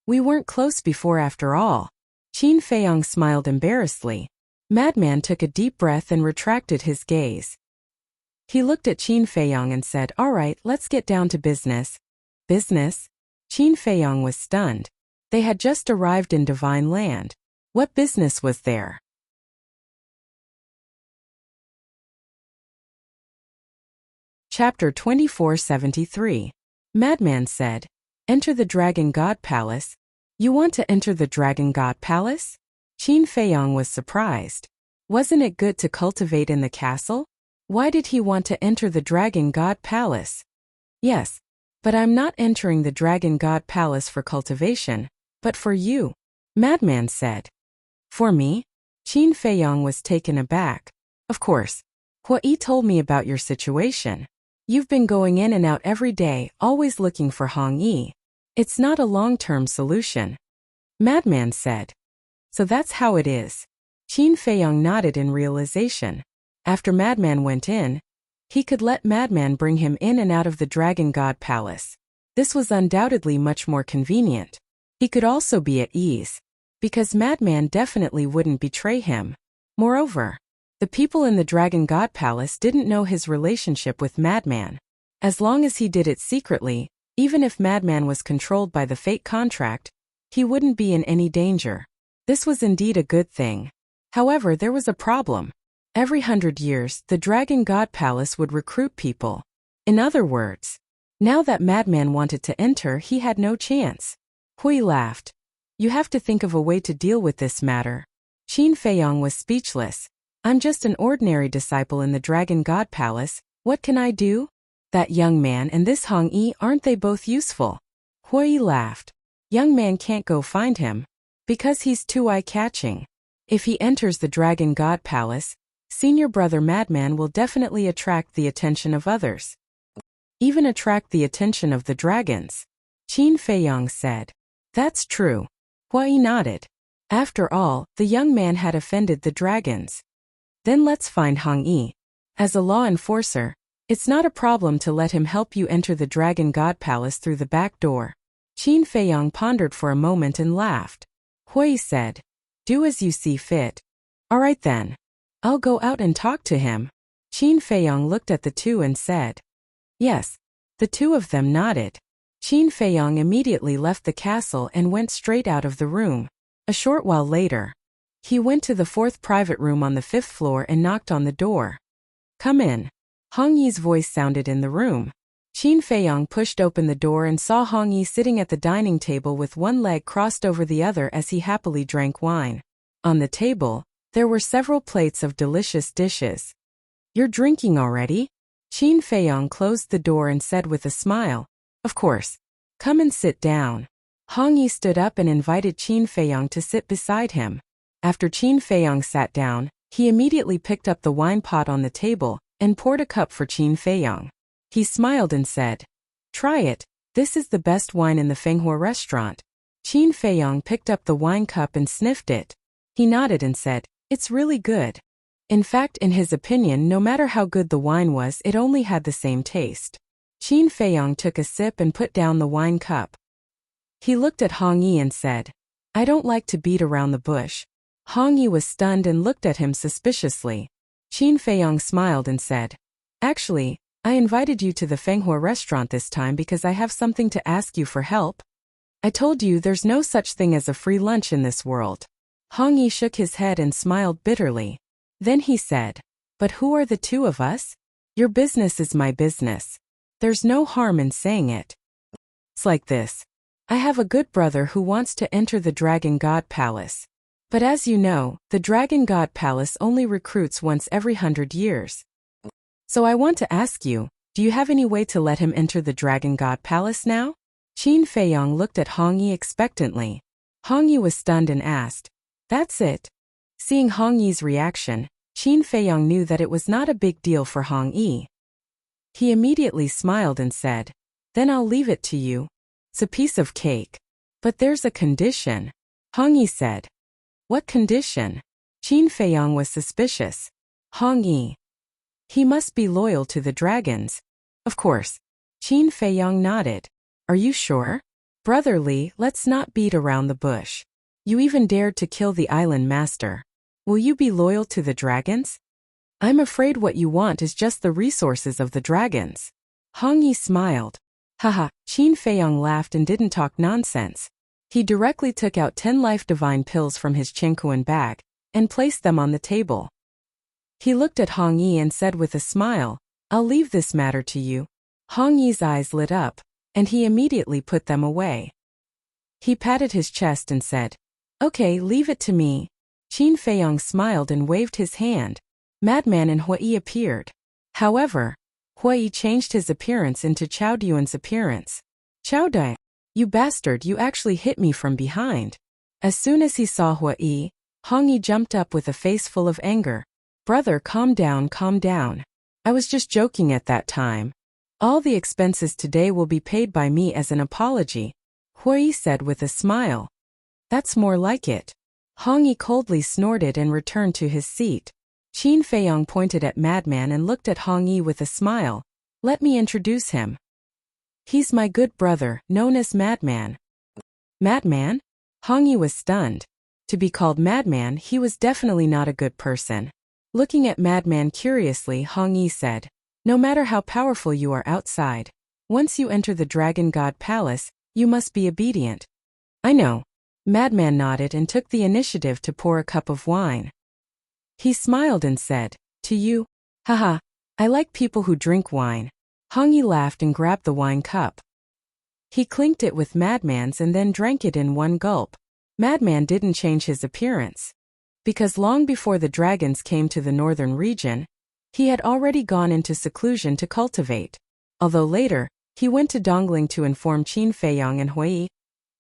We weren't close before after all. Qin Feiyong smiled embarrassedly. Madman took a deep breath and retracted his gaze. He looked at Qin Feiyong and said, All right, let's get down to business. Business? Qin Feiyong was stunned. They had just arrived in Divine Land. What business was there? Chapter 2473. Madman said, Enter the Dragon God Palace. You want to enter the Dragon God Palace? Qin Feiyong was surprised. Wasn't it good to cultivate in the castle? Why did he want to enter the Dragon God Palace? Yes, but I'm not entering the Dragon God Palace for cultivation, but for you, Madman said. For me? Qin Feiyong was taken aback. Of course. Hui told me about your situation. You've been going in and out every day, always looking for Hong Yi. It's not a long-term solution. Madman said. So that's how it is. Qin Feiyong nodded in realization. After Madman went in, he could let Madman bring him in and out of the Dragon God Palace. This was undoubtedly much more convenient. He could also be at ease, because Madman definitely wouldn't betray him. Moreover, the people in the Dragon God Palace didn't know his relationship with Madman. As long as he did it secretly, even if Madman was controlled by the fate contract, he wouldn't be in any danger. This was indeed a good thing. However, there was a problem. Every 100 years, the Dragon God Palace would recruit people. In other words, now that Madman wanted to enter, he had no chance. Hui laughed. You have to think of a way to deal with this matter. Qin Feiyong was speechless. I'm just an ordinary disciple in the Dragon God Palace. What can I do? That young man and this Hong Yi, aren't they both useful? Hui laughed. Young man can't go find him, because he's too eye-catching. If he enters the Dragon God Palace, senior brother Madman will definitely attract the attention of others. Even attract the attention of the dragons. Qin Feiyong said. That's true. Hui nodded. After all, the young man had offended the dragons. Then let's find Hong Yi. As a law enforcer, it's not a problem to let him help you enter the Dragon God Palace through the back door. Qin Feiyong pondered for a moment and laughed. Hui said, Do as you see fit. All right then. I'll go out and talk to him. Qin Feiyong looked at the two and said. Yes. The two of them nodded. Qin Feiyong immediately left the castle and went straight out of the room. A short while later, he went to the fourth private room on the 5th floor and knocked on the door. Come in. Hong Yi's voice sounded in the room. Qin Feiyong pushed open the door and saw Hong Yi sitting at the dining table with one leg crossed over the other as he happily drank wine. On the table, there were several plates of delicious dishes. You're drinking already? Qin Feiyong closed the door and said with a smile. Of course. Come and sit down. Hong Yi stood up and invited Qin Feiyong to sit beside him. After Qin Feiyong sat down, he immediately picked up the wine pot on the table and poured a cup for Qin Feiyong. He smiled and said, Try it, this is the best wine in the Fenghua restaurant. Qin Feiyong picked up the wine cup and sniffed it. He nodded and said, "It's really good." In fact, in his opinion, no matter how good the wine was, it only had the same taste. Qin Feiyong took a sip and put down the wine cup. He looked at Hong Yi and said, "I don't like to beat around the bush." Hong Yi was stunned and looked at him suspiciously. Qin Feiyong smiled and said, "Actually, I invited you to the Fenghua restaurant this time because I have something to ask you for help. I told you there's no such thing as a free lunch in this world." Hong Yi shook his head and smiled bitterly. Then he said, "But who are the two of us? Your business is my business. There's no harm in saying it. It's like this. I have a good brother who wants to enter the Dragon God Palace. But as you know, the Dragon God Palace only recruits once every 100 years. So I want to ask you, do you have any way to let him enter the Dragon God Palace now?" Qin Feiyong looked at Hong Yi expectantly. Hong Yi was stunned and asked, "That's it?" Seeing Hong Yi's reaction, Qin Feiyong knew that it was not a big deal for Hong Yi. He immediately smiled and said, "Then I'll leave it to you. It's a piece of cake. But there's a condition." Hong Yi said, "What condition?" Qin Feiyong was suspicious. Hong Yi. "He must be loyal to the dragons." "Of course." Qin Feiyong nodded. "Are you sure?" "Brother Li, let's not beat around the bush. You even dared to kill the island master. Will you be loyal to the dragons?" "I'm afraid what you want is just the resources of the dragons." Hong Yi smiled. Haha, Qin Feiyong laughed and didn't talk nonsense. He directly took out 10 life divine pills from his Chenkuan bag and placed them on the table. He looked at Hong Yi and said with a smile, "I'll leave this matter to you." Hong Yi's eyes lit up, and he immediately put them away. He patted his chest and said, "Okay, leave it to me." Qin Feiyong smiled and waved his hand. Madman and Hui appeared. However, Hui changed his appearance into Chao Duan's appearance. "Chao Dai, you bastard, you actually hit me from behind." As soon as he saw Hui, Hong Yi jumped up with a face full of anger. "Brother, calm down, calm down. I was just joking at that time. All the expenses today will be paid by me as an apology," Hui said with a smile. "That's more like it." Hong Yi coldly snorted and returned to his seat. Qin Feiyong pointed at Madman and looked at Hong Yi with a smile. "Let me introduce him. He's my good brother, known as Madman." "Madman?" Hong Yi was stunned. To be called Madman, he was definitely not a good person. Looking at Madman curiously, Hong Yi said, "No matter how powerful you are outside, once you enter the Dragon God Palace, you must be obedient." "I know." Madman nodded and took the initiative to pour a cup of wine. He smiled and said, "To you? Haha, I like people who drink wine." Hong Yi laughed and grabbed the wine cup. He clinked it with Madman's and then drank it in one gulp. Madman didn't change his appearance. Because long before the dragons came to the northern region, he had already gone into seclusion to cultivate. Although later, he went to Dongling to inform Qin Feiyong and Hui.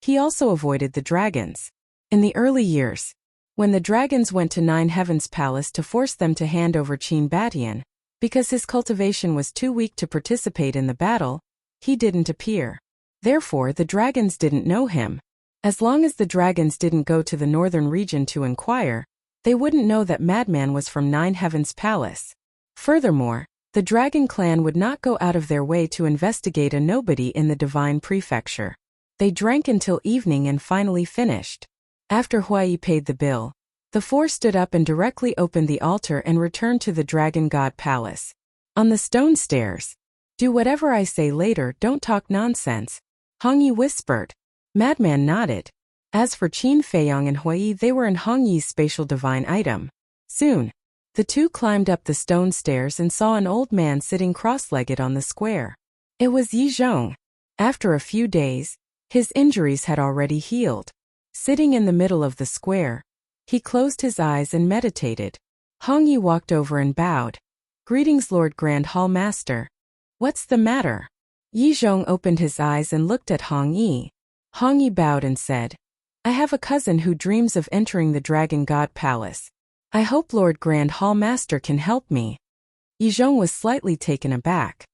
He also avoided the dragons. In the early years, when the dragons went to Nine Heavens Palace to force them to hand over Qin Batian, because his cultivation was too weak to participate in the battle, he didn't appear. Therefore, the dragons didn't know him. As long as the dragons didn't go to the northern region to inquire, they wouldn't know that Madman was from Nine Heavens Palace. Furthermore, the dragon clan would not go out of their way to investigate a nobody in the divine prefecture. They drank until evening and finally finished. After Hui paid the bill, the four stood up and directly opened the altar and returned to the Dragon God Palace. On the stone stairs, "Do whatever I say later, don't talk nonsense," Hong Yi whispered. Madman nodded. As for Qin Feiyong and Hui, they were in Hong Yi's spatial divine item. Soon, the two climbed up the stone stairs and saw an old man sitting cross-legged on the square. It was Yi Zhong. After a few days, his injuries had already healed. Sitting in the middle of the square, he closed his eyes and meditated. Hong Yi walked over and bowed. "Greetings, Lord Grand Hall Master." "What's the matter?" Yi Zhong opened his eyes and looked at Hong Yi. Hong Yi bowed and said, "I have a cousin who dreams of entering the Dragon God Palace. I hope Lord Grand Hall Master can help me." Yi Zhong was slightly taken aback.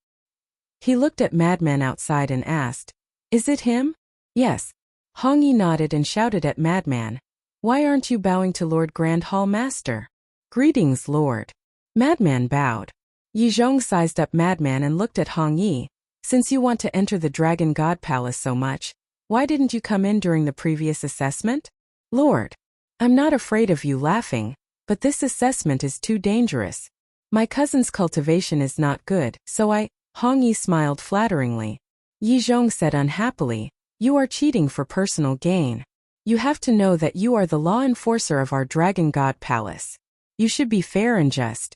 He looked at Madman outside and asked, "Is it him?" "Yes." Hong Yi nodded and shouted at Madman. Why aren't you bowing to Lord Grand Hall Master? Greetings, Lord. Madman bowed. Yi Zhong sized up Madman and looked at Hong Yi. Since you want to enter the Dragon God Palace so much, why didn't you come in during the previous assessment? Lord, I'm not afraid of you laughing, but this assessment is too dangerous. My cousin's cultivation is not good, so Hong Yi smiled flatteringly. Yi Zhong said unhappily, you are cheating for personal gain. You have to know that you are the law enforcer of our Dragon God Palace. You should be fair and just.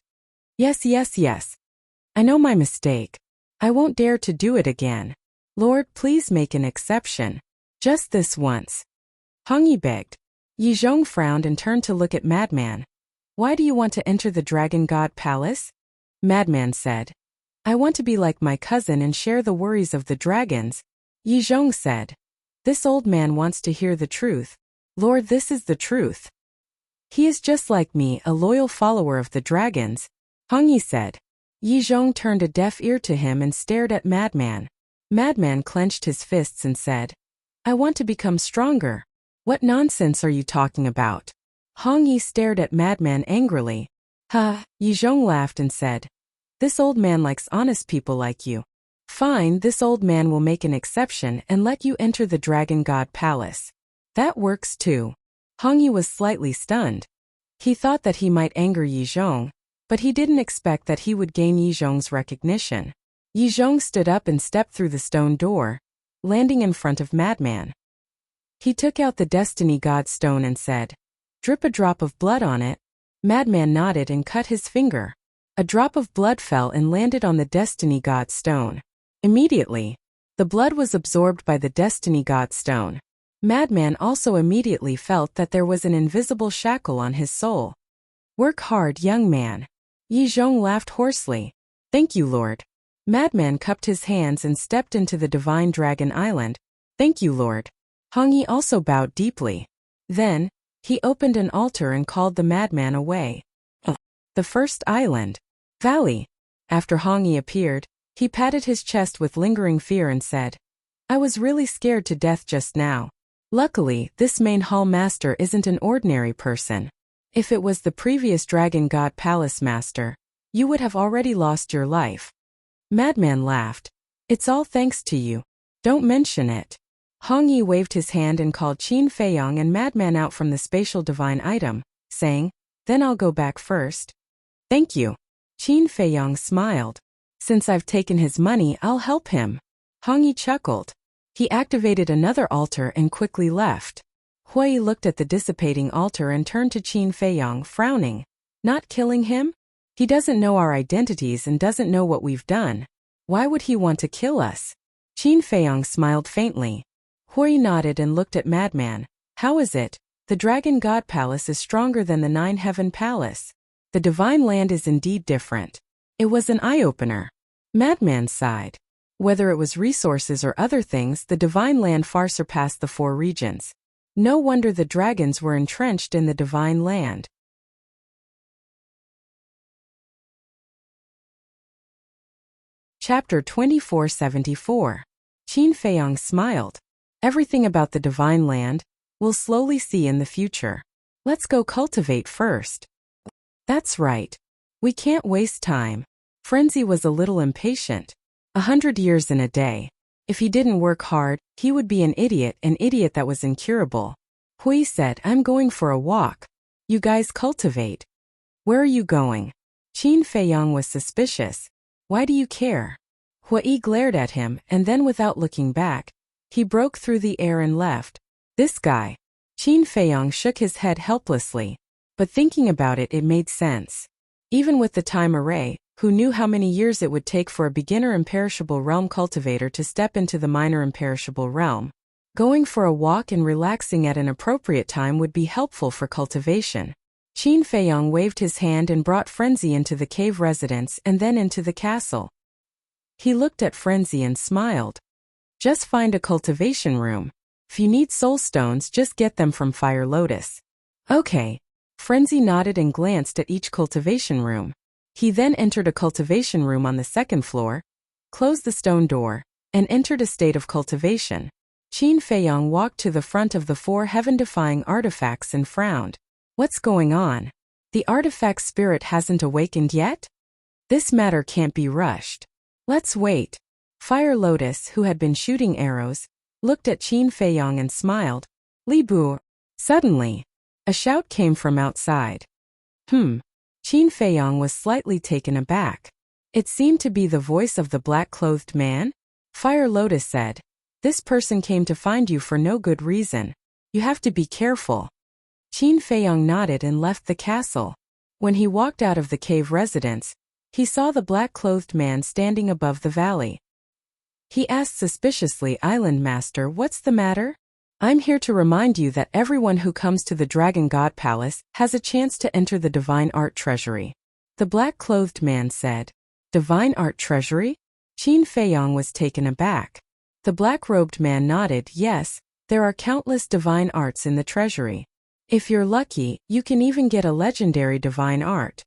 Yes. I know my mistake. I won't dare to do it again. Lord, please make an exception. Just this once. Hong Yi begged. Yi Zhong frowned and turned to look at Madman. Why do you want to enter the Dragon God Palace? Madman said. I want to be like my cousin and share the worries of the dragons. Yi Zhong said. This old man wants to hear the truth. Lord, this is the truth. He is just like me, a loyal follower of the dragons. Hong Yi said. Yi Zhong turned a deaf ear to him and stared at Madman. Madman clenched his fists and said, I want to become stronger. What nonsense are you talking about? Hong Yi stared at Madman angrily. Yi Zhong laughed and said, this old man likes honest people like you. Fine, this old man will make an exception and let you enter the Dragon God Palace. That works too. Hong Yi was slightly stunned. He thought that he might anger Yi Zhong, but he didn't expect that he would gain Yi Zhong's recognition. Yi Zhong stood up and stepped through the stone door, landing in front of Madman. He took out the Destiny God stone and said, drip a drop of blood on it. Madman nodded and cut his finger. A drop of blood fell and landed on the Destiny God stone. Immediately, the blood was absorbed by the Destiny God stone. Madman also immediately felt that there was an invisible shackle on his soul. Work hard, young man. Yi Zhong laughed hoarsely. Thank you, Lord. Madman cupped his hands and stepped into the Divine Dragon Island. Thank you, Lord. Hong Yi also bowed deeply. Then, he opened an altar and called the madman away. The first island. Valley. After Hong Yi appeared, he patted his chest with lingering fear and said, I was really scared to death just now. Luckily, this main hall master isn't an ordinary person. If it was the previous Dragon God Palace master, you would have already lost your life. Madman laughed. It's all thanks to you. Don't mention it. Hong Yi waved his hand and called Qin Feiyong and Madman out from the spatial divine item, saying, then I'll go back first. Thank you. Qin Feiyong smiled. Since I've taken his money, I'll help him. Hong Yi chuckled. He activated another altar and quickly left. Hui looked at the dissipating altar and turned to Qin Feiyong, frowning. Not killing him? He doesn't know our identities and doesn't know what we've done. Why would he want to kill us? Qin Feiyong smiled faintly. Hui nodded and looked at Madman. How is it? The Dragon God Palace is stronger than the Nine Heaven Palace. The Divine Land is indeed different. It was an eye-opener. Madman sighed. Whether it was resources or other things, the Divine Land far surpassed the four regions. No wonder the dragons were entrenched in the Divine Land. Chapter 2474. Qin Feiyong smiled. Everything about the Divine Land, we'll slowly see in the future. Let's go cultivate first. That's right. We can't waste time. Frenzy was a little impatient. 100 years in a day. If he didn't work hard, he would be an idiot that was incurable. Hui said, I'm going for a walk. You guys cultivate. Where are you going? Qin Feiyong was suspicious. Why do you care? Hui glared at him, and then without looking back, he broke through the air and left. This guy. Qin Feiyong shook his head helplessly. But thinking about it, it made sense. Even with the time array, who knew how many years it would take for a beginner imperishable realm cultivator to step into the minor imperishable realm? Going for a walk and relaxing at an appropriate time would be helpful for cultivation. Qin Feiyong waved his hand and brought Frenzy into the cave residence and then into the castle. He looked at Frenzy and smiled. Just find a cultivation room. If you need soul stones, just get them from Fire Lotus. Okay. Frenzy nodded and glanced at each cultivation room. He then entered a cultivation room on the second floor, closed the stone door, and entered a state of cultivation. Qin Feiyong walked to the front of the 4 heaven-defying artifacts and frowned. What's going on? The artifact spirit hasn't awakened yet? This matter can't be rushed. Let's wait. Fire Lotus, who had been shooting arrows, looked at Qin Feiyong and smiled. Li Bu. Suddenly, a shout came from outside. Qin Feiyong was slightly taken aback. It seemed to be the voice of the black-clothed man. Fire Lotus said, "This person came to find you for no good reason. You have to be careful." Qin Feiyong nodded and left the castle. When he walked out of the cave residence, he saw the black-clothed man standing above the valley. He asked suspiciously, "Island Master, what's the matter?" "I'm here to remind you that everyone who comes to the Dragon God Palace has a chance to enter the Divine Art Treasury," the black-clothed man said. Divine Art Treasury? Qin Feiyong was taken aback. The black-robed man nodded. Yes, there are countless divine arts in the treasury. If you're lucky, you can even get a legendary divine art.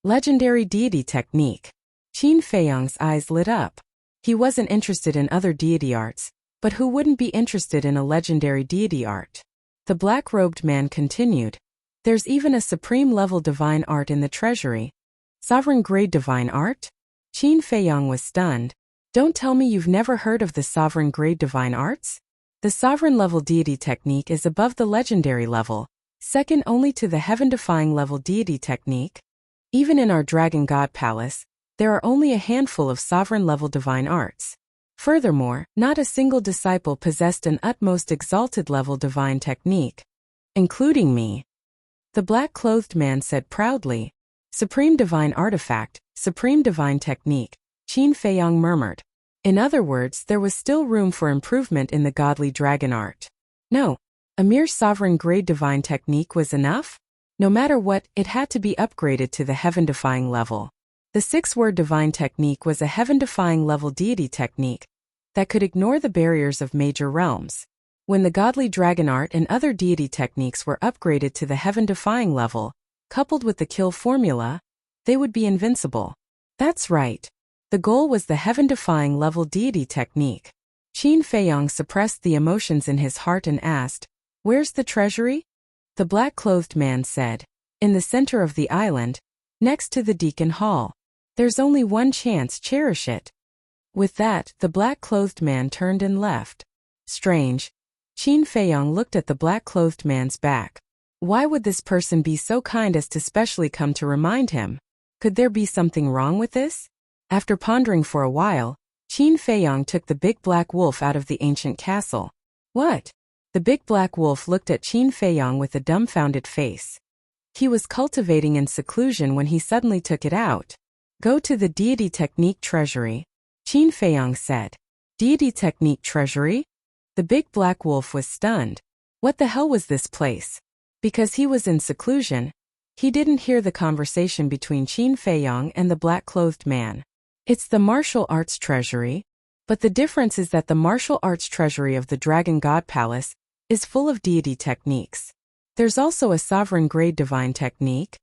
Legendary deity technique. Qin Feiyong's eyes lit up. He wasn't interested in other deity arts, but who wouldn't be interested in a legendary deity art? The black-robed man continued. There's even a supreme-level divine art in the treasury. Sovereign-grade divine art? Qin Feiyong was stunned. Don't tell me you've never heard of the sovereign-grade divine arts? The sovereign-level deity technique is above the legendary level, second only to the heaven-defying level deity technique. Even in our Dragon God Palace, there are only a handful of sovereign-level divine arts. Furthermore, not a single disciple possessed an utmost exalted level divine technique, including me. The black-clothed man said proudly. Supreme divine artifact, supreme divine technique, Qin Feiyong murmured. In other words, there was still room for improvement in the godly dragon art. No, a mere sovereign-grade divine technique was enough? No matter what, it had to be upgraded to the heaven-defying level. The 6-word divine technique was a heaven-defying level deity technique that could ignore the barriers of major realms. When the godly dragon art and other deity techniques were upgraded to the heaven-defying level, coupled with the kill formula, they would be invincible. That's right. The goal was the heaven-defying level deity technique. Qin Feiyong suppressed the emotions in his heart and asked, "Where's the treasury?" The black-clothed man said, "In the center of the island, next to the Deacon Hall. There's only one chance, cherish it." With that, the black-clothed man turned and left. Strange. Qin Feiyong looked at the black-clothed man's back. Why would this person be so kind as to specially come to remind him? Could there be something wrong with this? After pondering for a while, Qin Feiyong took the big black wolf out of the ancient castle. What? The big black wolf looked at Qin Feiyong with a dumbfounded face. He was cultivating in seclusion when he suddenly took it out. Go to the Deity Technique Treasury, Qin Feiyong said. Deity Technique Treasury? The big black wolf was stunned. What the hell was this place? Because he was in seclusion, he didn't hear the conversation between Qin Feiyong and the black-clothed man. It's the martial arts treasury, but the difference is that the martial arts treasury of the Dragon God Palace is full of deity techniques. There's also a sovereign-grade divine technique.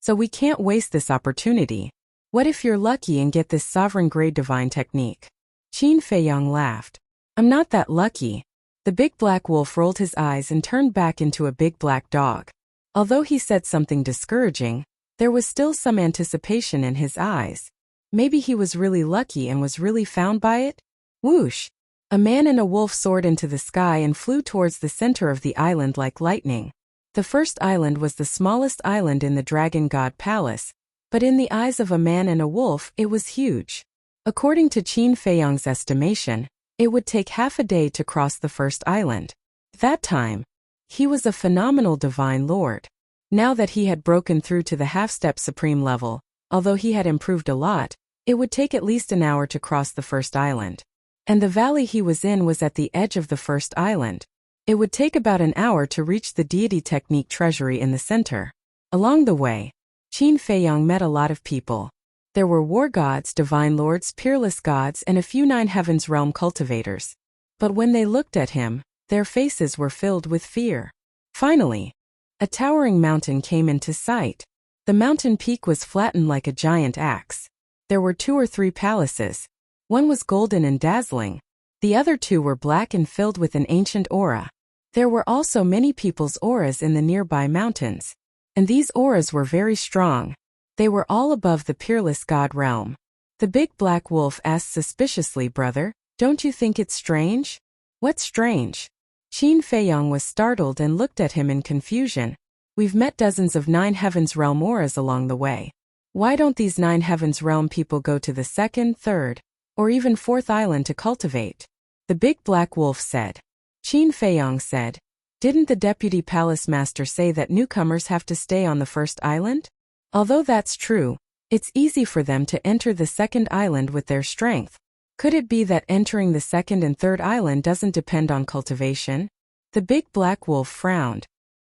So we can't waste this opportunity. What if you're lucky and get this sovereign-grade divine technique? Qin Feiyong laughed. I'm not that lucky. The big black wolf rolled his eyes and turned back into a big black dog. Although he said something discouraging, there was still some anticipation in his eyes. Maybe he was really lucky and was really found by it? Whoosh! A man and a wolf soared into the sky and flew towards the center of the island like lightning. The first island was the smallest island in the Dragon God Palace, but in the eyes of a man and a wolf, it was huge. According to Qin Feiyong's estimation, it would take half a day to cross the first island. That time, he was a phenomenal divine lord. Now that he had broken through to the half-step supreme level, although he had improved a lot, it would take at least an hour to cross the first island. And the valley he was in was at the edge of the first island. It would take about an hour to reach the Deity Technique Treasury in the center. Along the way, Qin Feiyong met a lot of people. There were war gods, divine lords, peerless gods, and a few Nine Heavens realm cultivators. But when they looked at him, their faces were filled with fear. Finally, a towering mountain came into sight. The mountain peak was flattened like a giant axe. There were 2 or 3 palaces. One was golden and dazzling. The other two were black and filled with an ancient aura. There were also many people's auras in the nearby mountains. And these auras were very strong. They were all above the peerless god realm. The big black wolf asked suspiciously, "Brother, don't you think it's strange?" "What's strange?" Qin Feiyang was startled and looked at him in confusion. "We've met dozens of Nine Heavens Realm auras along the way. Why don't these Nine Heavens Realm people go to the second, third, or even fourth island to cultivate?" The big black wolf said. Qin Feiyang said, "Didn't the deputy palace master say that newcomers have to stay on the first island? Although that's true, it's easy for them to enter the second island with their strength. Could it be that entering the second and third island doesn't depend on cultivation?" The big black wolf frowned.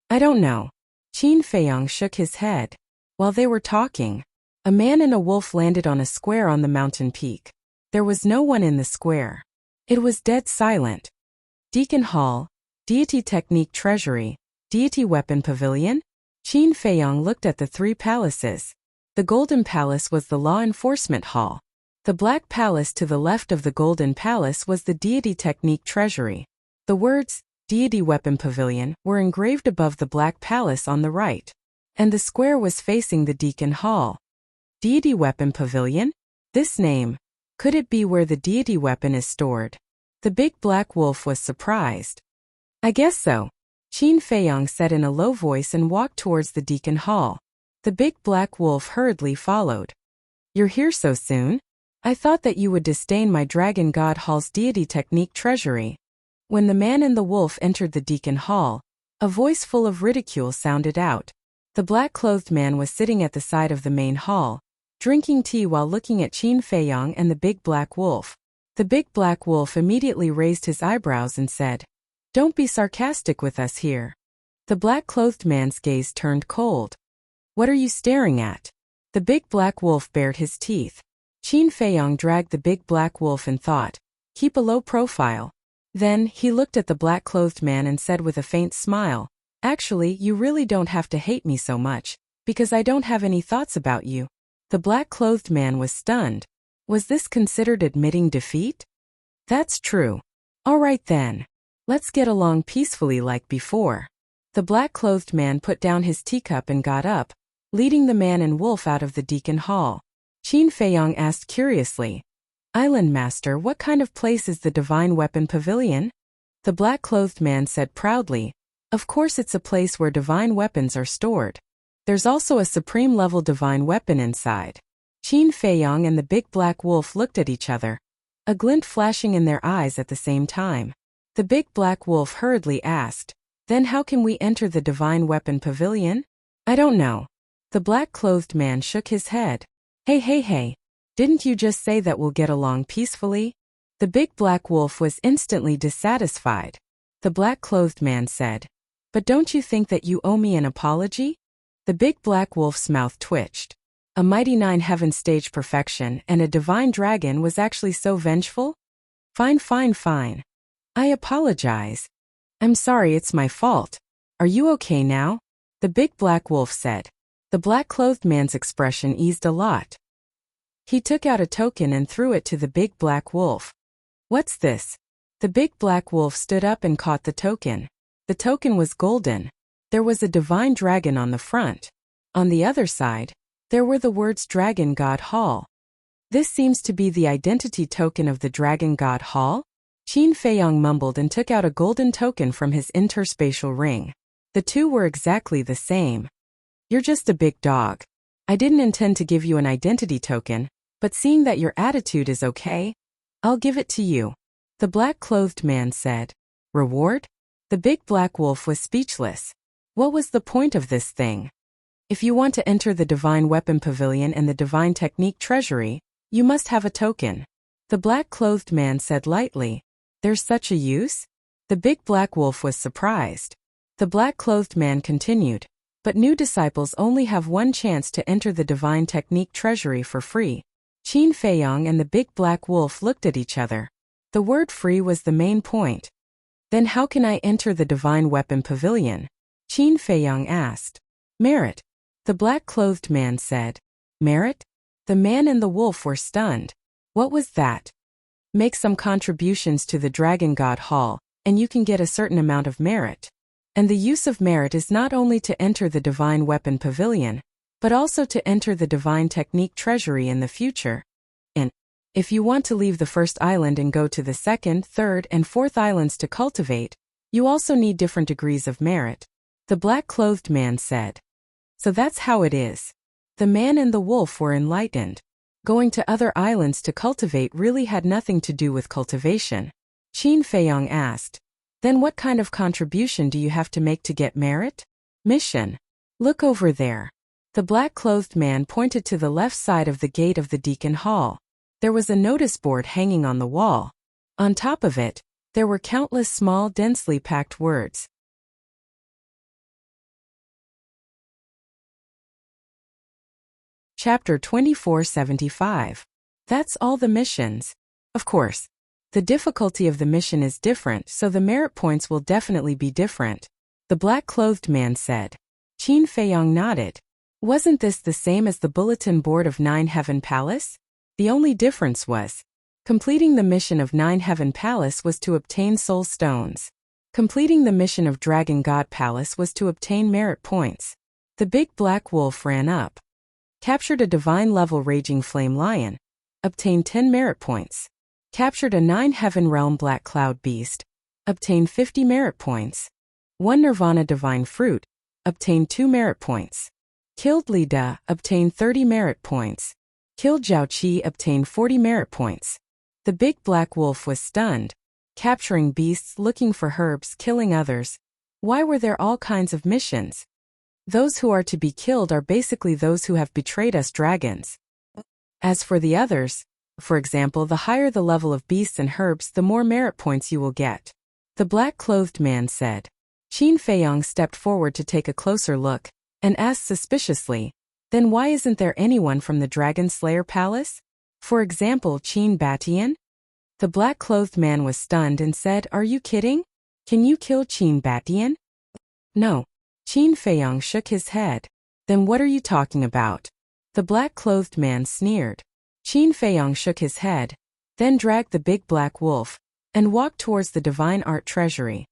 "I don't know." Qin Feiyang shook his head. While they were talking, a man and a wolf landed on a square on the mountain peak. There was no one in the square. It was dead silent. Deacon Hall, Deity Technique Treasury, Deity Weapon Pavilion? Qin Feiyang looked at the three palaces. The Golden Palace was the Law Enforcement Hall. The Black Palace to the left of the Golden Palace was the Deity Technique Treasury. The words, Deity Weapon Pavilion, were engraved above the Black Palace on the right. And the square was facing the Deacon Hall. Deity Weapon Pavilion? This name. Could it be where the deity weapon is stored? The big black wolf was surprised. "I guess so," Qin Feiyang said in a low voice and walked towards the Deacon Hall. The big black wolf hurriedly followed. "You're here so soon? I thought that you would disdain my Dragon God Hall's Deity Technique Treasury." When the man and the wolf entered the Deacon Hall, a voice full of ridicule sounded out. The black-clothed man was sitting at the side of the main hall, drinking tea while looking at Qin Feiyang and the big black wolf. The big black wolf immediately raised his eyebrows and said, "Don't be sarcastic with us here." The black-clothed man's gaze turned cold. "What are you staring at?" The big black wolf bared his teeth. Qin Feiyang dragged the big black wolf and thought, "Keep a low profile." Then, he looked at the black-clothed man and said with a faint smile, "Actually, you really don't have to hate me so much, because I don't have any thoughts about you." The black-clothed man was stunned. Was this considered admitting defeat? "That's true. All right then. Let's get along peacefully like before." The black-clothed man put down his teacup and got up, leading the man and wolf out of the Deacon Hall. Qin Feiyang asked curiously, "Island Master, what kind of place is the Divine Weapon Pavilion?" The black-clothed man said proudly, "Of course it's a place where divine weapons are stored. There's also a supreme-level divine weapon inside." Qin Feiyang and the big black wolf looked at each other, a glint flashing in their eyes at the same time. The big black wolf hurriedly asked, "Then how can we enter the Divine Weapon Pavilion?" "I don't know." The black-clothed man shook his head. Hey, didn't you just say that we'll get along peacefully?" The big black wolf was instantly dissatisfied. The black-clothed man said, "But don't you think that you owe me an apology?" The big black wolf's mouth twitched. A mighty nine heaven stage perfection and a divine dragon was actually so vengeful? Fine. I apologize. I'm sorry, it's my fault. Are you okay now?" The big black wolf said. The black-clothed man's expression eased a lot. He took out a token and threw it to the big black wolf. "What's this?" The big black wolf stood up and caught the token. The token was golden. There was a divine dragon on the front. On the other side, there were the words Dragon God Hall. "This seems to be the identity token of the Dragon God Hall?" Qin Feiyang mumbled and took out a golden token from his interspatial ring. The two were exactly the same. "You're just a big dog. I didn't intend to give you an identity token, but seeing that your attitude is okay, I'll give it to you," the black-clothed man said. "Reward?" The big black wolf was speechless. What was the point of this thing? "If you want to enter the Divine Weapon Pavilion and the Divine Technique Treasury, you must have a token," the black-clothed man said lightly. "There's such a use?" The big black wolf was surprised. The black-clothed man continued, "But new disciples only have one chance to enter the Divine Technique Treasury for free." Qin Feiyang and the big black wolf looked at each other. The word free was the main point. "Then how can I enter the Divine Weapon Pavilion?" Qin Feiyang asked. "Merit," the black-clothed man said. "Merit?" The man and the wolf were stunned. What was that? Make some contributions to the Dragon God Hall, and you can get a certain amount of merit. And the use of merit is not only to enter the Divine Weapon Pavilion, but also to enter the Divine Technique Treasury in the future. And if you want to leave the first island and go to the second, third, and fourth islands to cultivate, you also need different degrees of merit, the black-clothed man said. So that's how it is. The man and the wolf were enlightened. Going to other islands to cultivate really had nothing to do with cultivation. Qin Feiyong asked, "Then what kind of contribution do you have to make to get merit?" "Mission. Look over there." The black-clothed man pointed to the left side of the gate of the Deacon Hall. There was a notice board hanging on the wall. On top of it, there were countless small, densely packed words. Chapter 2475. That's all the missions. Of course, the difficulty of the mission is different, so the merit points will definitely be different, the black-clothed man said. Qin Feiyong nodded. Wasn't this the same as the bulletin board of Nine Heaven Palace? The only difference was, completing the mission of Nine Heaven Palace was to obtain soul stones. Completing the mission of Dragon God Palace was to obtain merit points. The big black wolf ran up. Captured a divine-level raging flame lion. Obtained 10 merit points. Captured a 9 heaven realm black cloud beast. Obtained 50 merit points. Won Nirvana divine fruit. Obtained 2 merit points. Killed Li Da. Obtained 30 merit points. Killed Zhao Qi. Obtained 40 merit points. The big black wolf was stunned. Capturing beasts, looking for herbs, killing others. Why were there all kinds of missions? Those who are to be killed are basically those who have betrayed us dragons. As for the others, for example, the higher the level of beasts and herbs, the more merit points you will get, the black-clothed man said. Qin Feiyong stepped forward to take a closer look, and asked suspiciously, "Then why isn't there anyone from the Dragon Slayer Palace? For example, Qin Batian?" The black-clothed man was stunned and said, "Are you kidding? Can you kill Qin Batian?" "No." Qin Feiyong shook his head. "Then what are you talking about?" The black-clothed man sneered. Qin Feiyong shook his head, then dragged the big black wolf, and walked towards the Divine Art Treasury.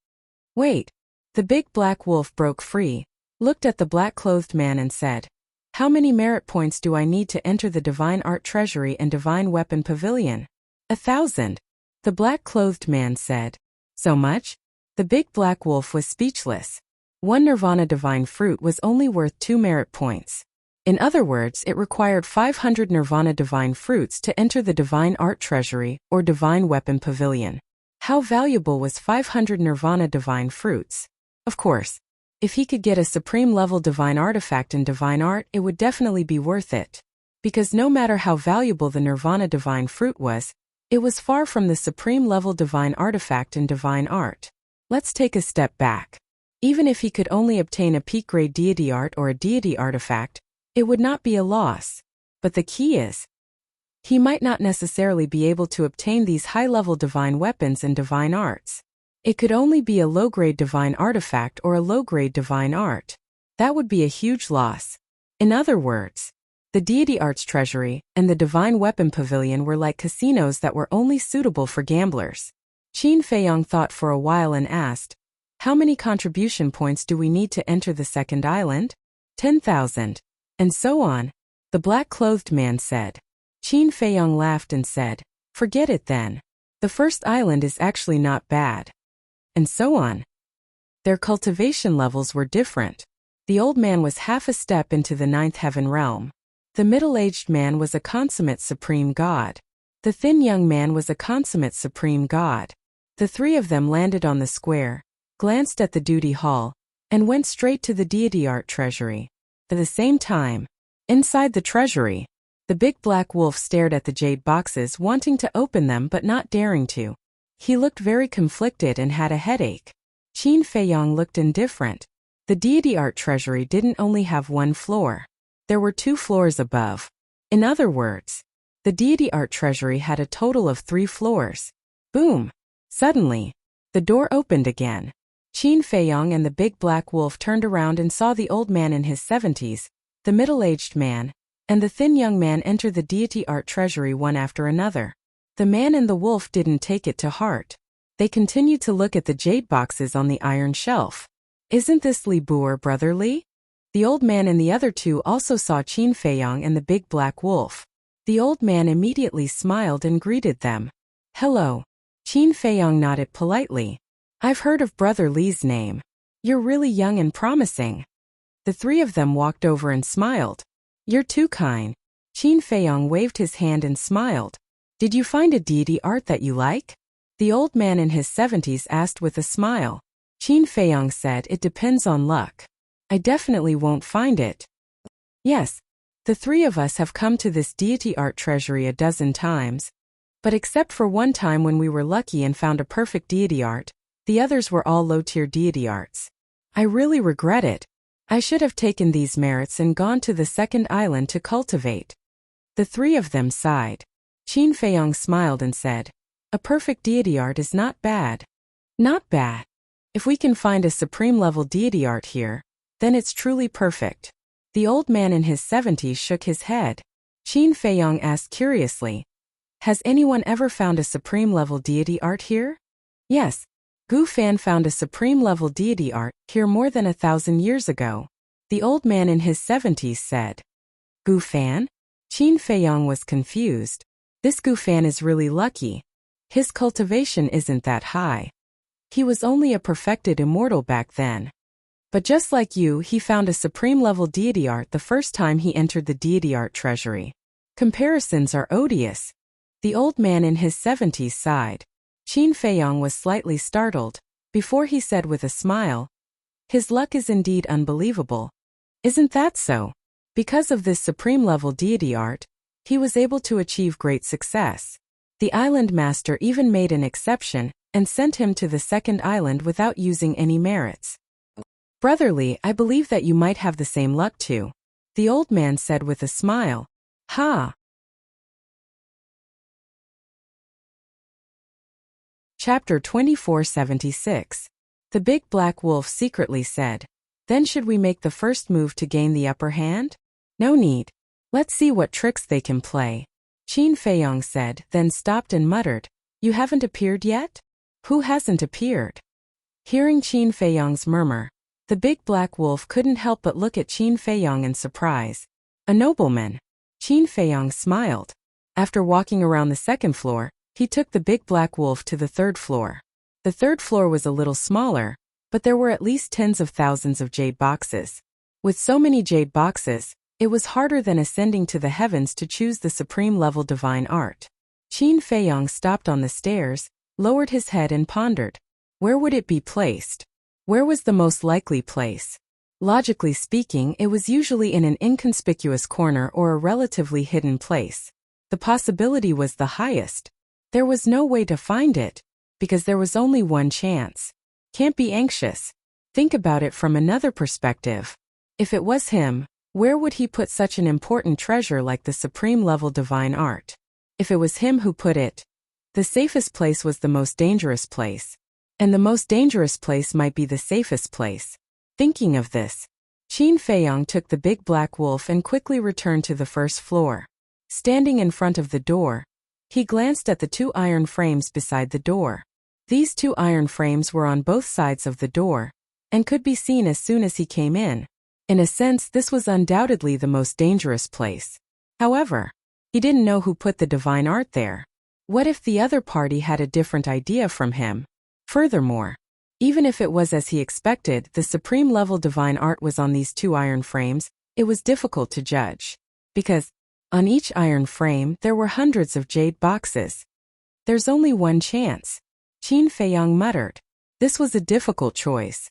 "Wait." The big black wolf broke free, looked at the black-clothed man and said, "How many merit points do I need to enter the Divine Art Treasury and Divine Weapon Pavilion?" 1,000. The black-clothed man said. "So much?" The big black wolf was speechless. 1 Nirvana divine fruit was only worth 2 merit points. In other words, it required 500 Nirvana divine fruits to enter the Divine Art Treasury or Divine Weapon Pavilion. How valuable was 500 Nirvana divine fruits? Of course, if he could get a supreme-level divine artifact in divine art, it would definitely be worth it. Because no matter how valuable the Nirvana divine fruit was, it was far from the supreme-level divine artifact in divine art. Let's take a step back. Even if he could only obtain a peak-grade deity art or a deity artifact, it would not be a loss. But the key is, he might not necessarily be able to obtain these high-level divine weapons and divine arts. It could only be a low-grade divine artifact or a low-grade divine art. That would be a huge loss. In other words, the Deity Arts Treasury and the Divine Weapon Pavilion were like casinos that were only suitable for gamblers. Qin Feiyong thought for a while and asked, "How many contribution points do we need to enter the second island?" 10,000. And so on, the black-clothed man said. Qin Feiyong laughed and said, "Forget it then. The first island is actually not bad." And so on. Their cultivation levels were different. The old man was half a step into the 9th heaven realm. The middle-aged man was a consummate supreme god. The thin young man was a consummate supreme god. The three of them landed on the square, glanced at the duty hall, and went straight to the Deity Art Treasury. At the same time, inside the treasury, the big black wolf stared at the jade boxes, wanting to open them but not daring to. He looked very conflicted and had a headache. Qin Feiyong looked indifferent. The Deity Art Treasury didn't only have one floor. There were 2 floors above. In other words, the Deity Art Treasury had a total of 3 floors. Boom! Suddenly, the door opened again. Qin Feiyong and the big black wolf turned around and saw the old man in his 70s, the middle-aged man, and the thin young man enter the Deity Art Treasury one after another. The man and the wolf didn't take it to heart. They continued to look at the jade boxes on the iron shelf. Isn't this Li Boer, Brother Li? The old man and the other two also saw Qin Feiyang and the big black wolf. The old man immediately smiled and greeted them. Hello. Qin Feiyang nodded politely. I've heard of Brother Li's name. You're really young and promising. The three of them walked over and smiled. You're too kind. Qin Feiyang waved his hand and smiled. Did you find a deity art that you like? The old man in his 70s asked with a smile. Qin Feiyang said it depends on luck. I definitely won't find it. Yes. The three of us have come to this deity art treasury a dozen times. But except for one time when we were lucky and found a perfect deity art, the others were all low-tier deity arts. I really regret it. I should have taken these merits and gone to the second island to cultivate. The three of them sighed. Qin Feiyang smiled and said, a perfect deity art is not bad. Not bad. If we can find a supreme-level deity art here, then it's truly perfect. The old man in his 70s shook his head. Qin Feiyang asked curiously, has anyone ever found a supreme-level deity art here? Yes. Gu Fan found a supreme-level deity art here more than 1,000 years ago. The old man in his 70s said. Gu Fan? Qin Feiyang was confused. This Gu Fan is really lucky. His cultivation isn't that high. He was only a perfected immortal back then. But just like you, he found a supreme-level deity art the first time he entered the deity art treasury. Comparisons are odious. The old man in his 70s sighed. Qin Feiyang was slightly startled, before he said with a smile, his luck is indeed unbelievable. Isn't that so? Because of this supreme-level deity art, he was able to achieve great success. The island master even made an exception and sent him to the second island without using any merits. Brother Li, I believe that you might have the same luck too. The old man said with a smile. Ha! Chapter 2476. The big black wolf secretly said, then should we make the first move to gain the upper hand? No need. Let's see what tricks they can play. Qin Feiyang said, then stopped and muttered, you haven't appeared yet? Who hasn't appeared? Hearing Qin Feiyang's murmur, the big black wolf couldn't help but look at Qin Feiyang in surprise. A nobleman. Qin Feiyang smiled. After walking around the second floor, he took the big black wolf to the third floor. The third floor was a little smaller, but there were at least tens of thousands of jade boxes. With so many jade boxes, it was harder than ascending to the heavens to choose the supreme-level divine art. Qin Feiyang stopped on the stairs, lowered his head and pondered. Where would it be placed? Where was the most likely place? Logically speaking, it was usually in an inconspicuous corner or a relatively hidden place. The possibility was the highest. There was no way to find it, because there was only one chance. Can't be anxious. Think about it from another perspective. If it was him, where would he put such an important treasure like the supreme-level divine art? If it was him who put it, the safest place was the most dangerous place. And the most dangerous place might be the safest place. Thinking of this, Qin Feiyang took the big black wolf and quickly returned to the first floor. Standing in front of the door, he glanced at the two iron frames beside the door. These two iron frames were on both sides of the door, and could be seen as soon as he came in. In a sense, this was undoubtedly the most dangerous place. However, he didn't know who put the divine art there. What if the other party had a different idea from him? Furthermore, even if it was as he expected, the supreme-level divine art was on these two iron frames, it was difficult to judge. Because, on each iron frame, there were hundreds of jade boxes. There's only one chance. Qin Feiyang muttered. This was a difficult choice.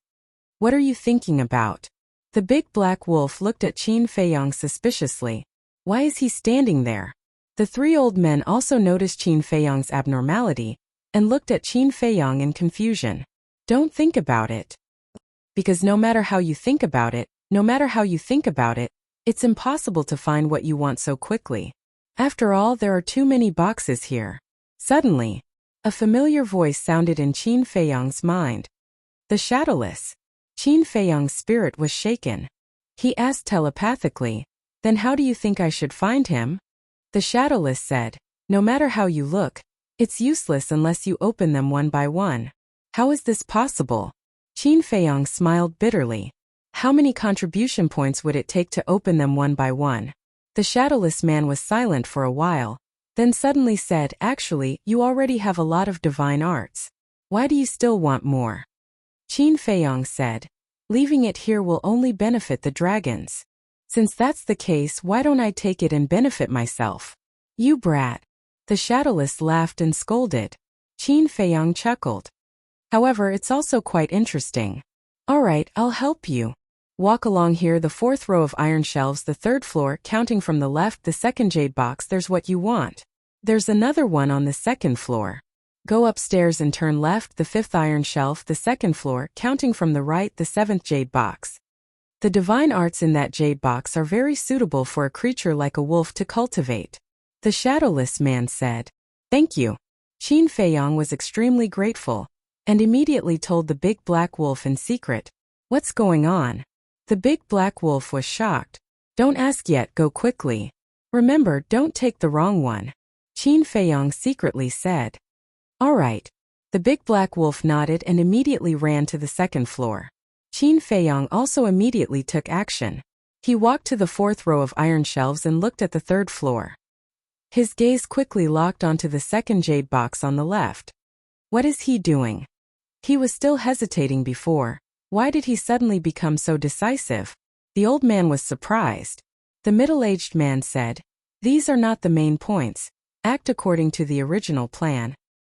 What are you thinking about? The big black wolf looked at Qin Feiyang suspiciously. Why is he standing there? The three old men also noticed Qin Feiyang's abnormality, and looked at Qin Feiyang in confusion. Don't think about it. Because no matter how you think about it, it's impossible to find what you want so quickly. After all, there are too many boxes here. Suddenly, a familiar voice sounded in Qin Feiyang's mind. The Shadowless. Qin Feiyang's spirit was shaken. He asked telepathically, then how do you think I should find him? The Shadowless said, no matter how you look, It's useless unless you open them one by one. How is this possible? Qin Feiyang smiled bitterly. How many contribution points would it take to open them one by one? The shadowless man was silent for a while, then suddenly said, actually, you already have a lot of divine arts. Why do you still want more? Qin Feiyang said, leaving it here will only benefit the dragons. Since that's the case, why don't I take it and benefit myself? You brat. The shadowless laughed and scolded. Qin Feiyang chuckled. However, it's also quite interesting. Alright, I'll help you. Walk along here, the fourth row of iron shelves, the third floor, counting from the left, the second jade box, there's what you want. There's another one on the second floor. Go upstairs and turn left, the fifth iron shelf, the second floor, counting from the right, the seventh jade box. The divine arts in that jade box are very suitable for a creature like a wolf to cultivate. The shadowless man said. Thank you. Qin Feiyang was extremely grateful, and immediately told the big black wolf in secret. What's going on? The big black wolf was shocked. Don't ask yet, go quickly. Remember, don't take the wrong one. Qin Feiyang secretly said. Alright. The big black wolf nodded and immediately ran to the second floor. Qin Feiyang also immediately took action. He walked to the fourth row of iron shelves and looked at the third floor. His gaze quickly locked onto the second jade box on the left. What is he doing? He was still hesitating before. Why did he suddenly become so decisive? The old man was surprised. The middle-aged man said, these are not the main points. Act according to the original plan.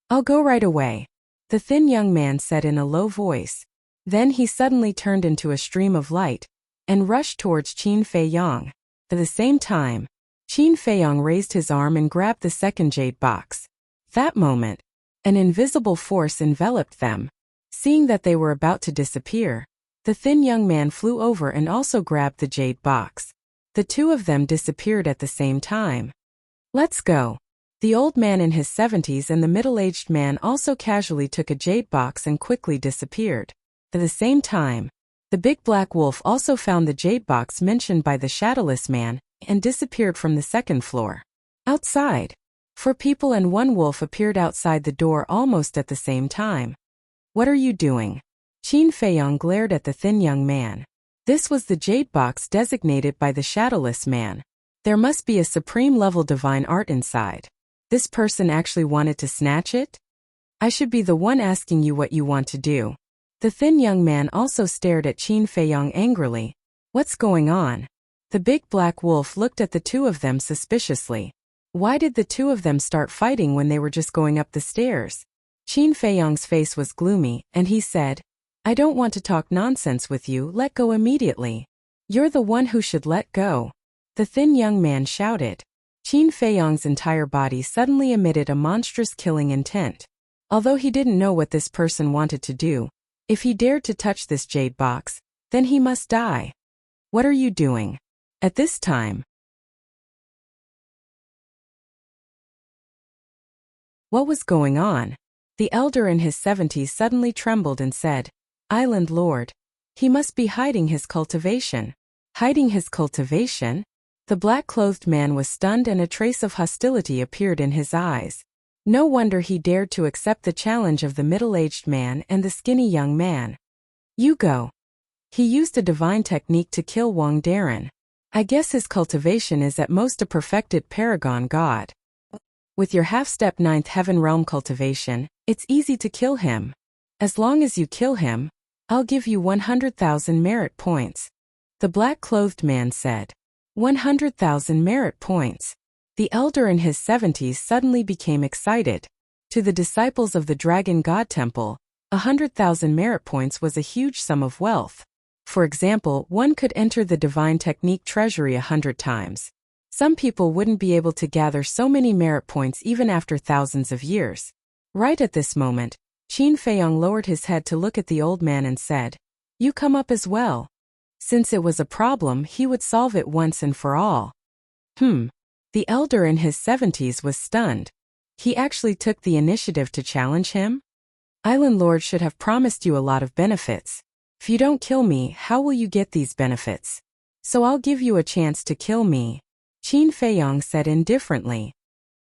I'll go right away. The thin young man said in a low voice. Then he suddenly turned into a stream of light and rushed towards Qin Feiyang. At the same time, Qin Feiyang raised his arm and grabbed the second jade box. That moment, an invisible force enveloped them. Seeing that they were about to disappear, the thin young man flew over and also grabbed the jade box. The two of them disappeared at the same time. Let's go. The old man in his 70s and the middle-aged man also casually took a jade box and quickly disappeared. At the same time, the big black wolf also found the jade box mentioned by the shadowless man and disappeared from the second floor. Outside, 4 people and 1 wolf appeared outside the door almost at the same time. What are you doing? Qin Feiyang glared at the thin young man. This was the jade box designated by the shadowless man. There must be a supreme-level divine art inside. This person actually wanted to snatch it? I should be the one asking you what you want to do. The thin young man also stared at Qin Feiyang angrily. What's going on? The big black wolf looked at the two of them suspiciously. Why did the two of them start fighting when they were just going up the stairs? Qin Feiyang's face was gloomy, and he said, I don't want to talk nonsense with you, let go immediately. You're the one who should let go. The thin young man shouted. Qin Feiyang's entire body suddenly emitted a monstrous killing intent. Although he didn't know what this person wanted to do, if he dared to touch this jade box, then he must die. What are you doing? At this time, what was going on? The elder in his 70s suddenly trembled and said, Island Lord. He must be hiding his cultivation. Hiding his cultivation? The black-clothed man was stunned and a trace of hostility appeared in his eyes. No wonder he dared to accept the challenge of the middle-aged man and the skinny young man. You go. He used a divine technique to kill Wang Darren. I guess his cultivation is at most a perfected paragon god. With your half-step 9th heaven realm cultivation, it's easy to kill him. As long as you kill him, I'll give you 100,000 merit points. The black-clothed man said. 100,000 merit points. The elder in his 70s suddenly became excited. To the disciples of the Dragon God Temple, 100,000 merit points was a huge sum of wealth. For example, one could enter the divine technique treasury 100 times. Some people wouldn't be able to gather so many merit points even after thousands of years. Right at this moment, Qin Feiyang lowered his head to look at the old man and said, You come up as well. Since it was a problem, he would solve it once and for all. The elder in his 70s was stunned. He actually took the initiative to challenge him? Island Lord should have promised you a lot of benefits. If you don't kill me, how will you get these benefits? So I'll give you a chance to kill me. Qin Feiyang said indifferently.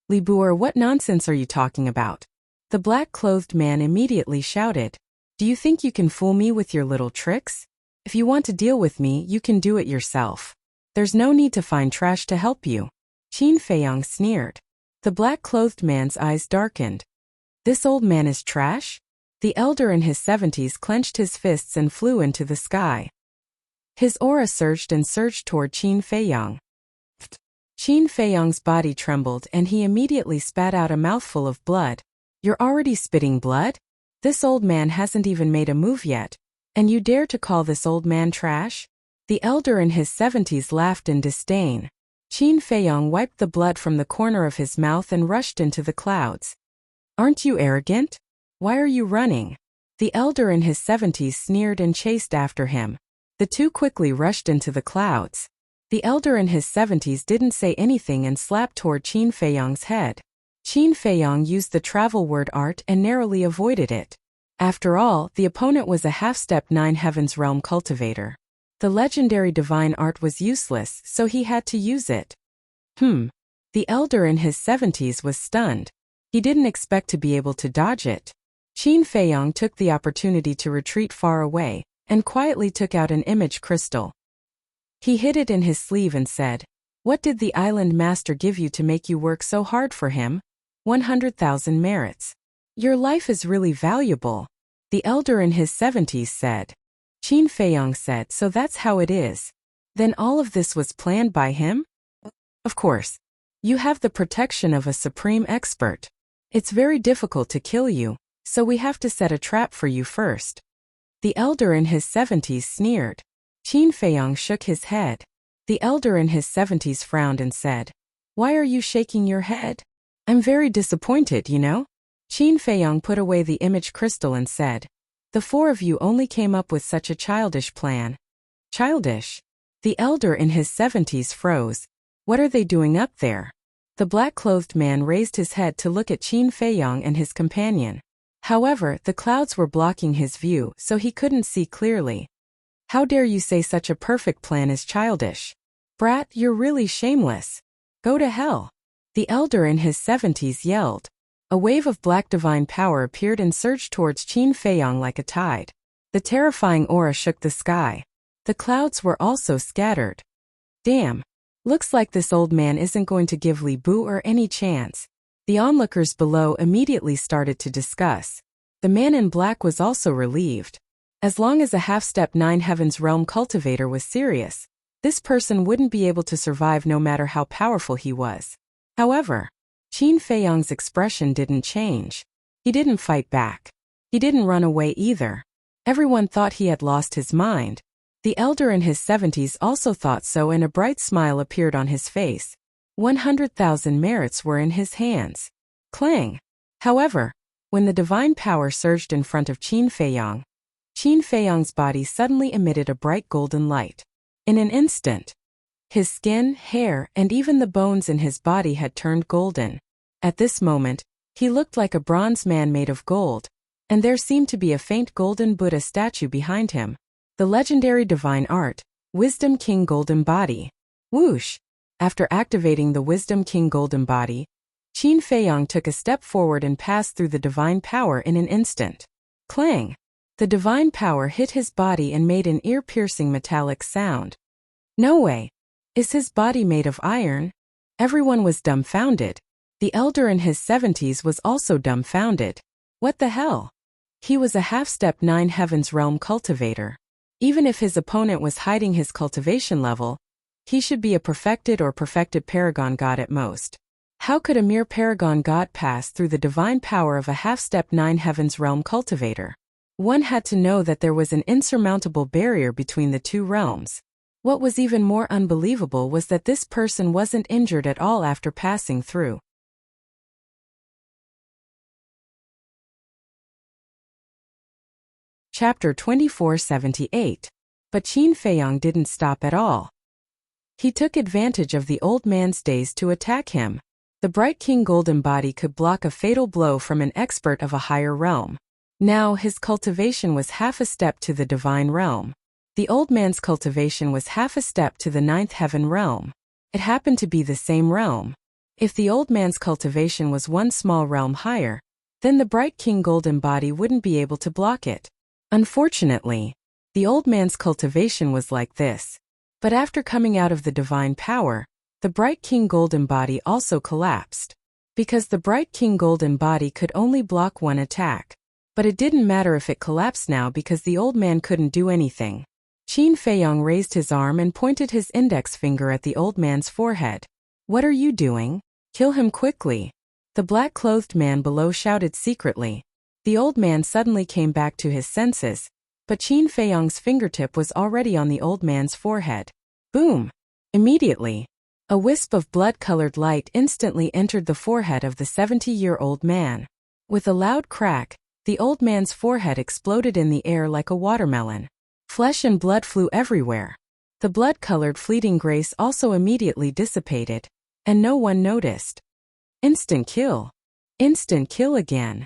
Li Buer, what nonsense are you talking about? The black-clothed man immediately shouted. Do you think you can fool me with your little tricks? If you want to deal with me, you can do it yourself. There's no need to find trash to help you. Qin Feiyang sneered. The black-clothed man's eyes darkened. This old man is trash? The elder in his 70s clenched his fists and flew into the sky. His aura surged and surged toward Qin Feiyang. Qin Feiyang's body trembled and he immediately spat out a mouthful of blood. You're already spitting blood? This old man hasn't even made a move yet, and you dare to call this old man trash? The elder in his 70s laughed in disdain. Qin Feiyang wiped the blood from the corner of his mouth and rushed into the clouds. Aren't you arrogant? Why are you running? The elder in his 70s sneered and chased after him. The two quickly rushed into the clouds. The elder in his 70s didn't say anything and slapped toward Qin Feiyang's head. Qin Feiyang used the travel word art and narrowly avoided it. After all, the opponent was a half-step 9 Heavens Realm cultivator. The legendary divine art was useless, so he had to use it. The elder in his 70s was stunned. He didn't expect to be able to dodge it. Qin Feiyang took the opportunity to retreat far away, and quietly took out an image crystal. He hid it in his sleeve and said, What did the island master give you to make you work so hard for him? 100,000 merits. Your life is really valuable. The elder in his 70s said. Qin Feiyang said, So that's how it is. Then all of this was planned by him? Of course. You have the protection of a supreme expert. It's very difficult to kill you, so we have to set a trap for you first. The elder in his 70s sneered. Qin Feiyang shook his head. The elder in his 70s frowned and said, Why are you shaking your head? I'm very disappointed, you know? Qin Feiyang put away the image crystal and said, The four of you only came up with such a childish plan. Childish? The elder in his 70s froze. What are they doing up there? The black-clothed man raised his head to look at Qin Feiyang and his companion. However, the clouds were blocking his view, so he couldn't see clearly. How dare you say such a perfect plan is childish? Brat, you're really shameless. Go to hell. The elder in his 70s yelled. A wave of black divine power appeared and surged towards Qin Feiyang like a tide. The terrifying aura shook the sky. The clouds were also scattered. Damn. Looks like this old man isn't going to give Li Buer any chance. The onlookers below immediately started to discuss. The man in black was also relieved. As long as a half-step 9 Heavens Realm cultivator was serious, this person wouldn't be able to survive no matter how powerful he was. However, Qin Feiyang's expression didn't change. He didn't fight back. He didn't run away either. Everyone thought he had lost his mind. The elder in his 70s also thought so, and a bright smile appeared on his face. 100,000 merits were in his hands. Clang! However, when the divine power surged in front of Qin Feiyang's body suddenly emitted a bright golden light. In an instant, his skin, hair, and even the bones in his body had turned golden. At this moment, he looked like a bronze man made of gold, and there seemed to be a faint golden Buddha statue behind him. The legendary divine art, Wisdom King Golden Body. Whoosh! After activating the Wisdom King Golden Body, Qin Feiyang took a step forward and passed through the divine power in an instant. Clang! The divine power hit his body and made an ear-piercing metallic sound. No way! Is his body made of iron? Everyone was dumbfounded. The elder in his 70s was also dumbfounded. What the hell? He was a half-step 9 Heavens Realm cultivator. Even if his opponent was hiding his cultivation level, he should be a perfected or perfected paragon god at most. How could a mere paragon god pass through the divine power of a half-step 9 Heavens Realm cultivator? One had to know that there was an insurmountable barrier between the two realms. What was even more unbelievable was that this person wasn't injured at all after passing through. Chapter 2478. But Qin Feiyang didn't stop at all. He took advantage of the old man's daze to attack him. The bright King Golden Body could block a fatal blow from an expert of a higher realm. Now his cultivation was half a step to the divine realm. The old man's cultivation was half a step to the 9th heaven realm. It happened to be the same realm. If the old man's cultivation was one small realm higher, then the bright king golden body wouldn't be able to block it. Unfortunately, the old man's cultivation was like this. But after coming out of the divine power, the bright king golden body also collapsed. Because the bright king golden body could only block one attack. But it didn't matter if it collapsed now because the old man couldn't do anything. Qin Feiyong raised his arm and pointed his index finger at the old man's forehead. What are you doing? Kill him quickly. The black-clothed man below shouted secretly. The old man suddenly came back to his senses, but Qin Feiyong's fingertip was already on the old man's forehead. Boom! Immediately, a wisp of blood-colored light instantly entered the forehead of the 70-year-old man. With a loud crack, the old man's forehead exploded in the air like a watermelon. Flesh and blood flew everywhere. The blood-colored fleeting grace also immediately dissipated, and no one noticed. Instant kill. Instant kill again.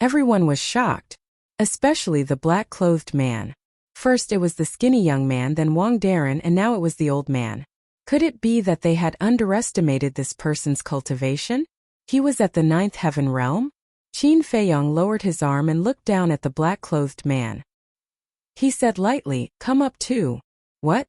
Everyone was shocked, especially the black-clothed man. First it was the skinny young man, then Wang Darren, and now it was the old man. Could it be that they had underestimated this person's cultivation? He was at the 9th heaven realm? Qin Feiyong lowered his arm and looked down at the black-clothed man. He said lightly, "Come up too." What?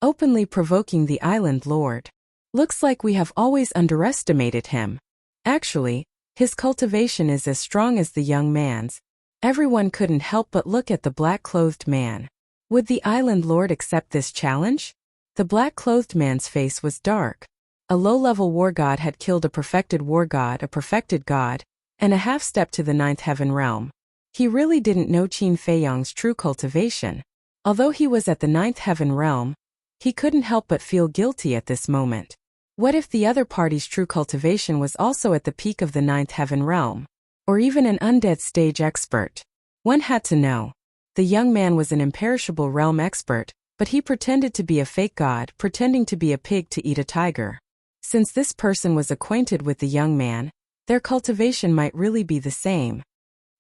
Openly provoking the island lord. Looks like we have always underestimated him. Actually, his cultivation is as strong as the young man's. Everyone couldn't help but look at the black-clothed man. Would the island lord accept this challenge? The black-clothed man's face was dark. A low-level war god had killed a perfected war god, a perfected god, and a half-step to the 9th heaven realm. He really didn't know Qin Feiyong's true cultivation. Although he was at the 9th heaven realm, he couldn't help but feel guilty at this moment. What if the other party's true cultivation was also at the peak of the 9th heaven realm? Or even an undead stage expert? One had to know. The young man was an imperishable realm expert, but he pretended to be a fake god, pretending to be a pig to eat a tiger. Since this person was acquainted with the young man, their cultivation might really be the same.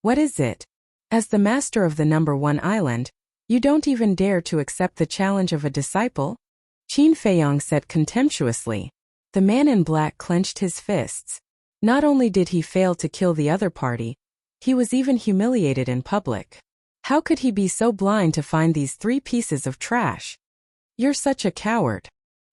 What is it? As the master of the number 1 island, you don't even dare to accept the challenge of a disciple? Qin Feiyong said contemptuously. The man in black clenched his fists. Not only did he fail to kill the other party, he was even humiliated in public. How could he be so blind to find these 3 pieces of trash? You're such a coward.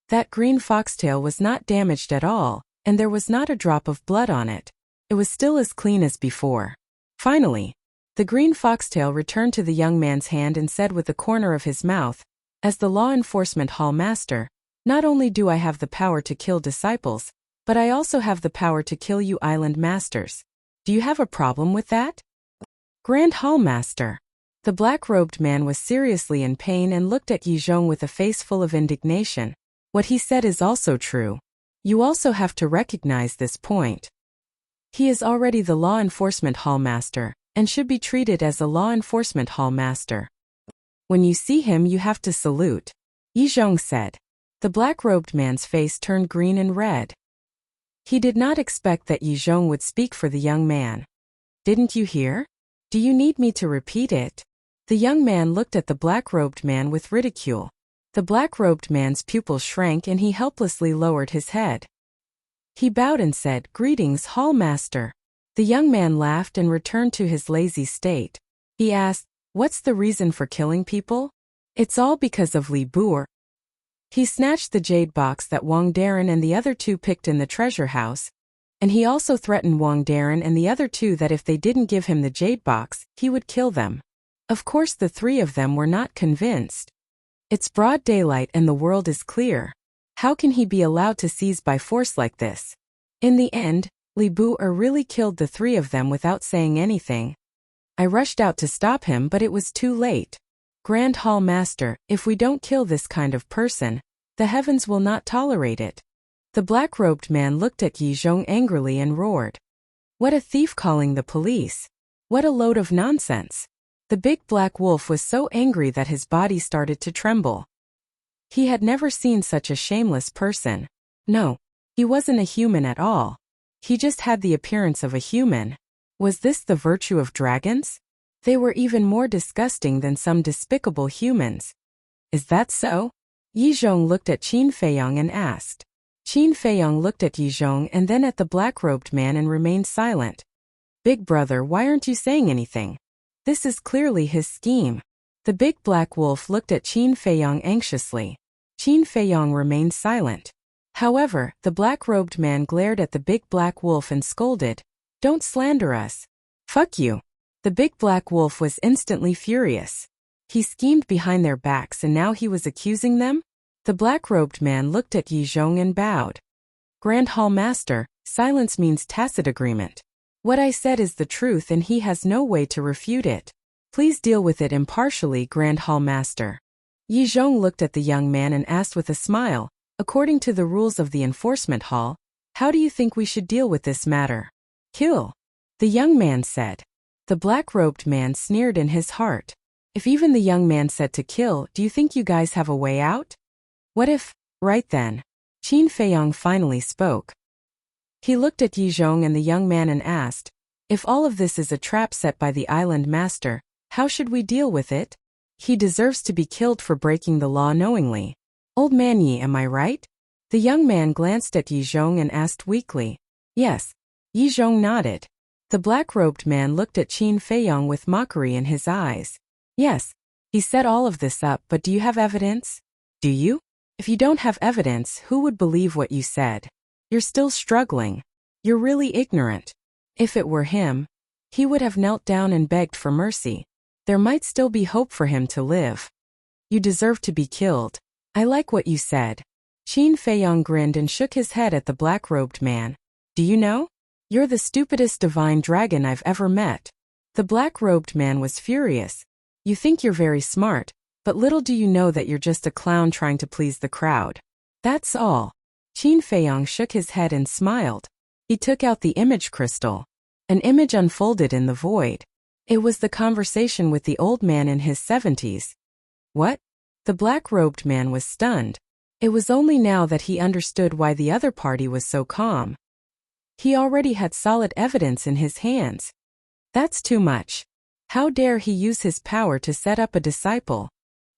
That green foxtail was not damaged at all, and there was not a drop of blood on it. It was still as clean as before. Finally, the green foxtail returned to the young man's hand and said with the corner of his mouth, "As the law enforcement hall master, not only do I have the power to kill disciples, but I also have the power to kill you island masters. Do you have a problem with that?" Grand Hall Master. The black-robed man was seriously in pain and looked at Yizhong with a face full of indignation. What he said is also true. You also have to recognize this point. He is already the law enforcement hall master, and should be treated as a law enforcement hall master. When you see him you have to salute, Yizhong said. The black-robed man's face turned green and red. He did not expect that Yizhong would speak for the young man. Didn't you hear? Do you need me to repeat it? The young man looked at the black-robed man with ridicule. The black-robed man's pupils shrank and he helplessly lowered his head. He bowed and said, "Greetings, Hall Master." The young man laughed and returned to his lazy state. He asked, "What's the reason for killing people?" "It's all because of Li Boer." He snatched the jade box that Wang Darren and the other 2 picked in the treasure house, and he also threatened Wang Darren and the other 2 that if they didn't give him the jade box, he would kill them. Of course the 3 of them were not convinced. It's broad daylight and the world is clear. How can he be allowed to seize by force like this? In the end, Li Boer really killed the 3 of them without saying anything. I rushed out to stop him but it was too late. Grand Hall Master, if we don't kill this kind of person, the heavens will not tolerate it. The black-robed man looked at Yizhong angrily and roared. What a thief calling the police! What a load of nonsense! The big black wolf was so angry that his body started to tremble. He had never seen such a shameless person. No, he wasn't a human at all. He just had the appearance of a human. Was this the virtue of dragons? They were even more disgusting than some despicable humans. Is that so? Yizhong looked at Qin Feiyong and asked. Qin Feiyong looked at Yizhong and then at the black-robed man and remained silent. Big brother, why aren't you saying anything? This is clearly his scheme. The big black wolf looked at Qin Feiyong anxiously. Qin Feiyong remained silent. However, the black-robed man glared at the big black wolf and scolded, "Don't slander us." "Fuck you." The big black wolf was instantly furious. He schemed behind their backs and now he was accusing them? The black-robed man looked at Yizhong and bowed. "Grand Hall Master, silence means tacit agreement. What I said is the truth and he has no way to refute it. Please deal with it impartially, Grand Hall Master." Yizhong looked at the young man and asked with a smile, "According to the rules of the enforcement hall, how do you think we should deal with this matter?" "Kill," the young man said. The black-robed man sneered in his heart. If even the young man said to kill, do you think you guys have a way out? What if? Right then. Qin Feiyong finally spoke. He looked at Yizhong and the young man and asked, "If all of this is a trap set by the island master, how should we deal with it? He deserves to be killed for breaking the law knowingly. Old man Yi, am I right?" The young man glanced at Yizhong and asked weakly. "Yes." Yizhong nodded. The black-robed man looked at Qin Feiyong with mockery in his eyes. "Yes. He set all of this up, but do you have evidence? Do you? If you don't have evidence, who would believe what you said? You're still struggling. You're really ignorant. If it were him, he would have knelt down and begged for mercy. There might still be hope for him to live. You deserve to be killed. I like what you said." Qin Feiyong grinned and shook his head at the black-robed man. "Do you know? You're the stupidest divine dragon I've ever met." The black-robed man was furious. "You think you're very smart, but little do you know that you're just a clown trying to please the crowd. That's all." Qin Feiyong shook his head and smiled. He took out the image crystal. An image unfolded in the void. It was the conversation with the old man in his 70s. What? The black-robed man was stunned. It was only now that he understood why the other party was so calm. He already had solid evidence in his hands. That's too much. How dare he use his power to set up a disciple?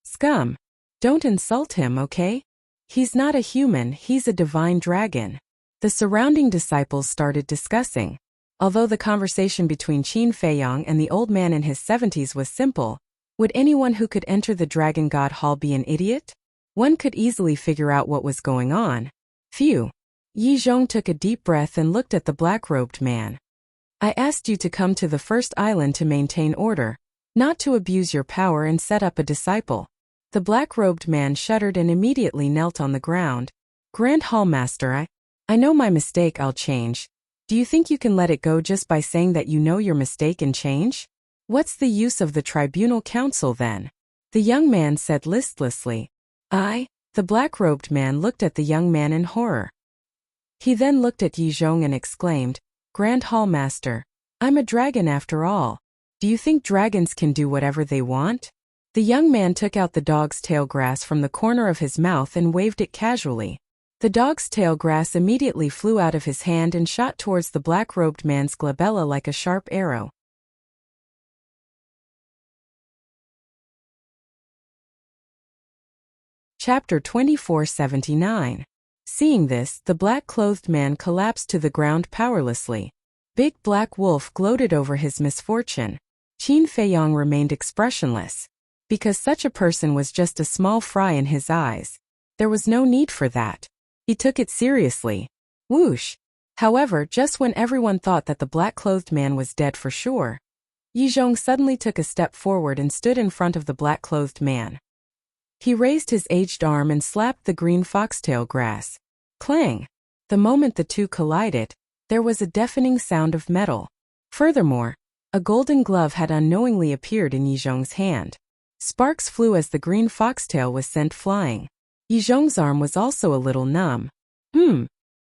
Scum. Don't insult him, okay? He's not a human, he's a divine dragon. The surrounding disciples started discussing. Although the conversation between Qin Feiyong and the old man in his 70s was simple, would anyone who could enter the Dragon God Hall be an idiot? One could easily figure out what was going on. Phew. Yizhong took a deep breath and looked at the black-robed man. "I asked you to come to the first island to maintain order, not to abuse your power and set up a disciple." The black-robed man shuddered and immediately knelt on the ground. "Grand Hall Master, I know my mistake, I'll change. Do you think you can let it go just by saying that you know your mistake and change? What's the use of the tribunal council then?" The young man said listlessly. The black-robed man looked at the young man in horror. He then looked at Yizhong and exclaimed, "Grand Hall Master, I'm a dragon after all. Do you think dragons can do whatever they want?" The young man took out the dog's tail grass from the corner of his mouth and waved it casually. The dog's tail grass immediately flew out of his hand and shot towards the black-robed man's glabella like a sharp arrow. Chapter 2479. Seeing this, the black-clothed man collapsed to the ground powerlessly. Big Black Wolf gloated over his misfortune. Qin Feiyong remained expressionless. Because such a person was just a small fry in his eyes. There was no need for that. He took it seriously. Whoosh! However, just when everyone thought that the black-clothed man was dead for sure, Yizhong suddenly took a step forward and stood in front of the black-clothed man. He raised his aged arm and slapped the green foxtail grass. Clang! The moment the two collided, there was a deafening sound of metal. Furthermore, a golden glove had unknowingly appeared in Yizhong's hand. Sparks flew as the green foxtail was sent flying. Yizhong's arm was also a little numb.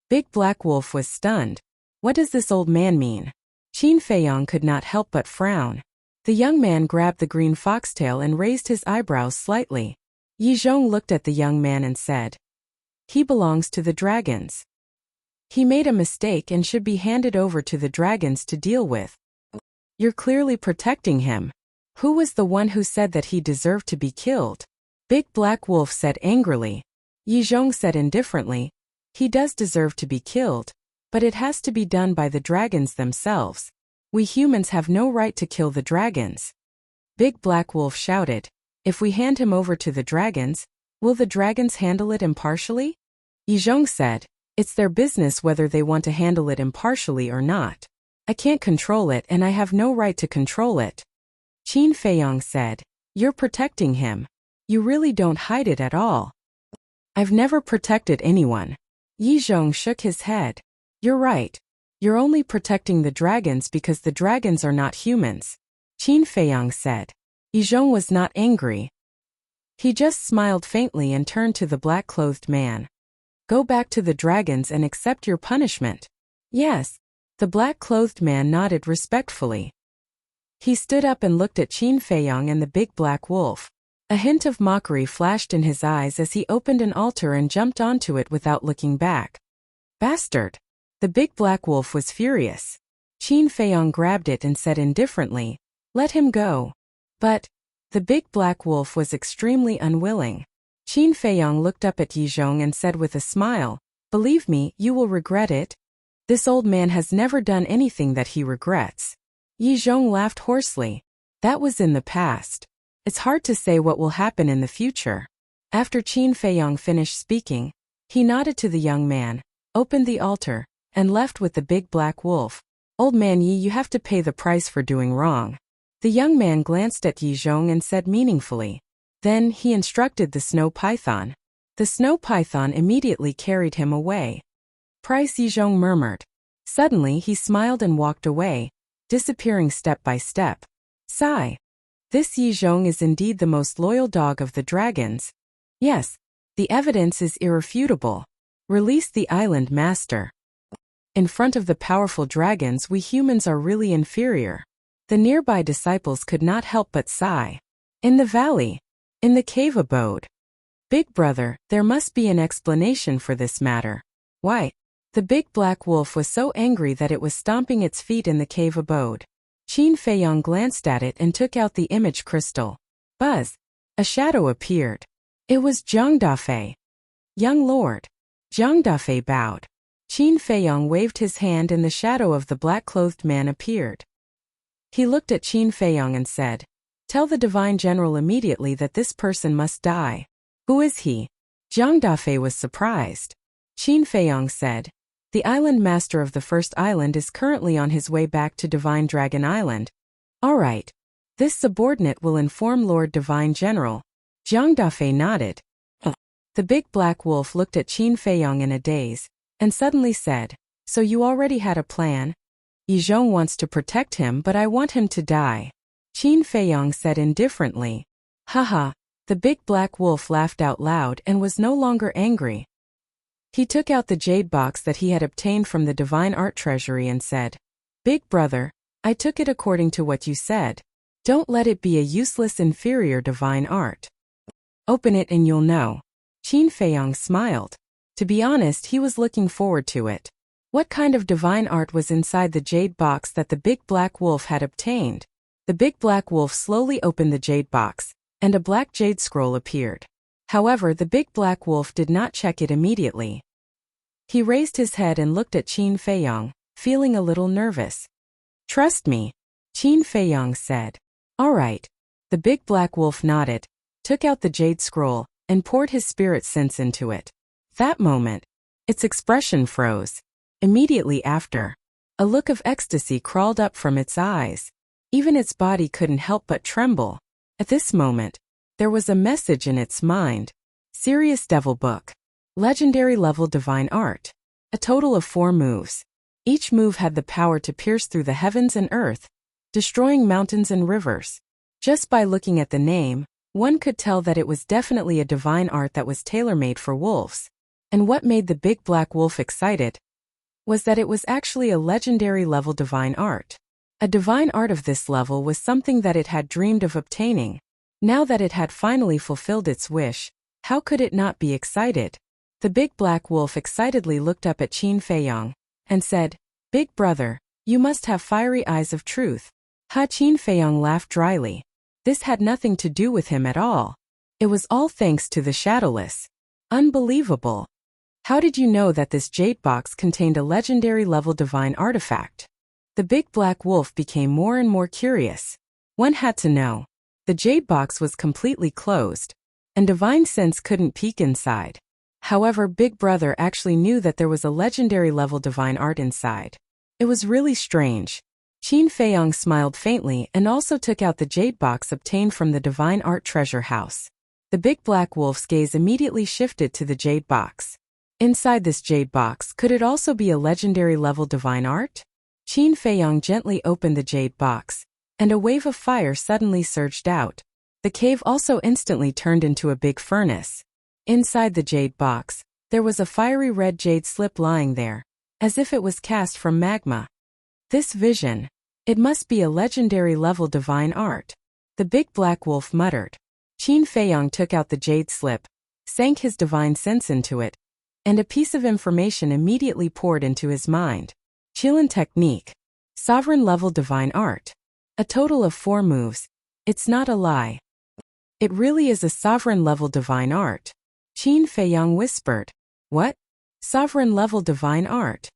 Big Black Wolf was stunned. What does this old man mean? Qin Feiyong could not help but frown. The young man grabbed the green foxtail and raised his eyebrows slightly. Yizhong looked at the young man and said, "He belongs to the dragons. He made a mistake and should be handed over to the dragons to deal with. You're clearly protecting him. Who was the one who said that he deserved to be killed?" Big Black Wolf said angrily. Yizhong said indifferently, He does deserve to be killed, but it has to be done by the dragons themselves. We humans have no right to kill the dragons. Big Black Wolf shouted. If we hand him over to the dragons, will the dragons handle it impartially? Yizhong said, it's their business whether they want to handle it impartially or not. I can't control it and I have no right to control it. Qin Feiyong said, you're protecting him. You really don't hide it at all. I've never protected anyone. Yizhong shook his head. You're right. You're only protecting the dragons because the dragons are not humans. Qin Feiyong said. Yizhong was not angry. He just smiled faintly and turned to the black-clothed man. Go back to the dragons and accept your punishment. Yes. The black-clothed man nodded respectfully. He stood up and looked at Qin Feiyong and the big black wolf. A hint of mockery flashed in his eyes as he opened an altar and jumped onto it without looking back. Bastard! The big black wolf was furious. Qin Feiyong grabbed it and said indifferently, let him go. But the big black wolf was extremely unwilling. Qin Feiyong looked up at Yizhong and said with a smile, believe me, you will regret it. This old man has never done anything that he regrets. Yizhong laughed hoarsely. That was in the past. It's hard to say what will happen in the future. After Qin Feiyong finished speaking, he nodded to the young man, opened the altar, and left with the big black wolf. Old man Yi, you have to pay the price for doing wrong. The young man glanced at Yizhong and said meaningfully. Then he instructed the snow python. The snow python immediately carried him away. Price, Yizhong murmured. Suddenly he smiled and walked away, disappearing step by step. Sigh. This Yizhong is indeed the most loyal dog of the dragons. Yes, the evidence is irrefutable. Release the island master. In front of the powerful dragons, we humans are really inferior. The nearby disciples could not help but sigh. In the valley. In the cave abode. Big brother, there must be an explanation for this matter. Why? The big black wolf was so angry that it was stomping its feet in the cave abode. Qin Feiyong glanced at it and took out the image crystal. Buzz! A shadow appeared. It was Zhang Dafei. Young lord. Zhang Dafei bowed. Qin Feiyong waved his hand and the shadow of the black-clothed man appeared. He looked at Qin Feiyong and said, tell the divine general immediately that this person must die. Who is he? Zhang Dafei was surprised. Qin Feiyong said, the island master of the first island is currently on his way back to Divine Dragon Island. All right. This subordinate will inform Lord Divine General. Zhang Dafei nodded. The big black wolf looked at Qin Feiyong in a daze, and suddenly said, so you already had a plan? Yizhong wants to protect him, but I want him to die. Qin Feiyong said indifferently. Haha. The big black wolf laughed out loud and was no longer angry. He took out the jade box that he had obtained from the divine art treasury and said, Big brother, I took it according to what you said. Don't let it be a useless inferior divine art. Open it and you'll know. Qin Feiyong smiled. To be honest, he was looking forward to it. What kind of divine art was inside the jade box that the big black wolf had obtained? The big black wolf slowly opened the jade box, and a black jade scroll appeared. However, the big black wolf did not check it immediately. He raised his head and looked at Qin Feiyong, feeling a little nervous. Trust me, Qin Feiyong said. All right. The big black wolf nodded, took out the jade scroll, and poured his spirit sense into it. That moment, its expression froze. Immediately after, a look of ecstasy crawled up from its eyes. Even its body couldn't help but tremble. At this moment, there was a message in its mind. Serious Devil Book. Legendary level divine art. A total of 4 moves. Each move had the power to pierce through the heavens and earth, destroying mountains and rivers. Just by looking at the name, one could tell that it was definitely a divine art that was tailor-made for wolves. And what made the big black wolf excited was that it was actually a legendary level divine art. A divine art of this level was something that it had dreamed of obtaining. Now that it had finally fulfilled its wish, how could it not be excited? The big black wolf excitedly looked up at Qin Feiyong and said, Big brother, you must have fiery eyes of truth. Qin Feiyong laughed dryly. This had nothing to do with him at all. It was all thanks to the Shadowless. Unbelievable. How did you know that this jade box contained a legendary-level divine artifact? The big black wolf became more and more curious. One had to know. The jade box was completely closed, and divine sense couldn't peek inside. However, Big Brother actually knew that there was a legendary-level divine art inside. It was really strange. Qin Feiyong smiled faintly and also took out the jade box obtained from the divine art treasure house. The big black wolf's gaze immediately shifted to the jade box. Inside this jade box, could it also be a legendary-level divine art? Qin Feiyong gently opened the jade box, and a wave of fire suddenly surged out. The cave also instantly turned into a big furnace. Inside the jade box, there was a fiery red jade slip lying there, as if it was cast from magma. This vision, it must be a legendary-level divine art. The big black wolf muttered. Qin Feiyong took out the jade slip, sank his divine sense into it, and a piece of information immediately poured into his mind. Qilin technique. Sovereign-level divine art. A total of 4 moves. It's not a lie. It really is a sovereign-level divine art. Qin Feiyong whispered. What? Sovereign-level divine art?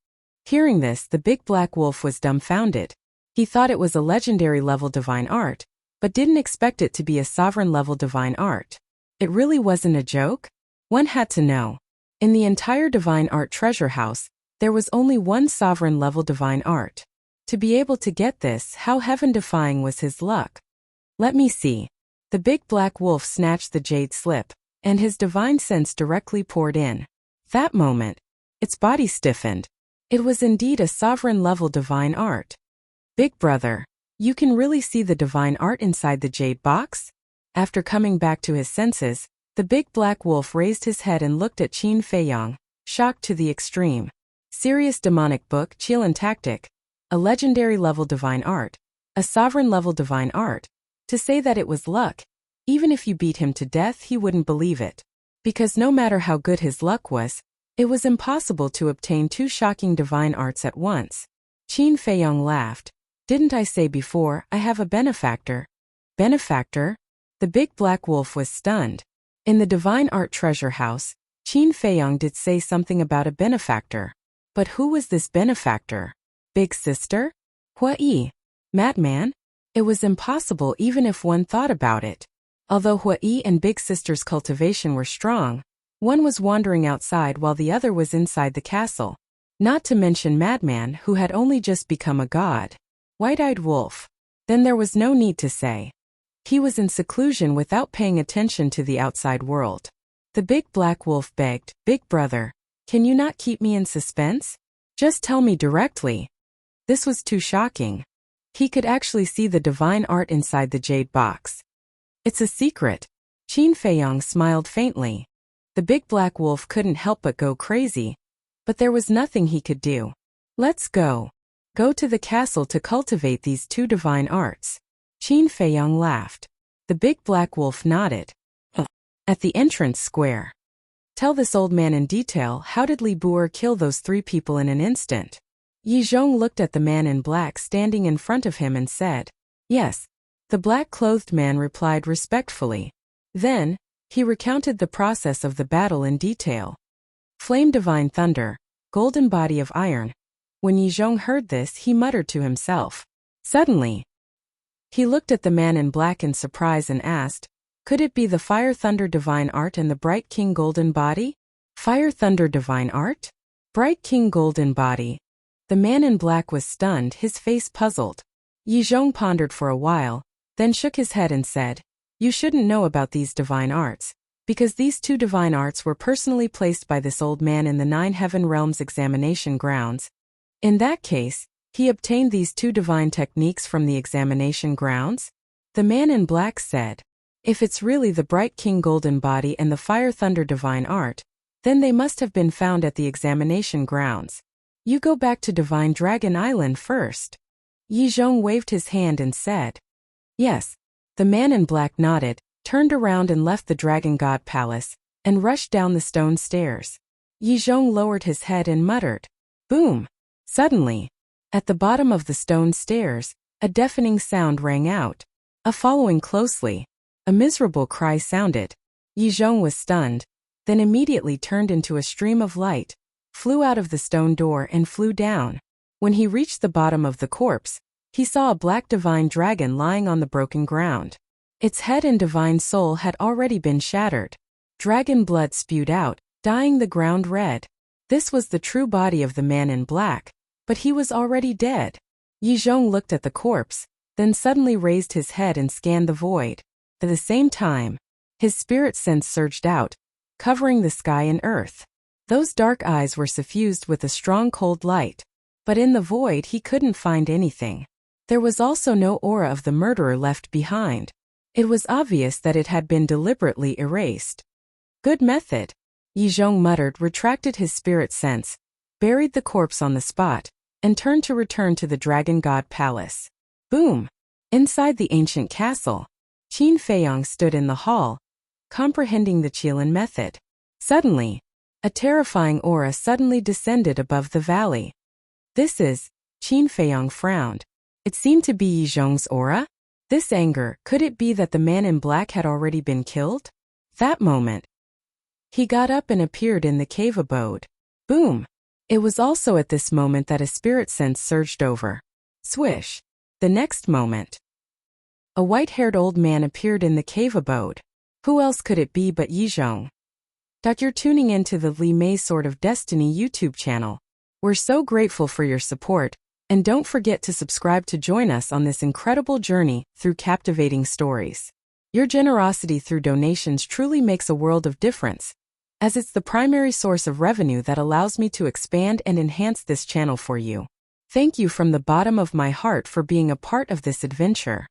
Hearing this, the big black wolf was dumbfounded. He thought it was a legendary-level divine art, but didn't expect it to be a sovereign-level divine art. It really wasn't a joke? One had to know. In the entire divine art treasure house, there was only one sovereign-level divine art. To be able to get this, how heaven-defying was his luck? Let me see. The big black wolf snatched the jade slip, and his divine sense directly poured in. That moment, its body stiffened. It was indeed a sovereign-level divine art. Big Brother, you can really see the divine art inside the jade box? After coming back to his senses, the big black wolf raised his head and looked at Qin Feiyong, shocked to the extreme. Serious demonic book, Qilin tactic. A legendary-level divine art. A sovereign-level divine art. To say that it was luck, even if you beat him to death he wouldn't believe it. Because no matter how good his luck was, it was impossible to obtain 2 shocking divine arts at once. Qin Feiyong laughed. Didn't I say before, I have a benefactor? Benefactor? The big black wolf was stunned. In the divine art treasure house, Qin Feiyong did say something about a benefactor. But who was this benefactor? Big sister? Hui? Madman? It was impossible even if one thought about it. Although Hui and Big Sister's cultivation were strong, one was wandering outside while the other was inside the castle. Not to mention Madman, who had only just become a god. White-eyed wolf. Then there was no need to say. He was in seclusion without paying attention to the outside world. The big black wolf begged, Big Brother, can you not keep me in suspense? Just tell me directly. This was too shocking. He could actually see the divine art inside the jade box. It's a secret. Qin Feiyong smiled faintly. The big black wolf couldn't help but go crazy. But there was nothing he could do. Let's go. Go to the castle to cultivate these 2 divine arts. Qin Feiyong laughed. The big black wolf nodded. At the entrance square. Tell this old man in detail, how did Li Buer kill those 3 people in an instant? Yi Zhong looked at the man in black standing in front of him and said, Yes. The black-clothed man replied respectfully. Then, he recounted the process of the battle in detail. Flame divine thunder, golden body of iron. When Yi Zhong heard this, he muttered to himself. Suddenly, he looked at the man in black in surprise and asked, could it be the fire thunder divine art and the bright king golden body? Fire thunder divine art? Bright king golden body. The man in black was stunned, his face puzzled. Yi Zhong pondered for a while, then shook his head and said, You shouldn't know about these divine arts, because these 2 divine arts were personally placed by this old man in the 9 heaven realms examination grounds. In that case, he obtained these 2 divine techniques from the examination grounds? The man in black said, If it's really the bright king golden body and the fire thunder divine art, then they must have been found at the examination grounds. You go back to Divine Dragon Island first. Yi Zhong waved his hand and said, Yes. The man in black nodded, turned around and left the Dragon God Palace, and rushed down the stone stairs. Yi Zhong lowered his head and muttered, Boom! Suddenly, at the bottom of the stone stairs, a deafening sound rang out. Following closely, a miserable cry sounded. Yi Zhong was stunned. then immediately turned into a stream of light, flew out of the stone door and flew down. When he reached the bottom of the corpse, he saw a black divine dragon lying on the broken ground. Its head and divine soul had already been shattered. Dragon blood spewed out, dyeing the ground red. This was the true body of the man in black, but he was already dead. Yizhong looked at the corpse, then suddenly raised his head and scanned the void. At the same time, his spirit sense surged out, covering the sky and earth. Those dark eyes were suffused with a strong cold light, but in the void he couldn't find anything. There was also no aura of the murderer left behind. It was obvious that it had been deliberately erased. Good method, Yizhong muttered, retracted his spirit sense, buried the corpse on the spot, and turned to return to the Dragon God Palace. Boom! Inside the ancient castle, Qin Feiyang stood in the hall, comprehending the Qilin method. Suddenly, a terrifying aura suddenly descended above the valley. This is, Qin Feiyang frowned. It seemed to be Yizhong's aura? This anger, could it be that the man in black had already been killed? That moment, he got up and appeared in the cave abode. Boom! It was also at this moment that a spirit sense surged over. Swish! The next moment, a white-haired old man appeared in the cave abode. Who else could it be but Yizhong? You're tuning into the Li Mei Sword of Destiny YouTube channel. We're so grateful for your support, and don't forget to subscribe to join us on this incredible journey through captivating stories. Your generosity through donations truly makes a world of difference, as it's the primary source of revenue that allows me to expand and enhance this channel for you. Thank you from the bottom of my heart for being a part of this adventure.